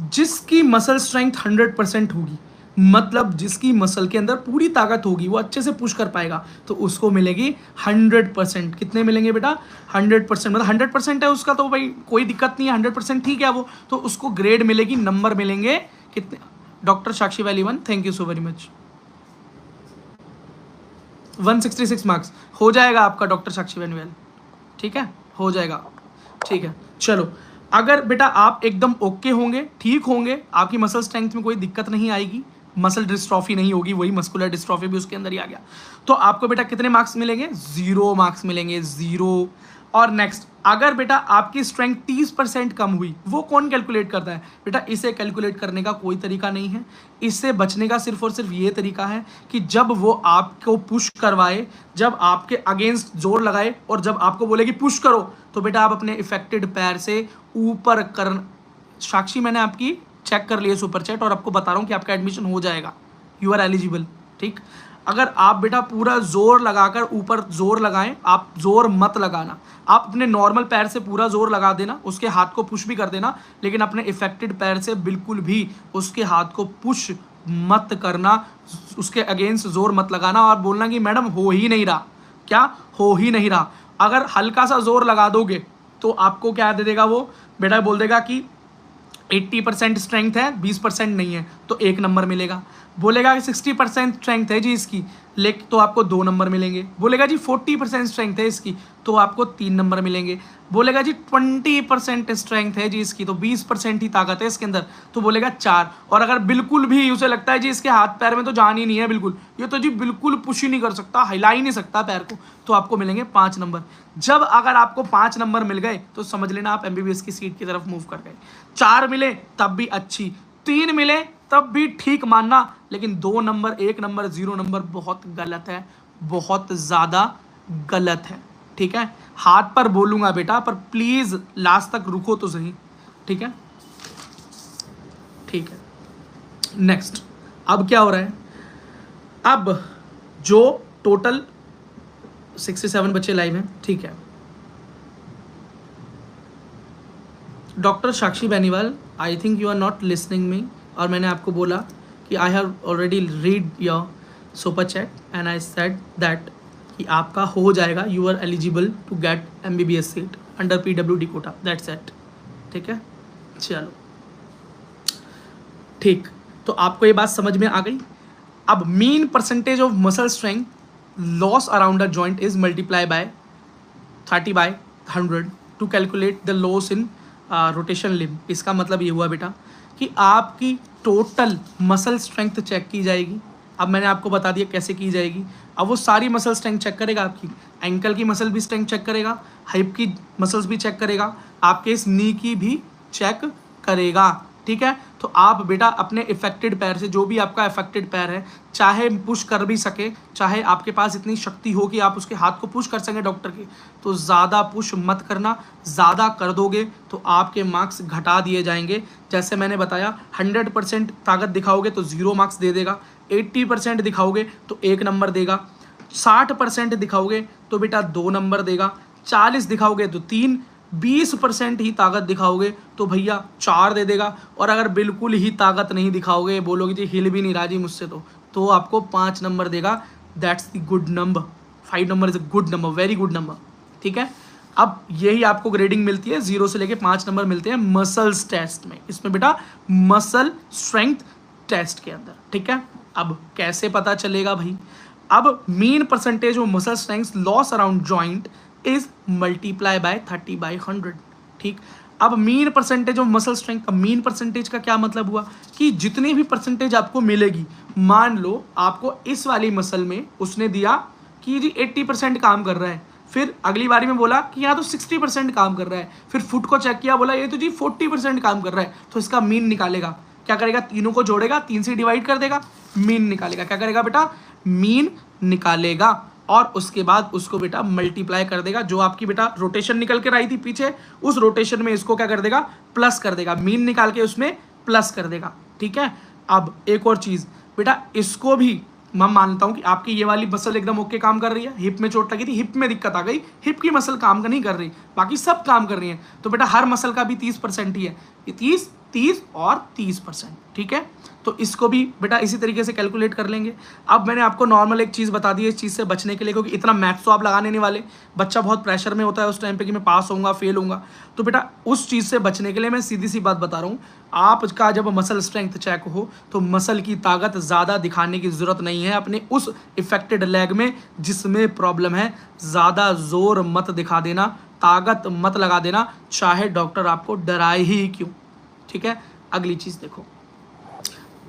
जिसकी मसल स्ट्रेंथ 100% होगी, मतलब जिसकी मसल के अंदर पूरी ताकत होगी, वो अच्छे से पुश कर पाएगा, तो उसको मिलेगी 100%। कितने मिलेंगे बेटा, 100%। मतलब 100% है उसका तो भाई कोई दिक्कत नहीं है, 100% ठीक है वो, तो उसको ग्रेड मिलेगी, नंबर मिलेंगे कितने। Doctor Sakshi valley 1, thank you so very much. 166 marks हो जाएगा आपका डॉक्टर साक्षी वैली, ठीक है, हो जाएगा, ठीक है। चलो, अगर बेटा आप एकदम ओके होंगे, ठीक होंगे, आपकी मसल स्ट्रेंथ में कोई दिक्कत नहीं आएगी, मसल डिस्ट्रॉफी नहीं होगी, वही मस्कुलर डिस्ट्रॉफी भी उसके अंदर ही आ गया, तो आपको बेटा कितने मार्क्स मिलेंगे, 0 मार्क्स मिलेंगे, 0। और नेक्स्ट, अगर बेटा आपकी स्ट्रेंथ 30% कम हुई, वो कौन कैलकुलेट करता है बेटा, इसे कैलकुलेट करने का कोई तरीका नहीं है। इससे बचने का सिर्फ और सिर्फ ये तरीका है कि जब वो आपको पुश करवाए, जब आपके अगेंस्ट जोर लगाए और जब आपको बोले कि पुश करो, तो बेटा आप अपने इफेक्टेड पैर से ऊपर कर। साक्षी मैंने आपकी चेक कर लिए सुपर चैट और आपको बता रहा हूँ कि आपका एडमिशन हो जाएगा, यू आर एलिजिबल, ठीक। अगर आप बेटा पूरा जोर लगाकर ऊपर जोर लगाएं, आप जोर मत लगाना, आप अपने नॉर्मल पैर से पूरा जोर लगा देना, उसके हाथ को पुश भी कर देना, लेकिन अपने इफेक्टेड पैर से बिल्कुल भी उसके हाथ को पुश मत करना, उसके अगेंस्ट जोर मत लगाना और बोलना कि मैडम हो ही नहीं रहा, क्या हो ही नहीं रहा। अगर हल्का सा जोर लगा दोगे तो आपको क्या दे देगा वो, बेटा बोल देगा कि 80% स्ट्रेंथ है, 20% नहीं है, तो 1 नंबर मिलेगा। बोलेगा कि 60% स्ट्रेंथ है जी इसकी, लेकिन तो आपको 2 नंबर मिलेंगे। बोलेगा जी 40% स्ट्रेंथ है इसकी, तो आपको 3 नंबर मिलेंगे। बोलेगा जी 20% स्ट्रेंथ है जी इसकी, तो 20% ही ताकत है इसके अंदर, तो बोलेगा 4। और अगर बिल्कुल भी उसे लगता है जी इसके हाथ पैर में तो जान ही नहीं है बिल्कुल, ये तो जी बिल्कुल पुश ही नहीं कर सकता, हिला ही नहीं सकता पैर को, तो आपको मिलेंगे 5 नंबर। जब अगर आपको 5 नंबर मिल गए तो समझ लेना आप MBBS की सीट की तरफ मूव कर गए। 4 मिले तब भी अच्छी, 3 मिले तब भी ठीक मानना, लेकिन 2 नंबर, 1 नंबर, 0 नंबर बहुत गलत है, बहुत ज़्यादा गलत है, ठीक है। हाथ पर बोलूंगा बेटा, पर प्लीज़ लास्ट तक रुको तो सही, ठीक है, ठीक है। नेक्स्ट, अब क्या हो रहा है, अब जो टोटल 67 बच्चे लाइव हैं, ठीक है। Doctor Sakshi Beniwal, I think you are not listening me, और मैंने आपको बोला कि I have already read your super chat and I said that कि आपका हो जाएगा, you are eligible to get MBBS seat under PWD quota, that's it, ठीक है। चलो ठीक, तो आपको ये बात समझ में आ गई। अब mean percentage of muscle strength loss around the joint is multiply by 30/100 to calculate the loss in rotation limb. इसका मतलब ये हुआ बेटा कि आपकी टोटल मसल स्ट्रेंथ चेक की जाएगी। अब मैंने आपको बता दिया कैसे की जाएगी। अब वो सारी मसल स्ट्रेंथ चेक करेगा, आपकी एंकल की मसल भी स्ट्रेंथ चेक करेगा, हिप की मसल्स भी चेक करेगा, आपके इस नी की भी चेक करेगा, ठीक है। तो आप बेटा अपने इफेक्टेड पैर से, जो भी आपका इफेक्टेड पैर है, चाहे पुश कर भी सके, चाहे आपके पास इतनी शक्ति हो कि आप उसके हाथ को पुश कर सकें डॉक्टर के, तो ज़्यादा पुश मत करना। ज़्यादा कर दोगे तो आपके मार्क्स घटा दिए जाएंगे। जैसे मैंने बताया 100% ताकत दिखाओगे तो 0 मार्क्स दे देगा, 80% दिखाओगे तो 1 नंबर देगा, 60% दिखाओगे तो बेटा 2 नंबर देगा, 40 दिखाओगे तो 3, 20% ही ताकत दिखाओगे तो भैया 4 दे देगा, और अगर बिल्कुल ही ताकत नहीं दिखाओगे, बोलोगे जी हिल भी नहीं रहा जी मुझसे, तो आपको 5 नंबर देगा। That's the good number, 5 number is a good number, very good number, ठीक है। अब यही आपको ग्रेडिंग मिलती है, 0 से लेके 5 नंबर मिलते हैं मसल्स टेस्ट में, इसमें बेटा मसल स्ट्रेंथ टेस्ट के अंदर, ठीक है। अब कैसे पता चलेगा भाई, अब mean percentage of muscle strength loss around joint is multiply by 30/100। ठीक, अब mean percentage of muscle strength, अब मीन परसेंटेज का क्या मतलब हुआ कि जितनी भी परसेंटेज आपको मिलेगी, मान लो आपको इस वाली मसल में उसने दिया कि जी 80% काम कर रहा है, फिर अगली बारी में बोला कि यहाँ तो 60% काम कर रहा है, फिर फुट को चेक किया, बोला ये तो जी 40% काम कर रहा है, तो इसका मीन निकालेगा। क्या करेगा, तीनों को जोड़ेगा, 3 से डिवाइड कर देगा, मीन निकालेगा। क्या करेगा बेटा, मीन निकालेगा, और उसके बाद उसको बेटा मल्टीप्लाई कर देगा। जो आपकी बेटा रोटेशन निकल कर आई थी पीछे, उस रोटेशन में इसको क्या कर देगा, प्लस कर देगा, मीन निकाल के उसमें प्लस कर देगा। ठीक है, अब एक और चीज बेटा, इसको भी मैं मानता हूं कि आपकी ये वाली मसल एकदम ओके काम कर रही है, हिप में चोट लगी थी, हिप में दिक्कत आ गई, हिप की मसल काम नहीं कर रही, बाकी सब काम कर रही है, तो बेटा हर मसल का भी 30% ही है, ये 30, 30 और 30%। ठीक है, तो इसको भी बेटा इसी तरीके से कैलकुलेट कर लेंगे। अब मैंने आपको नॉर्मल एक चीज़ बता दी है इस चीज़ से बचने के लिए, क्योंकि इतना मैथ्स तो आप लगाने नहीं वाले, बच्चा बहुत प्रेशर में होता है उस टाइम पे कि मैं पास होऊंगा फेल होऊंगा, तो बेटा उस चीज़ से बचने के लिए मैं सीधी सी बात बता रहा हूँ, आपका जब मसल स्ट्रेंथ चेक हो तो मसल की ताकत ज़्यादा दिखाने की ज़रूरत नहीं है अपने उस इफेक्टेड लेग में जिसमें प्रॉब्लम है। ज़्यादा जोर मत दिखा देना, ताकत मत लगा देना, चाहे डॉक्टर आपको डराए ही क्यों। ठीक है, अगली चीज़ देखो,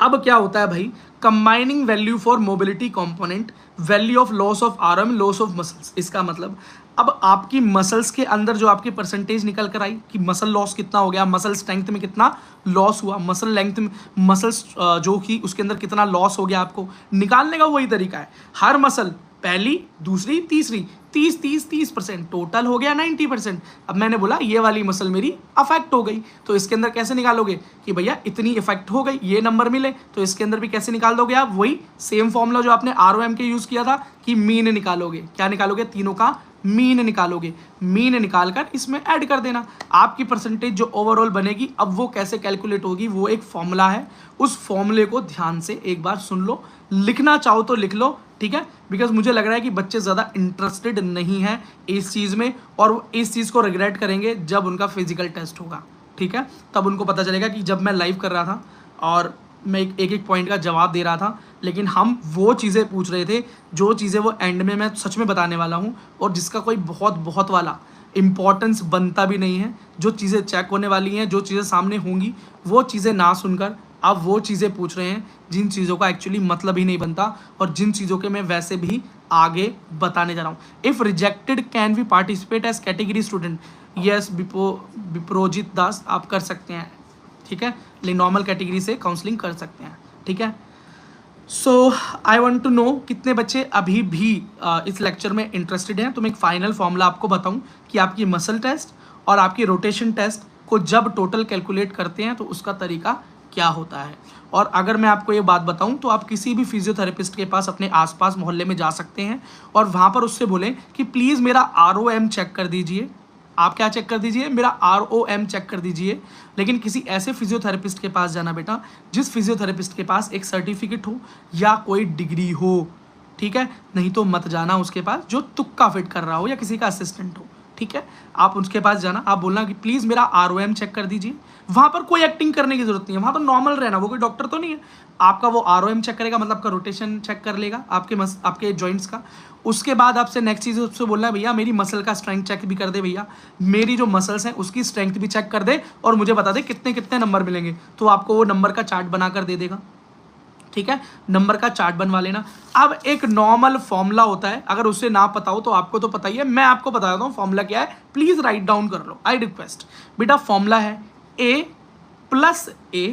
अब क्या होता है भाई, combining value for mobility component, value of loss of arm, loss of muscles. इसका मतलब अब आपकी मसल्स के अंदर जो आपकी परसेंटेज निकल कर आई कि मसल लॉस कितना हो गया, मसल स्ट्रेंथ में कितना लॉस हुआ, मसल लेंथ में, मसल्स जो कि उसके अंदर कितना लॉस हो गया, आपको निकालने का वही तरीका है। हर मसल पहली, दूसरी, तीसरी, 30% टोटल हो गया 90%। अब मैंने बोला ये वाली मसल मेरी अफेक्ट हो गई, तो इसके अंदर कैसे निकालोगे कि भैया इतनी इफेक्ट हो गई, ये नंबर मिले, तो इसके अंदर भी कैसे निकाल दोगे आप, वही सेम फॉर्मूला जो आपने ROM के यूज किया था कि मीन निकालोगे। क्या निकालोगे, तीनों का मीन निकालोगे, मीन निकाल कर इसमें ऐड कर देना, आपकी परसेंटेज जो ओवरऑल बनेगी। अब वो कैसे कैलकुलेट होगी, वो एक फॉर्मूला है, उस फॉर्मूले को ध्यान से एक बार सुन लो, लिखना चाहो तो लिख लो। ठीक है, बिकॉज मुझे लग रहा है कि बच्चे ज़्यादा इंटरेस्टेड नहीं हैं इस चीज़ में, और वो इस चीज़ को रिग्रेट करेंगे जब उनका फिजिकल टेस्ट होगा। ठीक है, तब उनको पता चलेगा कि जब मैं लाइव कर रहा था और मैं एक एक पॉइंट का जवाब दे रहा था, लेकिन हम वो चीज़ें पूछ रहे थे जो चीज़ें वो एंड में मैं सच में बताने वाला हूँ, और जिसका कोई बहुत बहुत वाला इम्पॉर्टेंस बनता भी नहीं है। जो चीज़ें चेक होने वाली हैं, जो चीज़ें सामने होंगी, वो चीज़ें ना सुनकर आप वो चीज़ें पूछ रहे हैं जिन चीज़ों का एक्चुअली मतलब ही नहीं बनता, और जिन चीज़ों के मैं वैसे भी आगे बताने जा रहा हूँ। If rejected can we participate as category student, yes Biprojit Das, आप कर सकते हैं। ठीक है, लेकिन नॉर्मल कैटेगरी से काउंसलिंग कर सकते हैं। ठीक है, सो आई वांट टू नो कितने बच्चे अभी भी इस लेक्चर में इंटरेस्टेड हैं। तो मैं एक फाइनल फॉर्मूला आपको बताऊं कि आपकी मसल टेस्ट और आपकी रोटेशन टेस्ट को जब टोटल कैलकुलेट करते हैं तो उसका तरीका क्या होता है। और अगर मैं आपको ये बात बताऊं तो आप किसी भी फिजियोथेरेपिस्ट के पास अपने आसपास मोहल्ले में जा सकते हैं और वहाँ पर उससे बोलें कि प्लीज़ मेरा ROM चेक कर दीजिए। आप क्या चेक कर दीजिए, मेरा ROM चेक कर दीजिए। लेकिन किसी ऐसे फिजियोथेरेपिस्ट के पास जाना बेटा जिस फिजियोथेरेपिस्ट के पास एक सर्टिफिकेट हो या कोई डिग्री हो। ठीक है, नहीं तो मत जाना उसके पास जो तुक्का फिट कर रहा हो या किसी का असिस्टेंट हो। ठीक है, आप उसके पास जाना, आप बोलना कि प्लीज़ मेरा ROM चेक कर दीजिए। वहाँ पर कोई एक्टिंग करने की जरूरत नहीं है, वहाँ तो नॉर्मल रहना, वो कोई डॉक्टर तो नहीं है। आपका वो ROM चेक करेगा, मतलब आपका रोटेशन चेक कर लेगा आपके जॉइंट्स का। उसके बाद आपसे नेक्स्ट चीज़ उससे बोलना है भैया मेरी मसल का स्ट्रेंथ चेक भी कर दे, भैया मेरी जो मसल्स हैं उसकी स्ट्रेंथ भी चेक कर दे और मुझे बता दे कितने कितने नंबर मिलेंगे। तो आपको वो नंबर का चार्ट बनाकर दे देगा। ठीक है, नंबर का चार्ट बनवा लेना। अब एक नॉर्मल फॉर्मूला होता है, अगर उससे ना पता हो तो आपको तो पता ही है, मैं आपको बता देता हूँ फॉर्मूला क्या है, प्लीज़ राइट डाउन कर लो, आई रिक्वेस्ट। बेटा फॉर्मूला है A+A,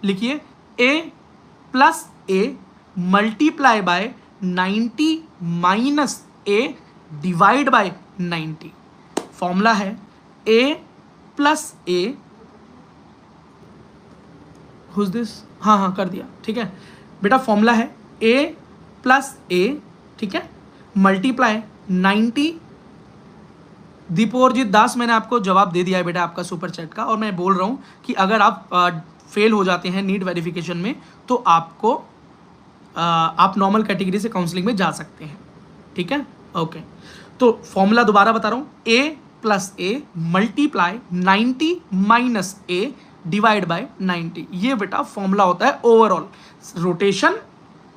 लिखिए A+A multiply by 90 minus A divide by 90। Formula है A+A, हुज दिस, हाँ कर दिया। ठीक है बेटा, फॉर्मूला है A+A, ठीक है, मल्टीप्लाई 90। दीपोरजीत दास, मैंने आपको जवाब दे दिया है बेटा आपका सुपर चैट का, और मैं बोल रहा हूँ कि अगर आप फेल हो जाते हैं नीट वेरिफिकेशन में तो आपको आप नॉर्मल कैटेगरी से काउंसलिंग में जा सकते हैं। ठीक है, ओके। तो फॉर्मूला दोबारा बता रहा हूँ, A+A multiply 90 minus A divide by 90। ये बेटा फॉर्मूला होता है ओवरऑल रोटेशन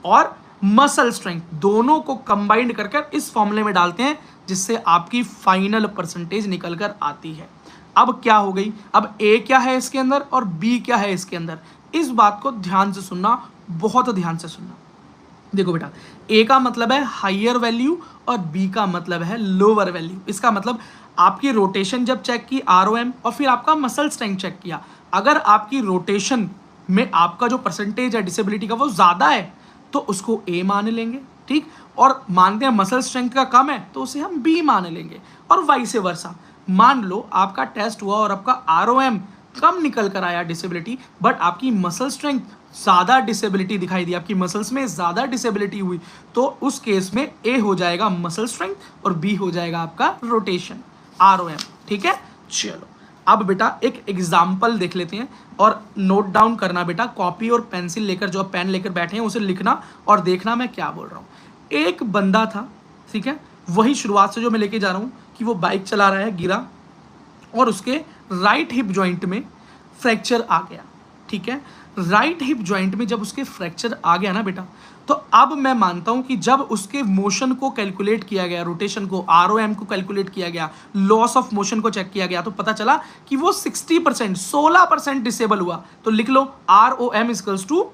और मसल स्ट्रेंथ, दोनों को कंबाइंड कर कर इस फॉर्मूले में डालते हैं, जिससे आपकी फाइनल परसेंटेज निकल कर आती है। अब क्या हो गई, अब ए क्या है इसके अंदर और बी क्या है इसके अंदर, इस बात को ध्यान से सुनना, बहुत ध्यान से सुनना। देखो बेटा, ए का मतलब है हायर वैल्यू और बी का मतलब है लोअर वैल्यू। इसका मतलब आपकी रोटेशन जब चेक की ROM और फिर आपका मसल स्ट्रेंथ चेक किया, अगर आपकी रोटेशन में आपका जो परसेंटेज है डिसेबिलिटी का वो ज़्यादा है तो उसको ए मान लेंगे, ठीक, और मानते हैं मसल स्ट्रेंथ का कम है तो उसे हम बी मान लेंगे, और वाइस वर्सा। मान लो आपका टेस्ट हुआ और आपका ROM कम निकल कर आया डिसेबिलिटी, बट आपकी मसल स्ट्रेंथ ज़्यादा डिसेबिलिटी दिखाई दी, आपकी मसल्स में ज़्यादा डिसेबिलिटी हुई, तो उस केस में ए हो जाएगा मसल स्ट्रेंथ और बी हो जाएगा आपका रोटेशन ROM, ठीक है। चलो अब बेटा एक एग्जाम्पल देख लेते हैं और नोट डाउन करना बेटा, कॉपी और पेंसिल लेकर, जो पेन लेकर बैठे हैं उसे लिखना और देखना मैं क्या बोल रहा हूँ। एक बंदा था, ठीक है, वही शुरुआत से जो मैं लेके जा रहा हूँ कि वो बाइक चला रहा है, गिरा और उसके राइट हिप जॉइंट में फ्रैक्चर आ गया, ठीक है। राइट हिप जॉइंट में जब उसके फ्रैक्चर आ गया ना बेटा, तो अब मैं मानता हूं कि जब उसके मोशन को कैलकुलेट किया गया, रोटेशन को, ROM को कैलकुलेट किया गया, लॉस ऑफ मोशन को चेक किया गया, तो पता चला कि वो 60%, 16% डिसेबल हुआ। तो लिख लो ROM इक्वल्स टू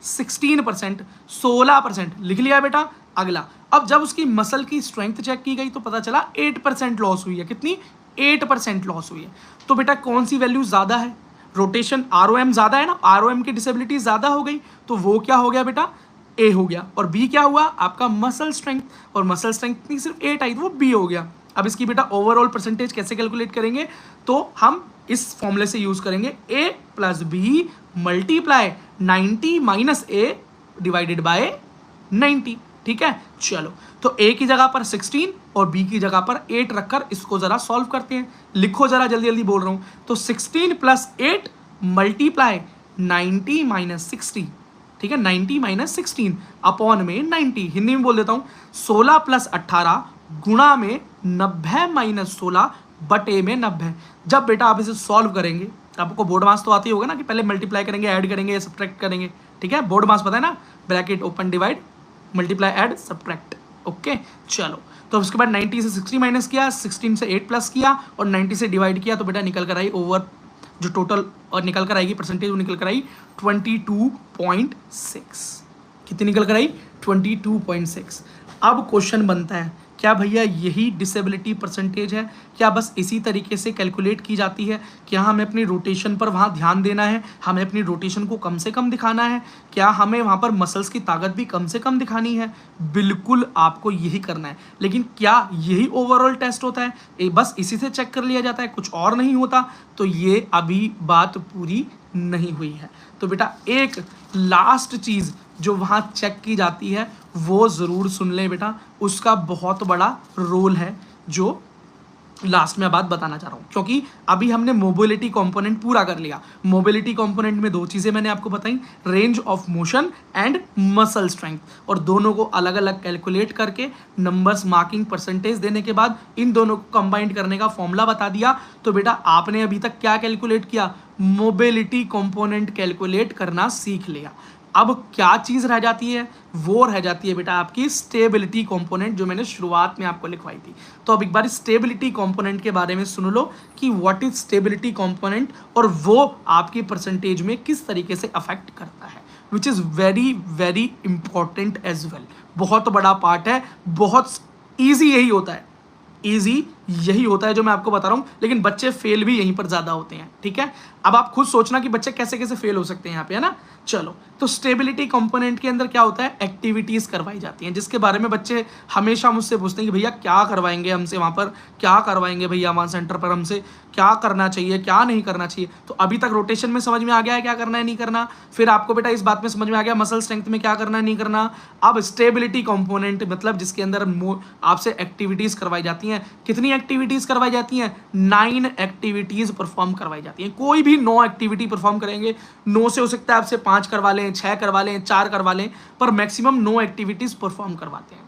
16%, 16% लिख लिया बेटा। अगला, अब जब उसकी मसल की स्ट्रेंथ चेक की गई तो पता चला 8% लॉस हुई है। कितनी? 8% लॉस हुई है। तो बेटा कौन सी वैल्यू ज्यादा है? रोटेशन ROM ज्यादा है ना, ROM की डिसेबिलिटी ज्यादा हो गई, तो वो क्या हो गया बेटा? ए हो गया। और बी क्या हुआ? आपका मसल स्ट्रेंथ, और मसल स्ट्रेंथ सिर्फ 8 आई तो वो बी हो गया। अब इसकी बेटा ओवरऑल परसेंटेज कैसे कैलकुलेट करेंगे? तो हम इस फॉर्मूले से यूज करेंगे, A plus B multiply 90 minus A divided by 90, ठीक है। चलो, तो ए की जगह पर 16 और बी की जगह पर 8 रखकर इसको जरा सॉल्व करते हैं। लिखो जरा, जल्दी जल्दी बोल रहा हूं। तो 16 प्लस 8 मल्टीप्लाई 90 माइनस 60, ठीक है, 90 माइनस 16 अपॉन में 90। हिंदी में बोल देता हूं, 16 प्लस 18 गुणा में 90 माइनस 16 बटे में 90। जब बेटा आप इसे सॉल्व करेंगे, आपको बोर्ड मास तो आती होगा ना कि पहले मल्टीप्लाई करेंगे, ऐड करेंगे, सब्ट्रैक्ट करेंगे, ठीक है। बोर्ड मास पता है ना, bracket open divide multiply add subtract, okay. चलो, तो उसके बाद 90 से 60 माइनस किया, 16 से 8 प्लस किया और 90 से डिवाइड किया, तो बेटा निकल कर आई ओवर, जो टोटल और निकल कर आएगी परसेंटेज, वो निकल कर आई 22.6। कितनी निकल कर आई? 22.6। अब क्वेश्चन बनता है, क्या भैया यही डिसेबिलिटी परसेंटेज है? क्या बस इसी तरीके से कैलकुलेट की जाती है? क्या हमें अपनी रोटेशन पर वहाँ ध्यान देना है? हमें अपनी रोटेशन को कम से कम दिखाना है? क्या हमें वहाँ पर मसल्स की ताकत भी कम से कम दिखानी है? बिल्कुल आपको यही करना है। लेकिन क्या यही ओवरऑल टेस्ट होता है? बस इसी से चेक कर लिया जाता है, कुछ और नहीं होता? तो ये अभी बात पूरी नहीं हुई है। तो बेटा एक लास्ट चीज़ जो वहाँ चेक की जाती है वो ज़रूर सुन ले बेटा, उसका बहुत बड़ा रोल है, जो लास्ट में बात बताना चाह रहा हूँ। क्योंकि अभी हमने मोबिलिटी कंपोनेंट पूरा कर लिया। मोबिलिटी कंपोनेंट में दो चीज़ें मैंने आपको बताई, range of motion and muscle strength, और दोनों को अलग अलग कैलकुलेट करके नंबर्स, मार्किंग, परसेंटेज देने के बाद इन दोनों को कंबाइंड करने का फॉर्मूला बता दिया। तो बेटा आपने अभी तक क्या कैलकुलेट किया? मोबिलिटी कंपोनेंट कैलकुलेट करना सीख लिया। अब क्या चीज़ रह जाती है? वो रह जाती है बेटा आपकी स्टेबिलिटी कंपोनेंट, जो मैंने शुरुआत में आपको लिखवाई थी। तो अब एक बार स्टेबिलिटी कंपोनेंट के बारे में सुन लो कि व्हाट इज स्टेबिलिटी कंपोनेंट और वो आपकी परसेंटेज में किस तरीके से अफेक्ट करता है, which is very very important as well. बहुत बड़ा पार्ट है, बहुत ईजी यही होता है, ईजी यही होता है जो मैं आपको बता रहा हूँ, लेकिन बच्चे फेल भी यहीं पर ज़्यादा होते हैं, ठीक है। अब आप खुद सोचना कि बच्चे कैसे कैसे फेल हो सकते हैं यहाँ पे, है ना। चलो, तो स्टेबिलिटी कंपोनेंट के अंदर क्या होता है? एक्टिविटीज़ करवाई जाती हैं, जिसके बारे में बच्चे हमेशा मुझसे पूछते हैं कि भैया क्या करवाएंगे हमसे वहाँ पर, क्या करवाएंगे भैया वहाँ सेंटर पर, हमसे क्या करना चाहिए, क्या नहीं करना चाहिए। तो अभी तक रोटेशन में समझ में आ गया है क्या करना है, नहीं करना। फिर आपको बेटा इस बात में समझ में आ गया मसल स्ट्रेंथ में क्या करना है, नहीं करना। अब स्टेबिलिटी कंपोनेंट मतलब जिसके अंदर आपसे एक्टिविटीज़ करवाई जाती हैं। कितनी एक्टिविटीज़ करवाई जाती हैं? 9 एक्टिविटीज़ परफॉर्म करवाई जाती हैं। कोई भी 9 एक्टिविटी परफॉर्म करेंगे, 9 से हो सकता है आपसे 5 करवा लें, 6 करवा लें, 4 करवा लें, पर मैक्सिमम 9 एक्टिविटीज़ परफॉर्म करवाते हैं,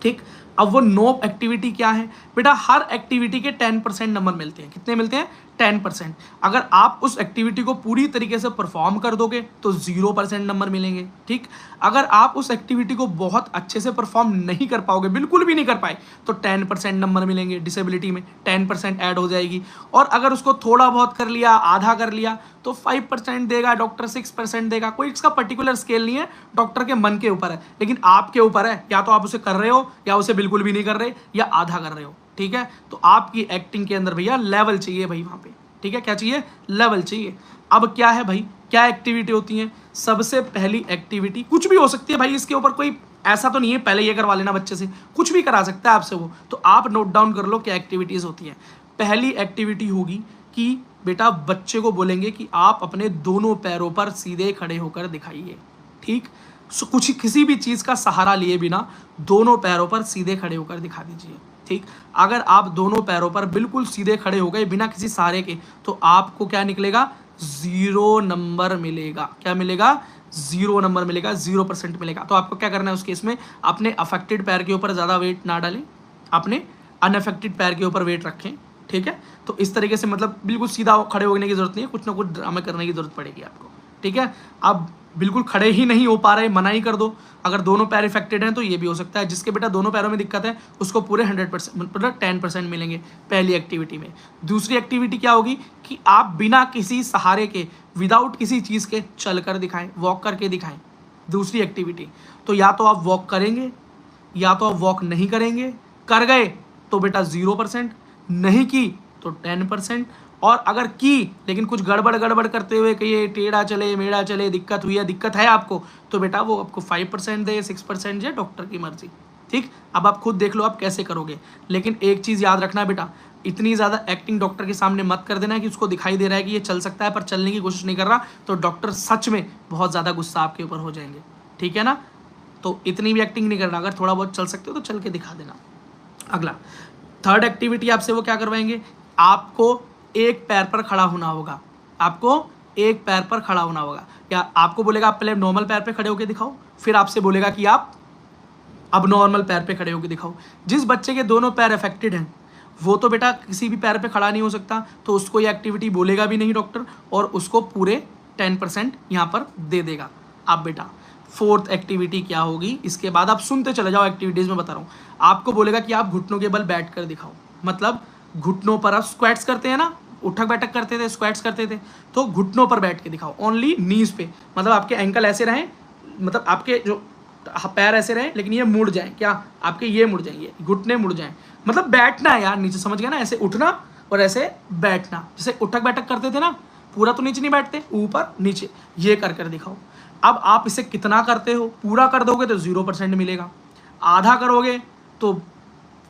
ठीक। अब वो 9 एक्टिविटी क्या है बेटा? हर एक्टिविटी के 10% नंबर मिलते हैं। कितने मिलते हैं? 10%। अगर आप उस एक्टिविटी को पूरी तरीके से परफॉर्म कर दोगे तो 0% नंबर मिलेंगे। ठीक, अगर आप उस एक्टिविटी को बहुत अच्छे से परफॉर्म नहीं कर पाओगे, बिल्कुल भी नहीं कर पाए, तो 10% नंबर मिलेंगे। डिसेबिलिटी में 10% ऐड हो जाएगी। और अगर उसको थोड़ा बहुत कर लिया, आधा कर लिया, तो 5% देगा डॉक्टर, 6% देगा। कोई इसका पर्टिकुलर स्केल नहीं है, डॉक्टर के मन के ऊपर है, लेकिन आपके ऊपर है, या तो आप उसे कर रहे हो या उसे बिल्कुल भी नहीं कर रहे या आधा कर रहे हो। ठीक है, तो आपकी एक्टिंग के अंदर भैया लेवल चाहिए भाई वहां पे। ठीक है, क्या चाहिए? लेवल चाहिए। अब क्या है भाई, क्या एक्टिविटी होती है? सबसे पहली एक्टिविटी कुछ भी हो सकती है भाई, इसके ऊपर कोई ऐसा तो नहीं है पहले ये करवा लेना बच्चे से, कुछ भी करा सकता है आपसे वो, तो आप नोट डाउन कर लो क्या एक्टिविटीज होती है। पहली एक्टिविटी होगी कि बेटा बच्चे को बोलेंगे कि आप अपने दोनों पैरों पर सीधे खड़े होकर दिखाइए। ठीक, कुछ किसी भी चीज का सहारा लिए बिना दोनों पैरों पर सीधे खड़े होकर दिखा दीजिए। ठीक, अगर आप दोनों पैरों पर बिल्कुल सीधे खड़े हो गए बिना किसी सहारे के, तो आपको क्या निकलेगा? 0 नंबर मिलेगा। क्या मिलेगा? 0 नंबर मिलेगा, 0% मिलेगा। तो आपको क्या करना है उस केस में? अपने अफेक्टेड पैर के ऊपर ज़्यादा वेट ना डालें, अपने अनअफेक्टेड पैर के ऊपर वेट रखें। ठीक है, तो इस तरीके से मतलब बिल्कुल सीधा खड़े होने की जरूरत नहीं है, कुछ ना कुछ ड्रामा करने की जरूरत पड़ेगी आपको। ठीक है, अब बिल्कुल खड़े ही नहीं हो पा रहे, मना ही कर दो। अगर दोनों पैर इफेक्टेड हैं तो ये भी हो सकता है। जिसके बेटा दोनों पैरों में दिक्कत है उसको पूरे 100% मतलब 10% मिलेंगे पहली एक्टिविटी में। दूसरी एक्टिविटी क्या होगी कि आप बिना किसी सहारे के, विदाउट किसी चीज़ के चल कर दिखाएं, वॉक करके दिखाएं। दूसरी एक्टिविटी, तो या तो आप वॉक करेंगे या तो आप वॉक नहीं करेंगे। कर गए तो बेटा 0%, नहीं की तो 10%, और अगर की लेकिन कुछ गड़बड़ करते हुए कि ये टेढ़ा चले मेढ़ा चले, दिक्कत हुई है, दिक्कत है आपको, तो बेटा वो आपको 5% दे, 6% दे, डॉक्टर की मर्जी। ठीक, अब आप खुद देख लो आप कैसे करोगे। लेकिन एक चीज़ याद रखना बेटा, इतनी ज़्यादा एक्टिंग डॉक्टर के सामने मत कर देना कि उसको दिखाई दे रहा है कि ये चल सकता है पर चलने की कोशिश नहीं कर रहा, तो डॉक्टर सच में बहुत ज़्यादा गुस्सा आपके ऊपर हो जाएंगे। ठीक है ना, तो इतनी भी एक्टिंग नहीं करना। अगर थोड़ा बहुत चल सकते हो तो चल के दिखा देना। अगला थर्ड एक्टिविटी आपसे वो क्या करवाएंगे? आपको एक पैर पर खड़ा होना होगा। आपको एक पैर पर खड़ा होना होगा, या आपको बोलेगा आप पहले नॉर्मल पैर पे खड़े होकर दिखाओ, फिर आपसे बोलेगा कि आप अब नॉर्मल पैर पे खड़े होकर दिखाओ। जिस बच्चे के दोनों पैर अफेक्टेड हैं वो तो बेटा किसी भी पैर पे खड़ा नहीं हो सकता, तो उसको ये एक्टिविटी बोलेगा भी नहीं डॉक्टर, और उसको पूरे 10% यहाँ पर दे देगा। आप बेटा फोर्थ एक्टिविटी क्या होगी, इसके बाद आप सुनते चले जाओ एक्टिविटीज़ में बता रहा हूँ। आपको बोलेगा कि आप घुटनों के बल बैठ कर दिखाओ। मतलब घुटनों पर आप स्क्वाट्स करते हैं ना, उठक बैठक करते थे, स्क्वाट्स करते थे, तो घुटनों पर बैठ के दिखाओ, ओनली नीज पे। मतलब आपके एंकल ऐसे रहें, मतलब आपके जो पैर ऐसे रहें, लेकिन ये मुड़ जाएं। क्या? आपके ये मुड़ जाएंगे, घुटने मुड़ जाएं। मतलब बैठना है यार नीचे, समझ गया ना? ऐसे उठना और ऐसे बैठना, जैसे उठक बैठक करते थे ना, पूरा तो नीचे नहीं बैठते, ऊपर नीचे, ये कर कर दिखाओ। अब आप इसे कितना करते हो? पूरा कर दोगे तो 0% मिलेगा, आधा करोगे तो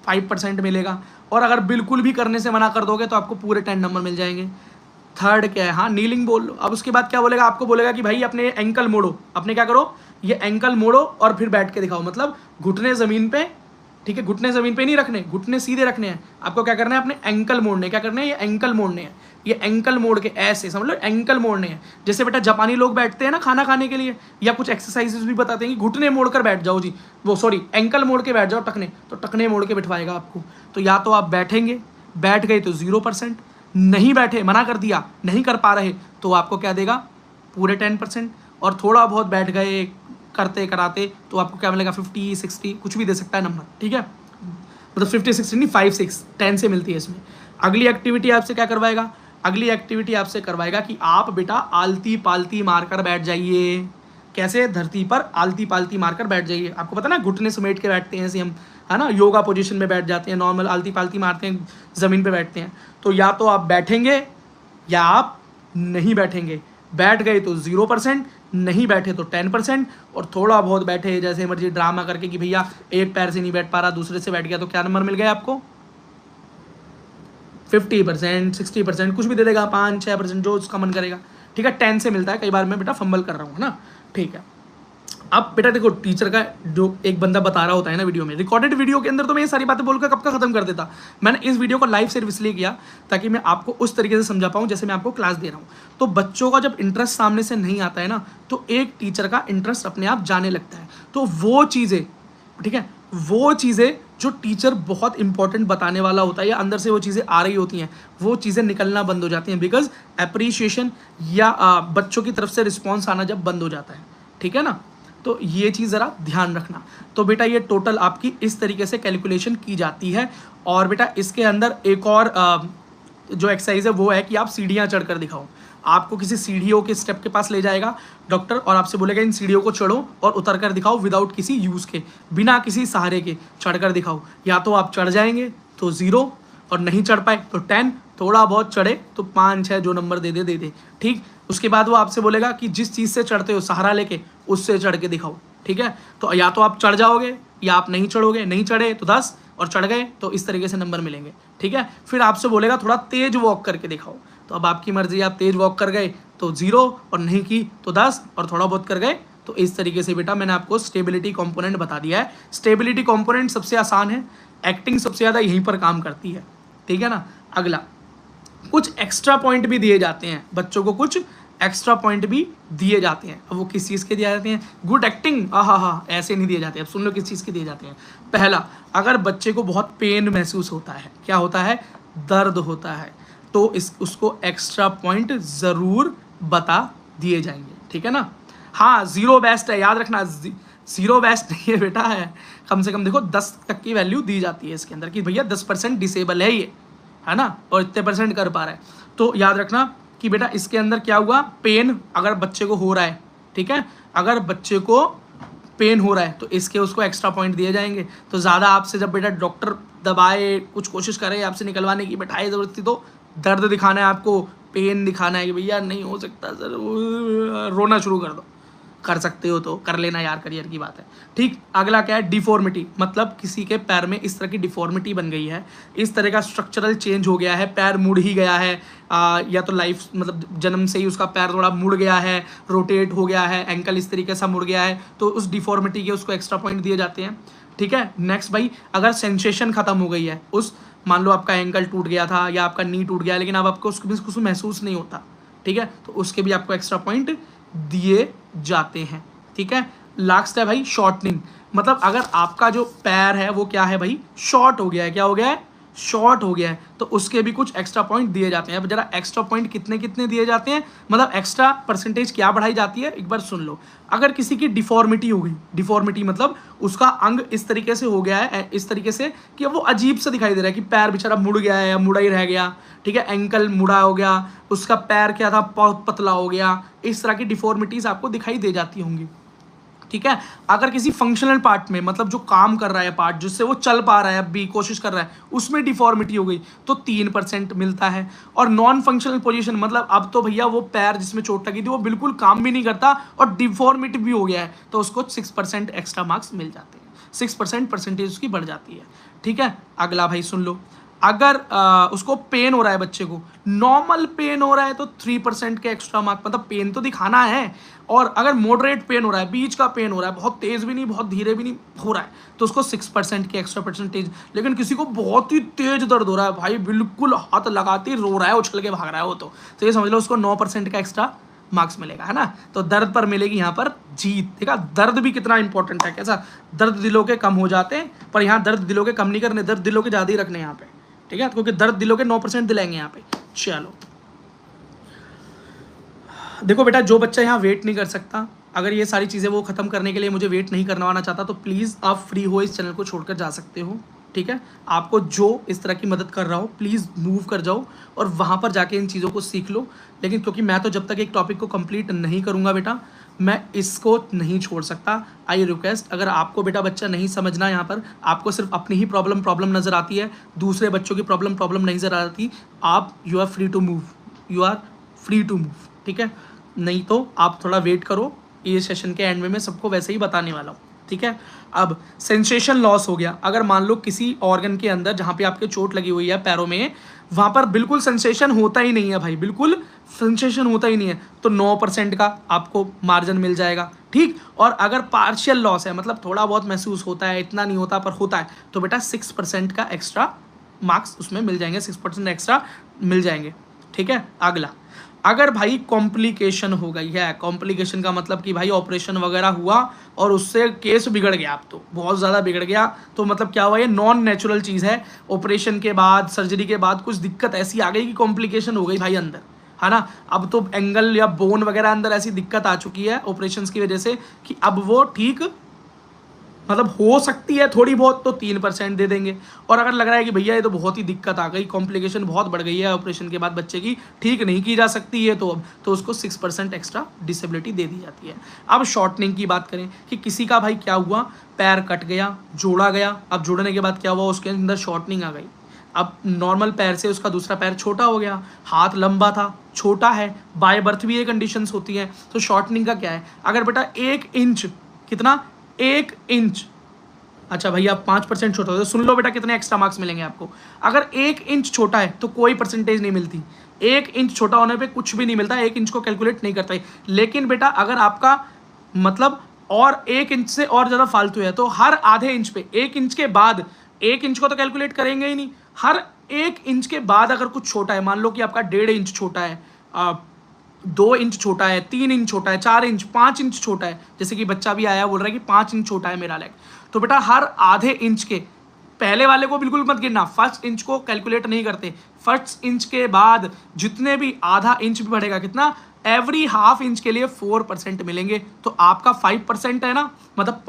5% मिलेगा, और अगर बिल्कुल भी करने से मना कर दोगे तो आपको पूरे 10 नंबर मिल जाएंगे। थर्ड क्या है? हाँ, नीलिंग बोल लो। अब उसके बाद क्या बोलेगा? आपको बोलेगा कि भाई अपने एंकल मोड़ो, अपने क्या करो, ये एंकल मोड़ो और फिर बैठ के दिखाओ। मतलब घुटने ज़मीन पे, ठीक है, घुटने ज़मीन पे नहीं रखने, घुटने सीधे रखने हैं। आपको क्या करना है? अपने एंकल मोड़ने, क्या करने हैं? ये एंकल मोड़ने हैं। ये एंकल मोड़ के ऐसे समझ लो, एंकल मोड़ने हैं। जैसे बेटा जापानी लोग बैठते हैं ना खाना खाने के लिए, या कुछ एक्सरसाइजेस भी बताते हैं कि घुटने मोड़ कर बैठ जाओ जी, वो सॉरी एंकल मोड़ के बैठ जाओ, टकने, तो टकने मोड़ के बिठवाएगा आपको। तो या तो आप बैठेंगे, बैठ गए तो 0%, नहीं बैठे, मना कर दिया, नहीं कर पा रहे, तो आपको क्या देगा? पूरे 10%, और थोड़ा बहुत बैठ गए करते कराते तो आपको क्या मिलेगा? 50, 60, कुछ भी दे सकता है नंबर। ठीक है, मतलब 50, 60 नहीं, 5, 6, 10 से मिलती है इसमें। अगली एक्टिविटी आपसे क्या करवाएगा? अगली एक्टिविटी आपसे करवाएगा कि आप बेटा आलती पालती मारकर बैठ जाइए। कैसे? धरती पर आलती पालती मारकर बैठ जाइए। आपको पता ना, घुटने समेट के बैठते हैं ऐसे हम, है ना, योगा पोजीशन में बैठ जाते हैं, नॉर्मल आलती पालती मारते हैं, ज़मीन पे बैठते हैं। तो या तो आप बैठेंगे या आप नहीं बैठेंगे। बैठ गए तो 0%, नहीं बैठे तो 10%, और थोड़ा बहुत बैठे जैसे मर्जी ड्रामा करके कि भैया एक पैर से नहीं बैठ पा रहा, दूसरे से बैठ गया, तो क्या नंबर मिल गया आपको? 50%, 60%, कुछ भी दे देगा, 5, 6%, जो उसका मन करेगा। ठीक है, 10 से मिलता है। कई बार मैं बेटा फंबल कर रहा हूँ ना। ठीक है, अब बेटा देखो, टीचर का जो एक बंदा बता रहा होता है ना वीडियो में, रिकॉर्डेड वीडियो के अंदर तो मैं ये सारी बातें बोलकर कब का खत्म कर देता। मैंने इस वीडियो को लाइव सिर्फ इसलिए किया ताकि मैं आपको उस तरीके से समझा पाऊँ जैसे मैं आपको क्लास दे रहा हूँ। तो बच्चों का जब इंटरेस्ट सामने से नहीं आता है ना, तो एक टीचर का इंटरेस्ट अपने आप जाने लगता है। तो वो चीज़ें, ठीक है, वो चीज़ें जो टीचर बहुत इंपॉर्टेंट बताने वाला होता है या अंदर से वो चीज़ें आ रही होती हैं, वो चीज़ें निकलना बंद हो जाती हैं, बिकॉज अप्रिशिएशन या बच्चों की तरफ से रिस्पॉन्स आना जब बंद हो जाता है, ठीक है ना। तो ये चीज़ ज़रा ध्यान रखना। तो बेटा ये टोटल आपकी इस तरीके से कैलकुलेशन की जाती है। और बेटा इसके अंदर एक और जो एक्सरसाइज है वो है कि आप सीढ़ियाँ चढ़कर दिखाओ। आपको किसी सीढ़ियों के स्टेप के पास ले जाएगा डॉक्टर और आपसे बोलेगा इन सीढ़ियों को चढ़ो और उतर कर दिखाओ विदाउट किसी यूज़ के, बिना किसी सहारे के चढ़ कर दिखाओ। या तो आप चढ़ जाएंगे तो 0 और नहीं चढ़ पाए तो 10, थोड़ा बहुत चढ़े तो 5-6 जो नंबर दे दे, ठीक। उसके बाद वो आपसे बोलेगा कि जिस चीज़ से चढ़ते हो सहारा लेके उससे चढ़ के दिखाओ, ठीक है। तो या तो आप चढ़ जाओगे या आप नहीं चढ़ोगे, नहीं चढ़े तो 10 और चढ़ गए तो इस तरीके से नंबर मिलेंगे, ठीक है। फिर आपसे बोलेगा थोड़ा तेज वॉक करके दिखाओ, तो अब आपकी मर्जी, आप तेज वॉक कर गए तो 0 और नहीं की तो 10 और थोड़ा बहुत कर गए तो इस तरीके से। बेटा मैंने आपको स्टेबिलिटी कंपोनेंट बता दिया है। स्टेबिलिटी कंपोनेंट सबसे आसान है, एक्टिंग सबसे ज़्यादा यहीं पर काम करती है, ठीक है ना। अगला, कुछ एक्स्ट्रा पॉइंट भी दिए जाते हैं बच्चों को, कुछ एक्स्ट्रा पॉइंट भी दिए जाते हैं। अब वो किस चीज़ के दिए जाते हैं? गुड एक्टिंग, हाँ ऐसे नहीं दिए जाते। अब सुन लो किस चीज़ के दिए जाते हैं। पहला, अगर बच्चे को बहुत पेन महसूस होता है, क्या होता है? दर्द होता है, तो उसको एक्स्ट्रा पॉइंट ज़रूर बता दिए जाएंगे, ठीक है ना। हाँ 0 बेस्ट है, याद रखना 0 बेस्ट नहीं है बेटा, है कम से कम देखो 10 तक की वैल्यू दी जाती है इसके अंदर कि भैया 10% डिसेबल है ये, है ना, और इतने % कर पा रहा है। तो याद रखना कि बेटा इसके अंदर क्या हुआ, पेन अगर बच्चे को हो रहा है, ठीक है, अगर बच्चे को पेन हो रहा है तो इसके उसको एक्स्ट्रा पॉइंट दिए जाएंगे। तो ज़्यादा आपसे जब बेटा डॉक्टर दबाए, कुछ कोशिश करे आपसे निकलवाने की, बैठाए ज़बरदस्ती, तो दर्द दिखाना है आपको, पेन दिखाना है कि भैया नहीं हो सकता सर, रोना शुरू कर दो, कर सकते हो तो कर लेना यार, करियर की बात है, ठीक। अगला क्या है? डिफॉर्मिटी, मतलब किसी के पैर में इस तरह की डिफॉर्मिटी बन गई है, इस तरह का स्ट्रक्चरल चेंज हो गया है, पैर मुड़ ही गया है, या तो लाइफ मतलब जन्म से ही उसका पैर थोड़ा मुड़ गया है, रोटेट हो गया है, एंकल इस तरीके से मुड़ गया है, तो उस डिफॉर्मिटी के उसको एक्स्ट्रा पॉइंट दिए जाते हैं, ठीक है। नेक्स्ट भाई, अगर सेंसेशन खत्म हो गई है, उस मान लो आपका एंकल टूट गया था या आपका नी टूट गया, लेकिन अब आपको उसको महसूस नहीं होता, ठीक है, तो उसके भी आपको एक्स्ट्रा पॉइंट दिए जाते हैं, ठीक है। लास्ट है भाई शॉर्टनिंग, मतलब अगर आपका जो पैर है वो क्या है भाई, शॉर्ट हो गया है, क्या हो गया है, शॉर्ट हो गया है, तो उसके भी कुछ एक्स्ट्रा पॉइंट दिए जाते हैं। अब जरा एक्स्ट्रा पॉइंट कितने कितने दिए जाते हैं, मतलब एक्स्ट्रा परसेंटेज क्या बढ़ाई जाती है, एक बार सुन लो। अगर किसी की डिफॉर्मिटी हो गई, डिफॉर्मिटी मतलब उसका अंग इस तरीके से हो गया है, इस तरीके से कि वो अजीब सा दिखाई दे रहा है कि पैर बेचारा मुड़ गया है या मुड़ा ही रह गया, ठीक है, एंकल मुड़ा हो गया, उसका पैर क्या था, बहुत पतला हो गया, इस तरह की डिफॉर्मिटीज आपको दिखाई दे जाती होंगी, ठीक है। अगर किसी फंक्शनल पार्ट में, मतलब जो काम कर रहा है पार्ट, जिससे वो चल पा रहा है, अभी कोशिश कर रहा है, उसमें डिफॉर्मिटी हो गई तो 3% मिलता है। और नॉन फंक्शनल पोजीशन, मतलब अब तो भैया वो पैर जिसमें चोट लगी थी वो बिल्कुल काम भी नहीं करता और डिफॉर्मिटी भी हो गया है, तो उसको 6% एक्स्ट्रा मार्क्स मिल जाते हैं, 6% परसेंटेज उसकी बढ़ जाती है, ठीक है। अगला भाई सुन लो, अगर उसको पेन हो रहा है, बच्चे को नॉर्मल पेन हो रहा है तो 3% के एक्स्ट्रा मार्क, मतलब पेन तो दिखाना है। और अगर मॉडरेट पेन हो रहा है, बीच का पेन हो रहा है, बहुत तेज भी नहीं बहुत धीरे भी नहीं हो रहा है, तो उसको 6% के एक्स्ट्रा परसेंटेज। लेकिन किसी को बहुत ही तेज दर्द हो रहा है भाई, बिल्कुल हाथ लगाते ही रो रहा है, उछल के भाग रहा है वो, तो ये समझ लो उसको 9% का एक्स्ट्रा मार्क्स मिलेगा, है ना। तो दर्द पर मिलेगी यहाँ पर जीत। देखा दर्द भी कितना इंपॉर्टेंट है, कैसा दर्द दिलों के कम हो जाते हैं, पर यहाँ दर्द दिलों के कम नहीं करने, दर्द दिलों के ज़्यादा ही रखने यहाँ पे, ठीक है, क्योंकि दर्द दिलों के 9% दिलाएंगे यहाँ पे। चलो देखो बेटा, जो बच्चा यहाँ वेट नहीं कर सकता, अगर ये सारी चीज़ें वो ख़त्म करने के लिए मुझे वेट नहीं करवाना चाहता, तो प्लीज़ आप फ्री हो इस चैनल को छोड़कर जा सकते हो, ठीक है। आपको जो इस तरह की मदद कर रहा हो प्लीज़ मूव कर जाओ और वहाँ पर जाके इन चीज़ों को सीख लो। लेकिन क्योंकि मैं तो जब तक एक टॉपिक को कंप्लीट नहीं करूँगा बेटा, मैं इसको नहीं छोड़ सकता। आई रिक्वेस्ट, अगर आपको बेटा बच्चा नहीं समझना, यहाँ पर आपको सिर्फ अपनी ही प्रॉब्लम नज़र आती है, दूसरे बच्चों की प्रॉब्लम नहीं नज़र आती, आप you are free to move, ठीक है। नहीं तो आप थोड़ा वेट करो, ये सेशन के एंड में मैं सबको वैसे ही बताने वाला हूँ, ठीक है। अब सेंसेशन लॉस हो गया, अगर मान लो किसी ऑर्गन के अंदर जहाँ पे आपके चोट लगी हुई है पैरों में, वहाँ पर बिल्कुल सेंसेशन होता ही नहीं है भाई, बिल्कुल सेंसेशन होता ही नहीं है, तो 9% का आपको मार्जिन मिल जाएगा, ठीक। और अगर पार्शियल लॉस है, मतलब थोड़ा बहुत महसूस होता है, इतना नहीं होता पर होता है, तो बेटा 6% का एक्स्ट्रा मार्क्स उसमें मिल जाएंगे, 6% एक्स्ट्रा मिल जाएंगे, ठीक है। अगला, अगर भाई कॉम्प्लिकेशन हो गई है, कॉम्प्लिकेशन का मतलब कि भाई ऑपरेशन वगैरह हुआ और उससे केस बिगड़ गया, अब तो बहुत ज़्यादा बिगड़ गया, तो मतलब क्या हुआ, ये नॉन नेचुरल चीज़ है। ऑपरेशन के बाद, सर्जरी के बाद कुछ दिक्कत ऐसी आ गई कि कॉम्प्लिकेशन हो गई भाई अंदर, है ना। अब तो एंगल या बोन वगैरह अंदर ऐसी दिक्कत आ चुकी है ऑपरेशंस की वजह से कि अब वो ठीक मतलब हो सकती है थोड़ी बहुत, तो 3% दे देंगे। और अगर लग रहा है कि भैया ये तो बहुत ही दिक्कत आ गई, कॉम्प्लिकेशन बहुत बढ़ गई है ऑपरेशन के बाद बच्चे की, ठीक नहीं की जा सकती है, तो उसको 6% एक्स्ट्रा डिसेबिलिटी दे दी जाती है। अब शॉर्टनिंग की बात करें कि किसी का भाई क्या हुआ, पैर कट गया, जोड़ा गया, अब जोड़ने के बाद क्या हुआ, उसके अंदर शॉर्टनिंग आ गई। अब नॉर्मल पैर से उसका दूसरा पैर छोटा हो गया, हाथ लंबा था, छोटा है, बाय बर्थ भी ये कंडीशंस होती हैं। तो शॉर्टनिंग का क्या है, अगर बेटा 1 इंच, कितना, 1 इंच, अच्छा भैया 5% छोटा हो तो सुन लो बेटा कितने एक्स्ट्रा मार्क्स मिलेंगे आपको। अगर 1 इंच छोटा है तो कोई परसेंटेज नहीं मिलती, 1 इंच छोटा होने पे कुछ भी नहीं मिलता, 1 इंच को कैलकुलेट नहीं करता है। लेकिन बेटा अगर आपका मतलब और 1 इंच से और ज़्यादा फालतू है तो हर आधे इंच पे, 1 इंच के बाद, 1 इंच को तो कैलकुलेट करेंगे ही नहीं, हर 1 इंच के बाद अगर कुछ छोटा है, मान लो कि आपका 1.5 इंच छोटा है, 2 इंच छोटा है, 3 इंच छोटा है, 4 इंच, 5 इंच छोटा है, जैसे कि बच्चा भी आया बोल रहा है कि 5 इंच छोटा है मेरा लेग, तो बेटा हर आधे इंच के, पहले वाले को बिल्कुल मत गिनना, फर्स्ट इंच को कैलकुलेट नहीं करते, फर्स्ट इंच के बाद जितने भी आधा इंच भी बढ़ेगा, कितना, एवरी हाफ इंच के लिए 4% मिलेंगे। तो आपका 5% है ना, मतलब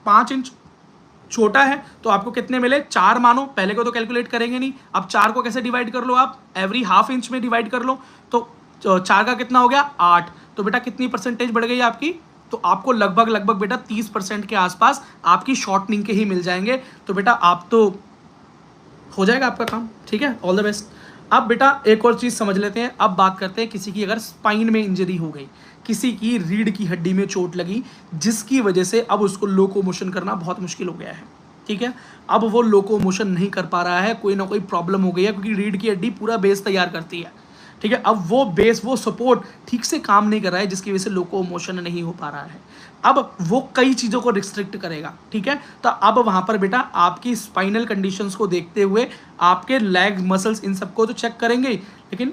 5 इंच छोटा है तो आपको कितने मिले, 4 मानो, पहले को तो कैलकुलेट करेंगे नहीं। अब 4 को कैसे डिवाइड कर लो, आप एवरी हाफ इंच में डिवाइड कर लो, तो 4 का कितना हो गया, 8। तो बेटा कितनी परसेंटेज बढ़ गई आपकी, तो आपको लगभग बेटा 30% के आसपास आपकी शॉर्टनिंग के ही मिल जाएंगे। तो बेटा आप तो हो जाएगा आपका काम, ठीक है, ऑल द बेस्ट। अब बेटा एक और चीज़ समझ लेते हैं, अब बात करते हैं किसी की अगर स्पाइन में इंजरी हो गई, किसी की रीढ़ की हड्डी में चोट लगी, जिसकी वजह से अब उसको लोकोमोशन करना बहुत मुश्किल हो गया है, ठीक है। अब वो लोकोमोशन नहीं कर पा रहा है, कोई ना कोई प्रॉब्लम हो गई है, क्योंकि रीढ़ की हड्डी पूरा बेस तैयार करती है, ठीक है। अब वो बेस, वो सपोर्ट ठीक से काम नहीं कर रहा है, जिसकी वजह से लोकोमोशन नहीं हो पा रहा है। अब वो कई चीज़ों को रिस्ट्रिक्ट करेगा, ठीक है। तो अब वहाँ पर बेटा आपकी स्पाइनल कंडीशंस को देखते हुए आपके लेग मसल्स इन सबको तो चेक करेंगे, लेकिन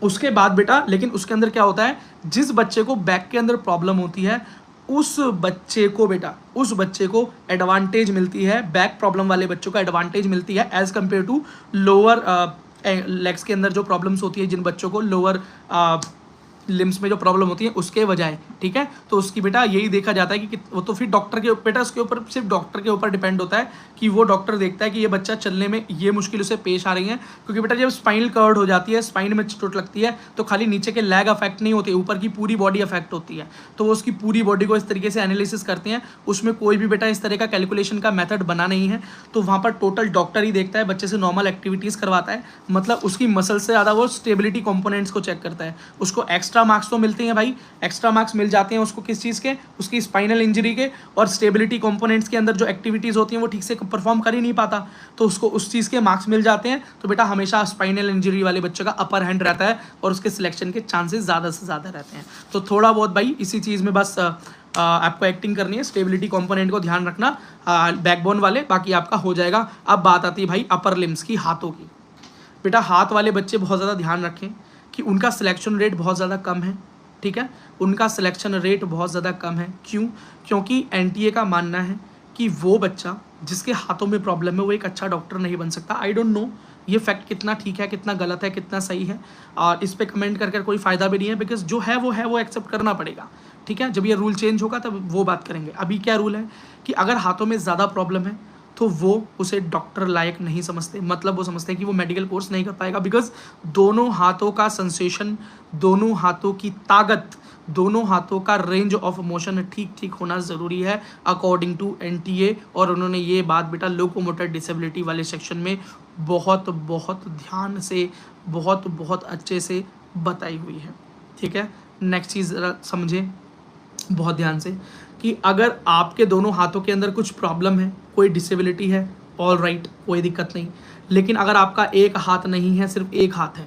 उसके बाद बेटा, लेकिन उसके अंदर क्या होता है, जिस बच्चे को बैक के अंदर प्रॉब्लम होती है उस बच्चे को बेटा, उस बच्चे को एडवांटेज मिलती है, बैक प्रॉब्लम वाले बच्चों को एडवांटेज मिलती है as compare to lower legs के अंदर जो प्रॉब्लम्स होती है, जिन बच्चों को लोअर लिम्स में जो प्रॉब्लम होती है उसके बजाय, ठीक है। तो उसकी बेटा यही देखा जाता है कि वो तो फिर डॉक्टर के बेटा, उसके ऊपर सिर्फ डॉक्टर के ऊपर डिपेंड होता है कि वो डॉक्टर देखता है कि ये बच्चा चलने में ये मुश्किल उसे पेश आ रही है। क्योंकि बेटा जब स्पाइनल कर्ड हो जाती है, स्पाइन में चोट लगती है, तो खाली नीचे के लेग अफेक्ट नहीं होते, ऊपर की पूरी बॉडी अफेक्ट होती है। तो वो उसकी पूरी बॉडी को इस तरीके से एनालिसिस करते हैं, उसमें कोई भी बेटा इस तरह का कैलकुलेशन का मेथड बना नहीं है। तो वहाँ पर टोटल डॉक्टर ही देखता है, बच्चे से नॉर्मल एक्टिविटीज़ करवाता है, मतलब उसकी मसल से ज़्यादा वो स्टेबिलिटी कंपोनेंट्स को चेक करता है। उसको एक्स्ट्रा मार्क्स तो मिलते हैं भाई, एक्स्ट्रा मार्क्स मिल जाते हैं उसको, किस चीज़ के, उसकी स्पाइनल इंजरी के, और स्टेबिलिटी कंपोनेंट्स के अंदर जो एक्टिविटीज़ होती हैं वो ठीक से परफॉर्म कर ही नहीं पाता, तो उसको उस चीज़ के मार्क्स मिल जाते हैं। तो बेटा हमेशा स्पाइनल इंजरी वाले बच्चों का अपर हैंड रहता है और उसके सिलेक्शन के चांसेस ज़्यादा से ज़्यादा रहते हैं। तो थोड़ा बहुत भाई इसी चीज़ में बस आपको एक्टिंग करनी है, स्टेबिलिटी कंपोनेंट को ध्यान रखना, बैकबोन वाले, बाकी आपका हो जाएगा। अब बात आती है भाई अपर लिम्स की, हाथों की। बेटा हाथ वाले बच्चे बहुत ज़्यादा ध्यान रखें कि उनका सिलेक्शन रेट बहुत ज़्यादा कम है, ठीक है, उनका सिलेक्शन रेट बहुत ज़्यादा कम है। क्यों? क्योंकि एनटीए का मानना है कि वो बच्चा जिसके हाथों में प्रॉब्लम है वो एक अच्छा डॉक्टर नहीं बन सकता। आई डोंट नो ये फैक्ट कितना ठीक है, कितना गलत है, कितना सही है, और इस पे कमेंट करके कोई फ़ायदा भी नहीं है, बिकॉज जो है वो एक्सेप्ट करना पड़ेगा, ठीक है। जब ये रूल चेंज होगा तब वो बात करेंगे। अभी क्या रूल है कि अगर हाथों में ज़्यादा प्रॉब्लम है तो वो उसे डॉक्टर लायक नहीं समझते, मतलब वो समझते हैं कि वो मेडिकल कोर्स नहीं कर पाएगा, बिकॉज दोनों हाथों का सेंसेशन, दोनों हाथों की ताकत, दोनों हाथों का रेंज ऑफ मोशन ठीक होना ज़रूरी है अकॉर्डिंग टू एनटीए। और उन्होंने ये बात बेटा लोकोमोटर डिसेबिलिटी वाले सेक्शन में बहुत ध्यान से, बहुत अच्छे से बताई हुई है, ठीक है। नेक्स्ट चीज़ ज़रा समझें बहुत ध्यान से कि अगर आपके दोनों हाथों के अंदर कुछ प्रॉब्लम है, कोई डिसेबिलिटी है, ऑल राइट, कोई दिक्कत नहीं। लेकिन अगर आपका एक हाथ नहीं है, सिर्फ एक हाथ है,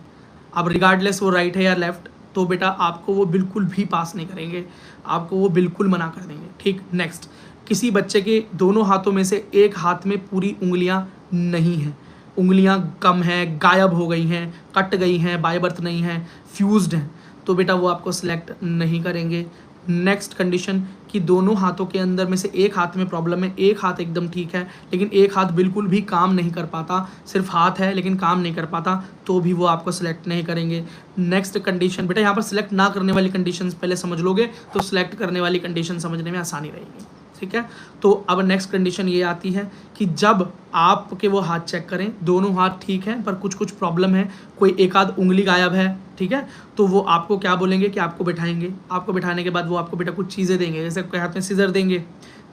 अब रिगार्डलेस वो राइट है या लेफ्ट, तो बेटा आपको वो बिल्कुल भी पास नहीं करेंगे, आपको वो बिल्कुल मना कर देंगे, ठीक। नेक्स्ट, किसी बच्चे के दोनों हाथों में से एक हाथ में पूरी उंगलियां नहीं हैं, उंगलियां कम हैं, गायब हो गई हैं, कट गई हैं, बाय बर्थ नहीं हैं, फ्यूज्ड हैं, तो बेटा वो आपको सिलेक्ट नहीं करेंगे। नेक्स्ट कंडीशन कि दोनों हाथों के अंदर में से एक हाथ में प्रॉब्लम है, एक हाथ एकदम ठीक है लेकिन एक हाथ बिल्कुल भी काम नहीं कर पाता, सिर्फ हाथ है लेकिन काम नहीं कर पाता, तो भी वो आपको सिलेक्ट नहीं करेंगे। नेक्स्ट कंडीशन, बेटा यहाँ पर सिलेक्ट ना करने वाली कंडीशंस पहले समझ लोगे तो सिलेक्ट करने वाली कंडीशन समझने में आसानी रहेगी, ठीक है। तो अब नेक्स्ट कंडीशन ये आती है कि जब आपके वो हाथ चेक करें, दोनों हाथ ठीक हैं पर कुछ कुछ प्रॉब्लम है, कोई एक आध उंगली गायब है, ठीक है, तो वो आपको क्या बोलेंगे कि आपको बिठाएंगे। आपको बिठाने के बाद वो आपको बेटा कुछ चीज़ें देंगे, जैसे कोई हाथ में सीजर देंगे,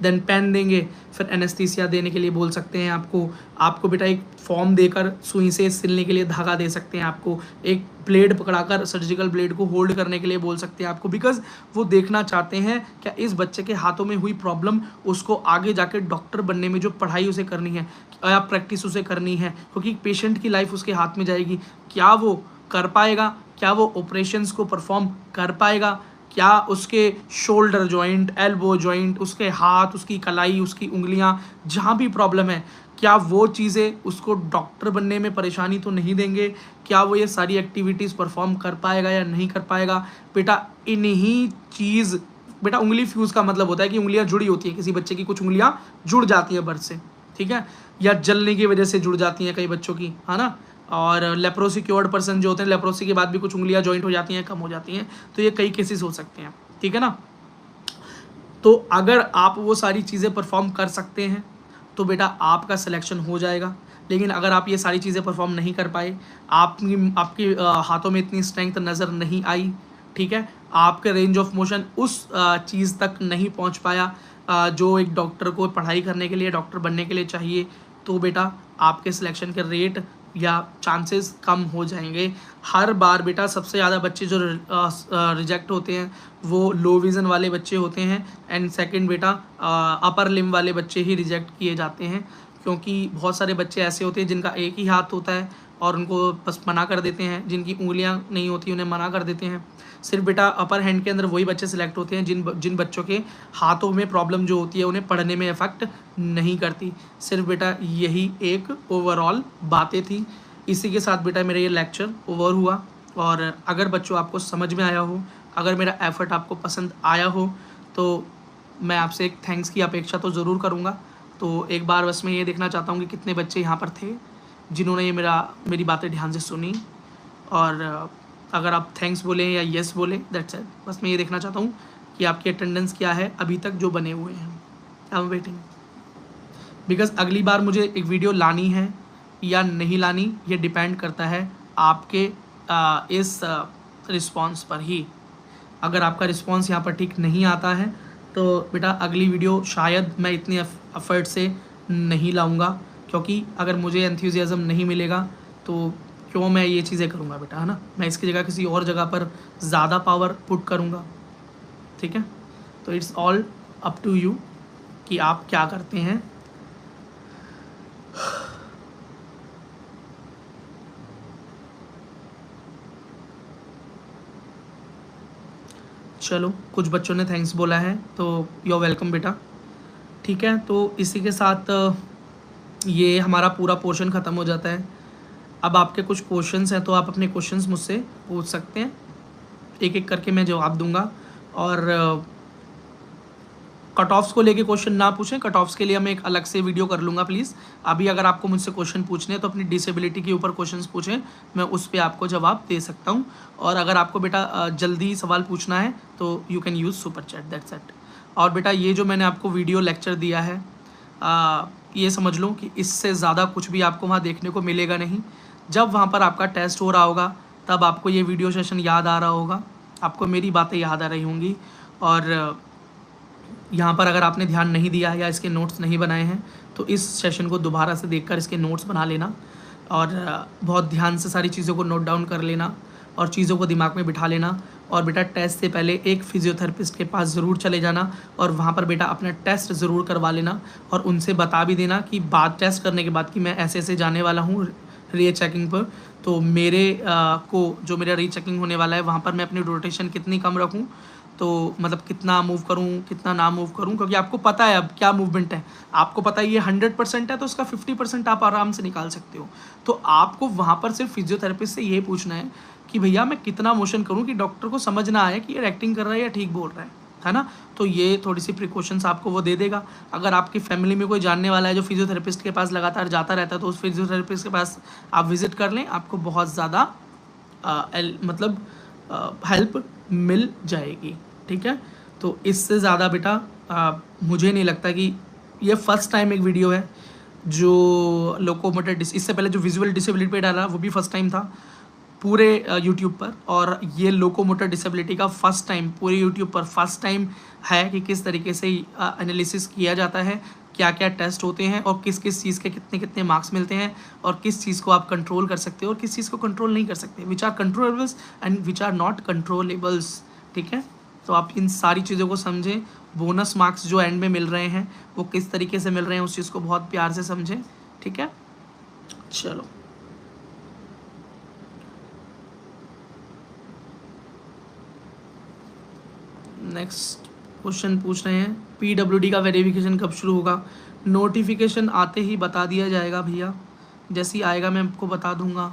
देन पेन देंगे, फिर एनेस्थीसिया देने के लिए बोल सकते हैं आपको बेटा एक फॉर्म देकर सुई से सिलने के लिए धागा दे सकते हैं, आपको एक ब्लेड पकड़ाकर सर्जिकल ब्लेड को होल्ड करने के लिए बोल सकते हैं आपको, बिकॉज वो देखना चाहते हैं क्या इस बच्चे के हाथों में हुई प्रॉब्लम उसको आगे जाके डॉक्टर बनने में जो पढ़ाई उसे करनी है या प्रैक्टिस उसे करनी है, क्योंकि पेशेंट की लाइफ उसके हाथ में जाएगी, क्या वो कर पाएगा, क्या वो ऑपरेशंस को परफॉर्म कर पाएगा, क्या उसके शोल्डर जॉइंट, एल्बो जॉइंट, उसके हाथ, उसकी कलाई, उसकी उंगलियां जहाँ भी प्रॉब्लम है, क्या वो चीज़ें उसको डॉक्टर बनने में परेशानी तो नहीं देंगे, क्या वो ये सारी एक्टिविटीज़ परफॉर्म कर पाएगा या नहीं कर पाएगा। बेटा इन्हीं चीज़, बेटा उंगली फ्यूज़ का मतलब होता है कि उंगलियां जुड़ी होती हैं, किसी बच्चे की कुछ उंगलियां जुड़ जाती हैं बर्थ से, ठीक है, या जलने की वजह से जुड़ जाती हैं कई बच्चों की, है ना। और लेप्रोसी क्योर्ड पर्सन जो होते हैं, लेप्रोसी के बाद भी कुछ उंगलियां जॉइंट हो जाती हैं, कम हो जाती हैं, तो ये कई केसेस हो सकते हैं, ठीक है ना। तो अगर आप वो सारी चीज़ें परफॉर्म कर सकते हैं तो बेटा आपका सिलेक्शन हो जाएगा, लेकिन अगर आप ये सारी चीज़ें परफॉर्म नहीं कर पाए, आपके हाथों में इतनी स्ट्रेंथ नज़र नहीं आई, ठीक है, आपके रेंज ऑफ मोशन उस चीज़ तक नहीं पहुंच पाया जो एक डॉक्टर को पढ़ाई करने के लिए, डॉक्टर बनने के लिए चाहिए, तो बेटा आपके सिलेक्शन के रेट या चांसेस कम हो जाएंगे। हर बार बेटा सबसे ज़्यादा बच्चे जो रिजेक्ट होते हैं वो लो विज़न वाले बच्चे होते हैं, एंड सेकंड बेटा अपर लिम्ब वाले बच्चे ही रिजेक्ट किए जाते हैं, क्योंकि बहुत सारे बच्चे ऐसे होते हैं जिनका एक ही हाथ होता है और उनको बस मना कर देते हैं, जिनकी उंगलियां नहीं होती उन्हें मना कर देते हैं। सिर्फ बेटा अपर हैंड के अंदर वही बच्चे सिलेक्ट होते हैं जिन बच्चों के हाथों में प्रॉब्लम जो होती है उन्हें पढ़ने में इफेक्ट नहीं करती। सिर्फ बेटा यही एक ओवरऑल बातें थी। इसी के साथ बेटा मेरा ये लेक्चर ओवर हुआ, और अगर बच्चों आपको समझ में आया हो, अगर मेरा एफर्ट आपको पसंद आया हो, तो मैं आपसे एक थैंक्स की अपेक्षा तो ज़रूर करूँगा। तो एक बार बस मैं ये देखना चाहता हूँ कि कितने बच्चे यहाँ पर थे जिन्होंने ये मेरी बातें ध्यान से सुनी, और अगर आप थैंक्स बोलें या येस बोलें, दैट्स इट। बस मैं ये देखना चाहता हूँ कि आपकी अटेंडेंस क्या है अभी तक जो बने हुए हैं। आई एम वेटिंग, बिकॉज अगली बार मुझे एक वीडियो लानी है या नहीं लानी ये डिपेंड करता है आपके इस रिस्पॉन्स पर ही। अगर आपका रिस्पॉन्स यहाँ पर ठीक नहीं आता है तो बेटा अगली वीडियो शायद मैं इतनी एफर्ट से नहीं लाऊंगा, क्योंकि अगर मुझे एंथुसियाज्म नहीं मिलेगा तो क्यों मैं ये चीज़ें करूँगा बेटा, है ना। मैं इसकी जगह किसी और जगह पर ज़्यादा पावर पुट करूँगा, ठीक है। तो it's all up to you कि आप क्या करते हैं। चलो कुछ बच्चों ने थैंक्स बोला है तो यू आर वेलकम बेटा, ठीक है। तो इसी के साथ ये हमारा पूरा पोर्शन ख़त्म हो जाता है। अब आपके कुछ क्वेश्चंस हैं तो आप अपने क्वेश्चंस मुझसे पूछ सकते हैं, एक एक करके मैं जवाब दूंगा। और कट ऑफ्स को लेके क्वेश्चन ना पूछें, कट ऑफ्स के लिए मैं एक अलग से वीडियो कर लूँगा प्लीज़। अभी अगर आपको मुझसे क्वेश्चन पूछने हैं तो अपनी डिसेबिलिटी के ऊपर क्वेश्चंस पूछें, मैं उस पर आपको जवाब दे सकता हूँ। और अगर आपको बेटा जल्दी सवाल पूछना है तो you can use super chat, that's it. और बेटा ये जो मैंने आपको वीडियो लेक्चर दिया है ये समझ लो कि इससे ज़्यादा कुछ भी आपको वहाँ देखने को मिलेगा नहीं। जब वहाँ पर आपका टेस्ट हो रहा होगा तब आपको ये वीडियो सेशन याद आ रहा होगा, आपको मेरी बातें याद आ रही होंगी। और यहाँ पर अगर आपने ध्यान नहीं दिया या इसके नोट्स नहीं बनाए हैं तो इस सेशन को दोबारा से देखकर इसके नोट्स बना लेना, और बहुत ध्यान से सारी चीज़ों को नोट डाउन कर लेना और चीज़ों को दिमाग में बिठा लेना। और बेटा टेस्ट से पहले एक फिजियोथेरेपिस्ट के पास ज़रूर चले जाना और वहाँ पर बेटा अपना टेस्ट ज़रूर करवा लेना, और उनसे बता भी देना कि टेस्ट करने के बाद कि मैं ऐसे ऐसे जाने वाला हूँ री चेकिंग पर, तो मेरे को जो मेरा री चेकिंग होने वाला है वहाँ पर मैं अपनी रोटेशन कितनी कम रखूँ तो मतलब कितना मूव करूँ कितना ना मूव करूँ, क्योंकि आपको पता है अब क्या मूवमेंट है, आपको पता है ये 100% है तो उसका 50% आप आराम से निकाल सकते हो। तो आपको वहाँ पर सिर्फ फिजियोथेरेपिस्ट से ये पूछना है कि भैया मैं कितना मोशन करूँ कि डॉक्टर को समझ ना आए कि ये एक्टिंग कर रहा है या ठीक बोल रहा है ना। तो ये थोड़ी सी प्रिकॉशंस आपको वो दे देगा। अगर आपकी फैमिली में कोई जानने वाला है जो फिजियोथेरेपिस्ट के पास लगातार जाता रहता है तो उस फिजियोथेरेपिस्ट के पास आप विजिट कर लें, आपको बहुत ज़्यादा मतलब हेल्प मिल जाएगी। ठीक है, तो इससे ज़्यादा बेटा मुझे नहीं लगता कि ये फर्स्ट टाइम एक वीडियो है जो लोकोमोटर इससे पहले जो विजुअल डिसेबिलिटी पे डाला वो भी फर्स्ट टाइम था पूरे यूट्यूब पर, और ये लोकोमोटर डिसेबिलिटी का फर्स्ट टाइम पूरे यूट्यूब पर फर्स्ट टाइम है कि किस तरीके से एनालिसिस किया जाता है, क्या क्या टेस्ट होते हैं और किस किस चीज़ के कितने कितने मार्क्स मिलते हैं और किस चीज़ को आप कंट्रोल कर सकते हो और किस चीज़ को कंट्रोल नहीं कर सकते, which are controllables and which are not controllables. ठीक है, तो आप इन सारी चीज़ों को समझें। बोनस मार्क्स जो एंड में मिल रहे हैं वो किस तरीके से मिल रहे हैं उस चीज़ को बहुत प्यार से समझें। ठीक है, चलो नेक्स्ट क्वेश्चन पूछ रहे हैं, PWD का वेरिफिकेशन कब शुरू होगा? नोटिफिकेशन आते ही बता दिया जाएगा भैया, जैसे ही आएगा मैं आपको बता दूंगा।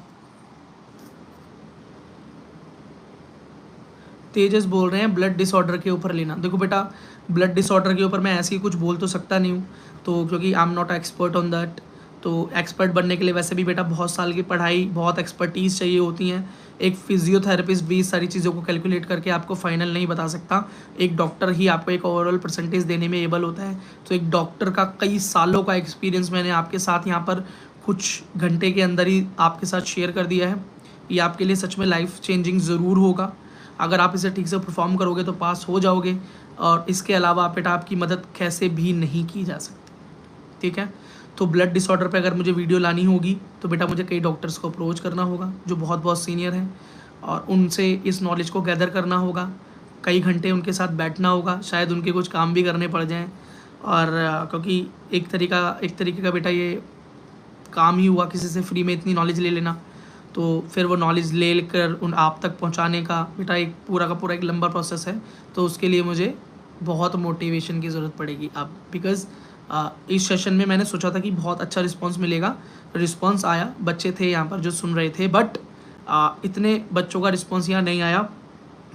तेजस बोल रहे हैं ब्लड डिसऑर्डर के ऊपर लेना। देखो बेटा, ब्लड डिसऑर्डर के ऊपर मैं ऐसे ही कुछ बोल तो सकता नहीं हूँ, तो क्योंकि आई am not expert on that. तो एक्सपर्ट बनने के लिए वैसे भी बेटा बहुत साल की पढ़ाई, बहुत एक्सपर्टीज़ चाहिए होती हैं। एक फिजियोथेरेपिस्ट भी इस सारी चीज़ों को कैलकुलेट करके आपको फाइनल नहीं बता सकता। एक डॉक्टर ही आपको एक ओवरऑल परसेंटेज देने में एबल होता है। तो एक डॉक्टर का कई सालों का एक्सपीरियंस मैंने आपके साथ यहाँ पर कुछ घंटे के अंदर ही आपके साथ शेयर कर दिया है। ये आपके लिए सच में लाइफ चेंजिंग ज़रूर होगा। अगर आप इसे ठीक से परफॉर्म करोगे तो पास हो जाओगे, और इसके अलावा बेटा आपकी मदद कैसे भी नहीं की जा सकती। ठीक है, तो ब्लड डिसऑर्डर पे अगर मुझे वीडियो लानी होगी तो बेटा मुझे कई डॉक्टर्स को अप्रोच करना होगा जो बहुत बहुत सीनियर हैं, और उनसे इस नॉलेज को गैदर करना होगा। कई घंटे उनके साथ बैठना होगा, शायद उनके कुछ काम भी करने पड़ जाएँ। और क्योंकि एक तरीके का बेटा ये काम ही हुआ किसी से फ्री में इतनी नॉलेज ले लेना, तो फिर वो नॉलेज ले कर उन आप तक पहुंचाने का बेटा एक पूरा का पूरा एक लंबा प्रोसेस है। तो उसके लिए मुझे बहुत मोटिवेशन की ज़रूरत पड़ेगी अब, बिकॉज़ इस सेशन में मैंने सोचा था कि बहुत अच्छा रिस्पांस मिलेगा। रिस्पांस आया, बच्चे थे यहाँ पर जो सुन रहे थे, बट इतने बच्चों का रिस्पांस यहाँ नहीं आया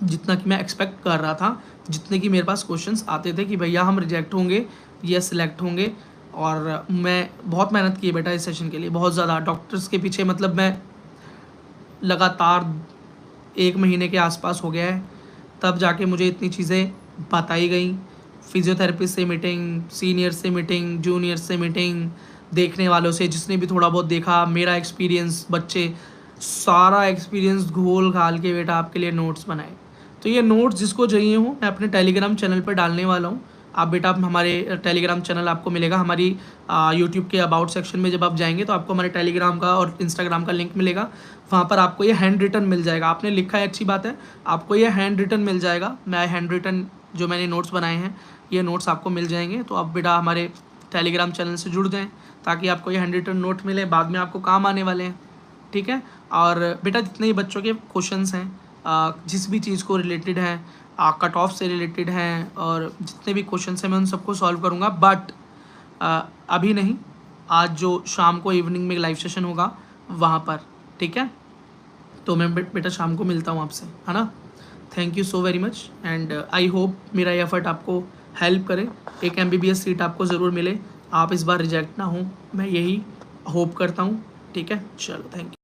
जितना कि मैं एक्सपेक्ट कर रहा था, जितने कि मेरे पास क्वेश्चंस आते थे कि भैया हम रिजेक्ट होंगे या सिलेक्ट होंगे। और मैं बहुत मेहनत की है बेटा इस सेशन के लिए, बहुत ज़्यादा डॉक्टर्स के पीछे, मतलब मैं लगातार 1 महीने के आसपास हो गया है, तब जाके मुझे इतनी चीज़ें बताई गई। फिजियोथेरेपिस्ट से मीटिंग, सीनियर से मीटिंग, जूनियर से मीटिंग, देखने वालों से जिसने भी थोड़ा बहुत देखा, मेरा एक्सपीरियंस, बच्चे, सारा एक्सपीरियंस घोल घाल के बेटा आपके लिए नोट्स बनाए। तो ये नोट्स जिसको चाहिए हो मैं अपने टेलीग्राम चैनल पर डालने वाला हूँ। आप बेटा हमारे टेलीग्राम चैनल आपको मिलेगा, हमारी यूट्यूब के अबाउट सेक्शन में जब आप जाएंगे तो आपको हमारे टेलीग्राम का और इंस्टाग्राम का लिंक मिलेगा। वहाँ पर आपको ये हैंड रिटन मिल जाएगा। आपने लिखा है, अच्छी बात है, आपको ये हैंड रिटन मिल जाएगा। मैं हैंड रिटन जो मैंने नोट्स बनाए हैं ये नोट्स आपको मिल जाएंगे। तो आप बेटा हमारे टेलीग्राम चैनल से जुड़ जाएँ ताकि आपको ये हैंड रिटन नोट मिले, बाद में आपको काम आने वाले हैं। ठीक है, और बेटा जितने भी बच्चों के क्वेश्चंस हैं जिस भी चीज़ को रिलेटेड हैं, कट ऑफ से रिलेटेड हैं, और जितने भी क्वेश्चन हैं मैं उन सबको सॉल्व करूँगा, बट अभी नहीं, आज जो शाम को इवनिंग में लाइव सेशन होगा वहाँ पर। ठीक है, तो मैं बेटा शाम को मिलता हूँ आपसे, है ना। Thank you so very much, and I hope मेरा ये एफर्ट आपको हेल्प करे, एक MBBS सीट आपको ज़रूर मिले, आप इस बार रिजेक्ट ना हो, मैं यही होप करता हूँ। ठीक है, चलो थैंक यू।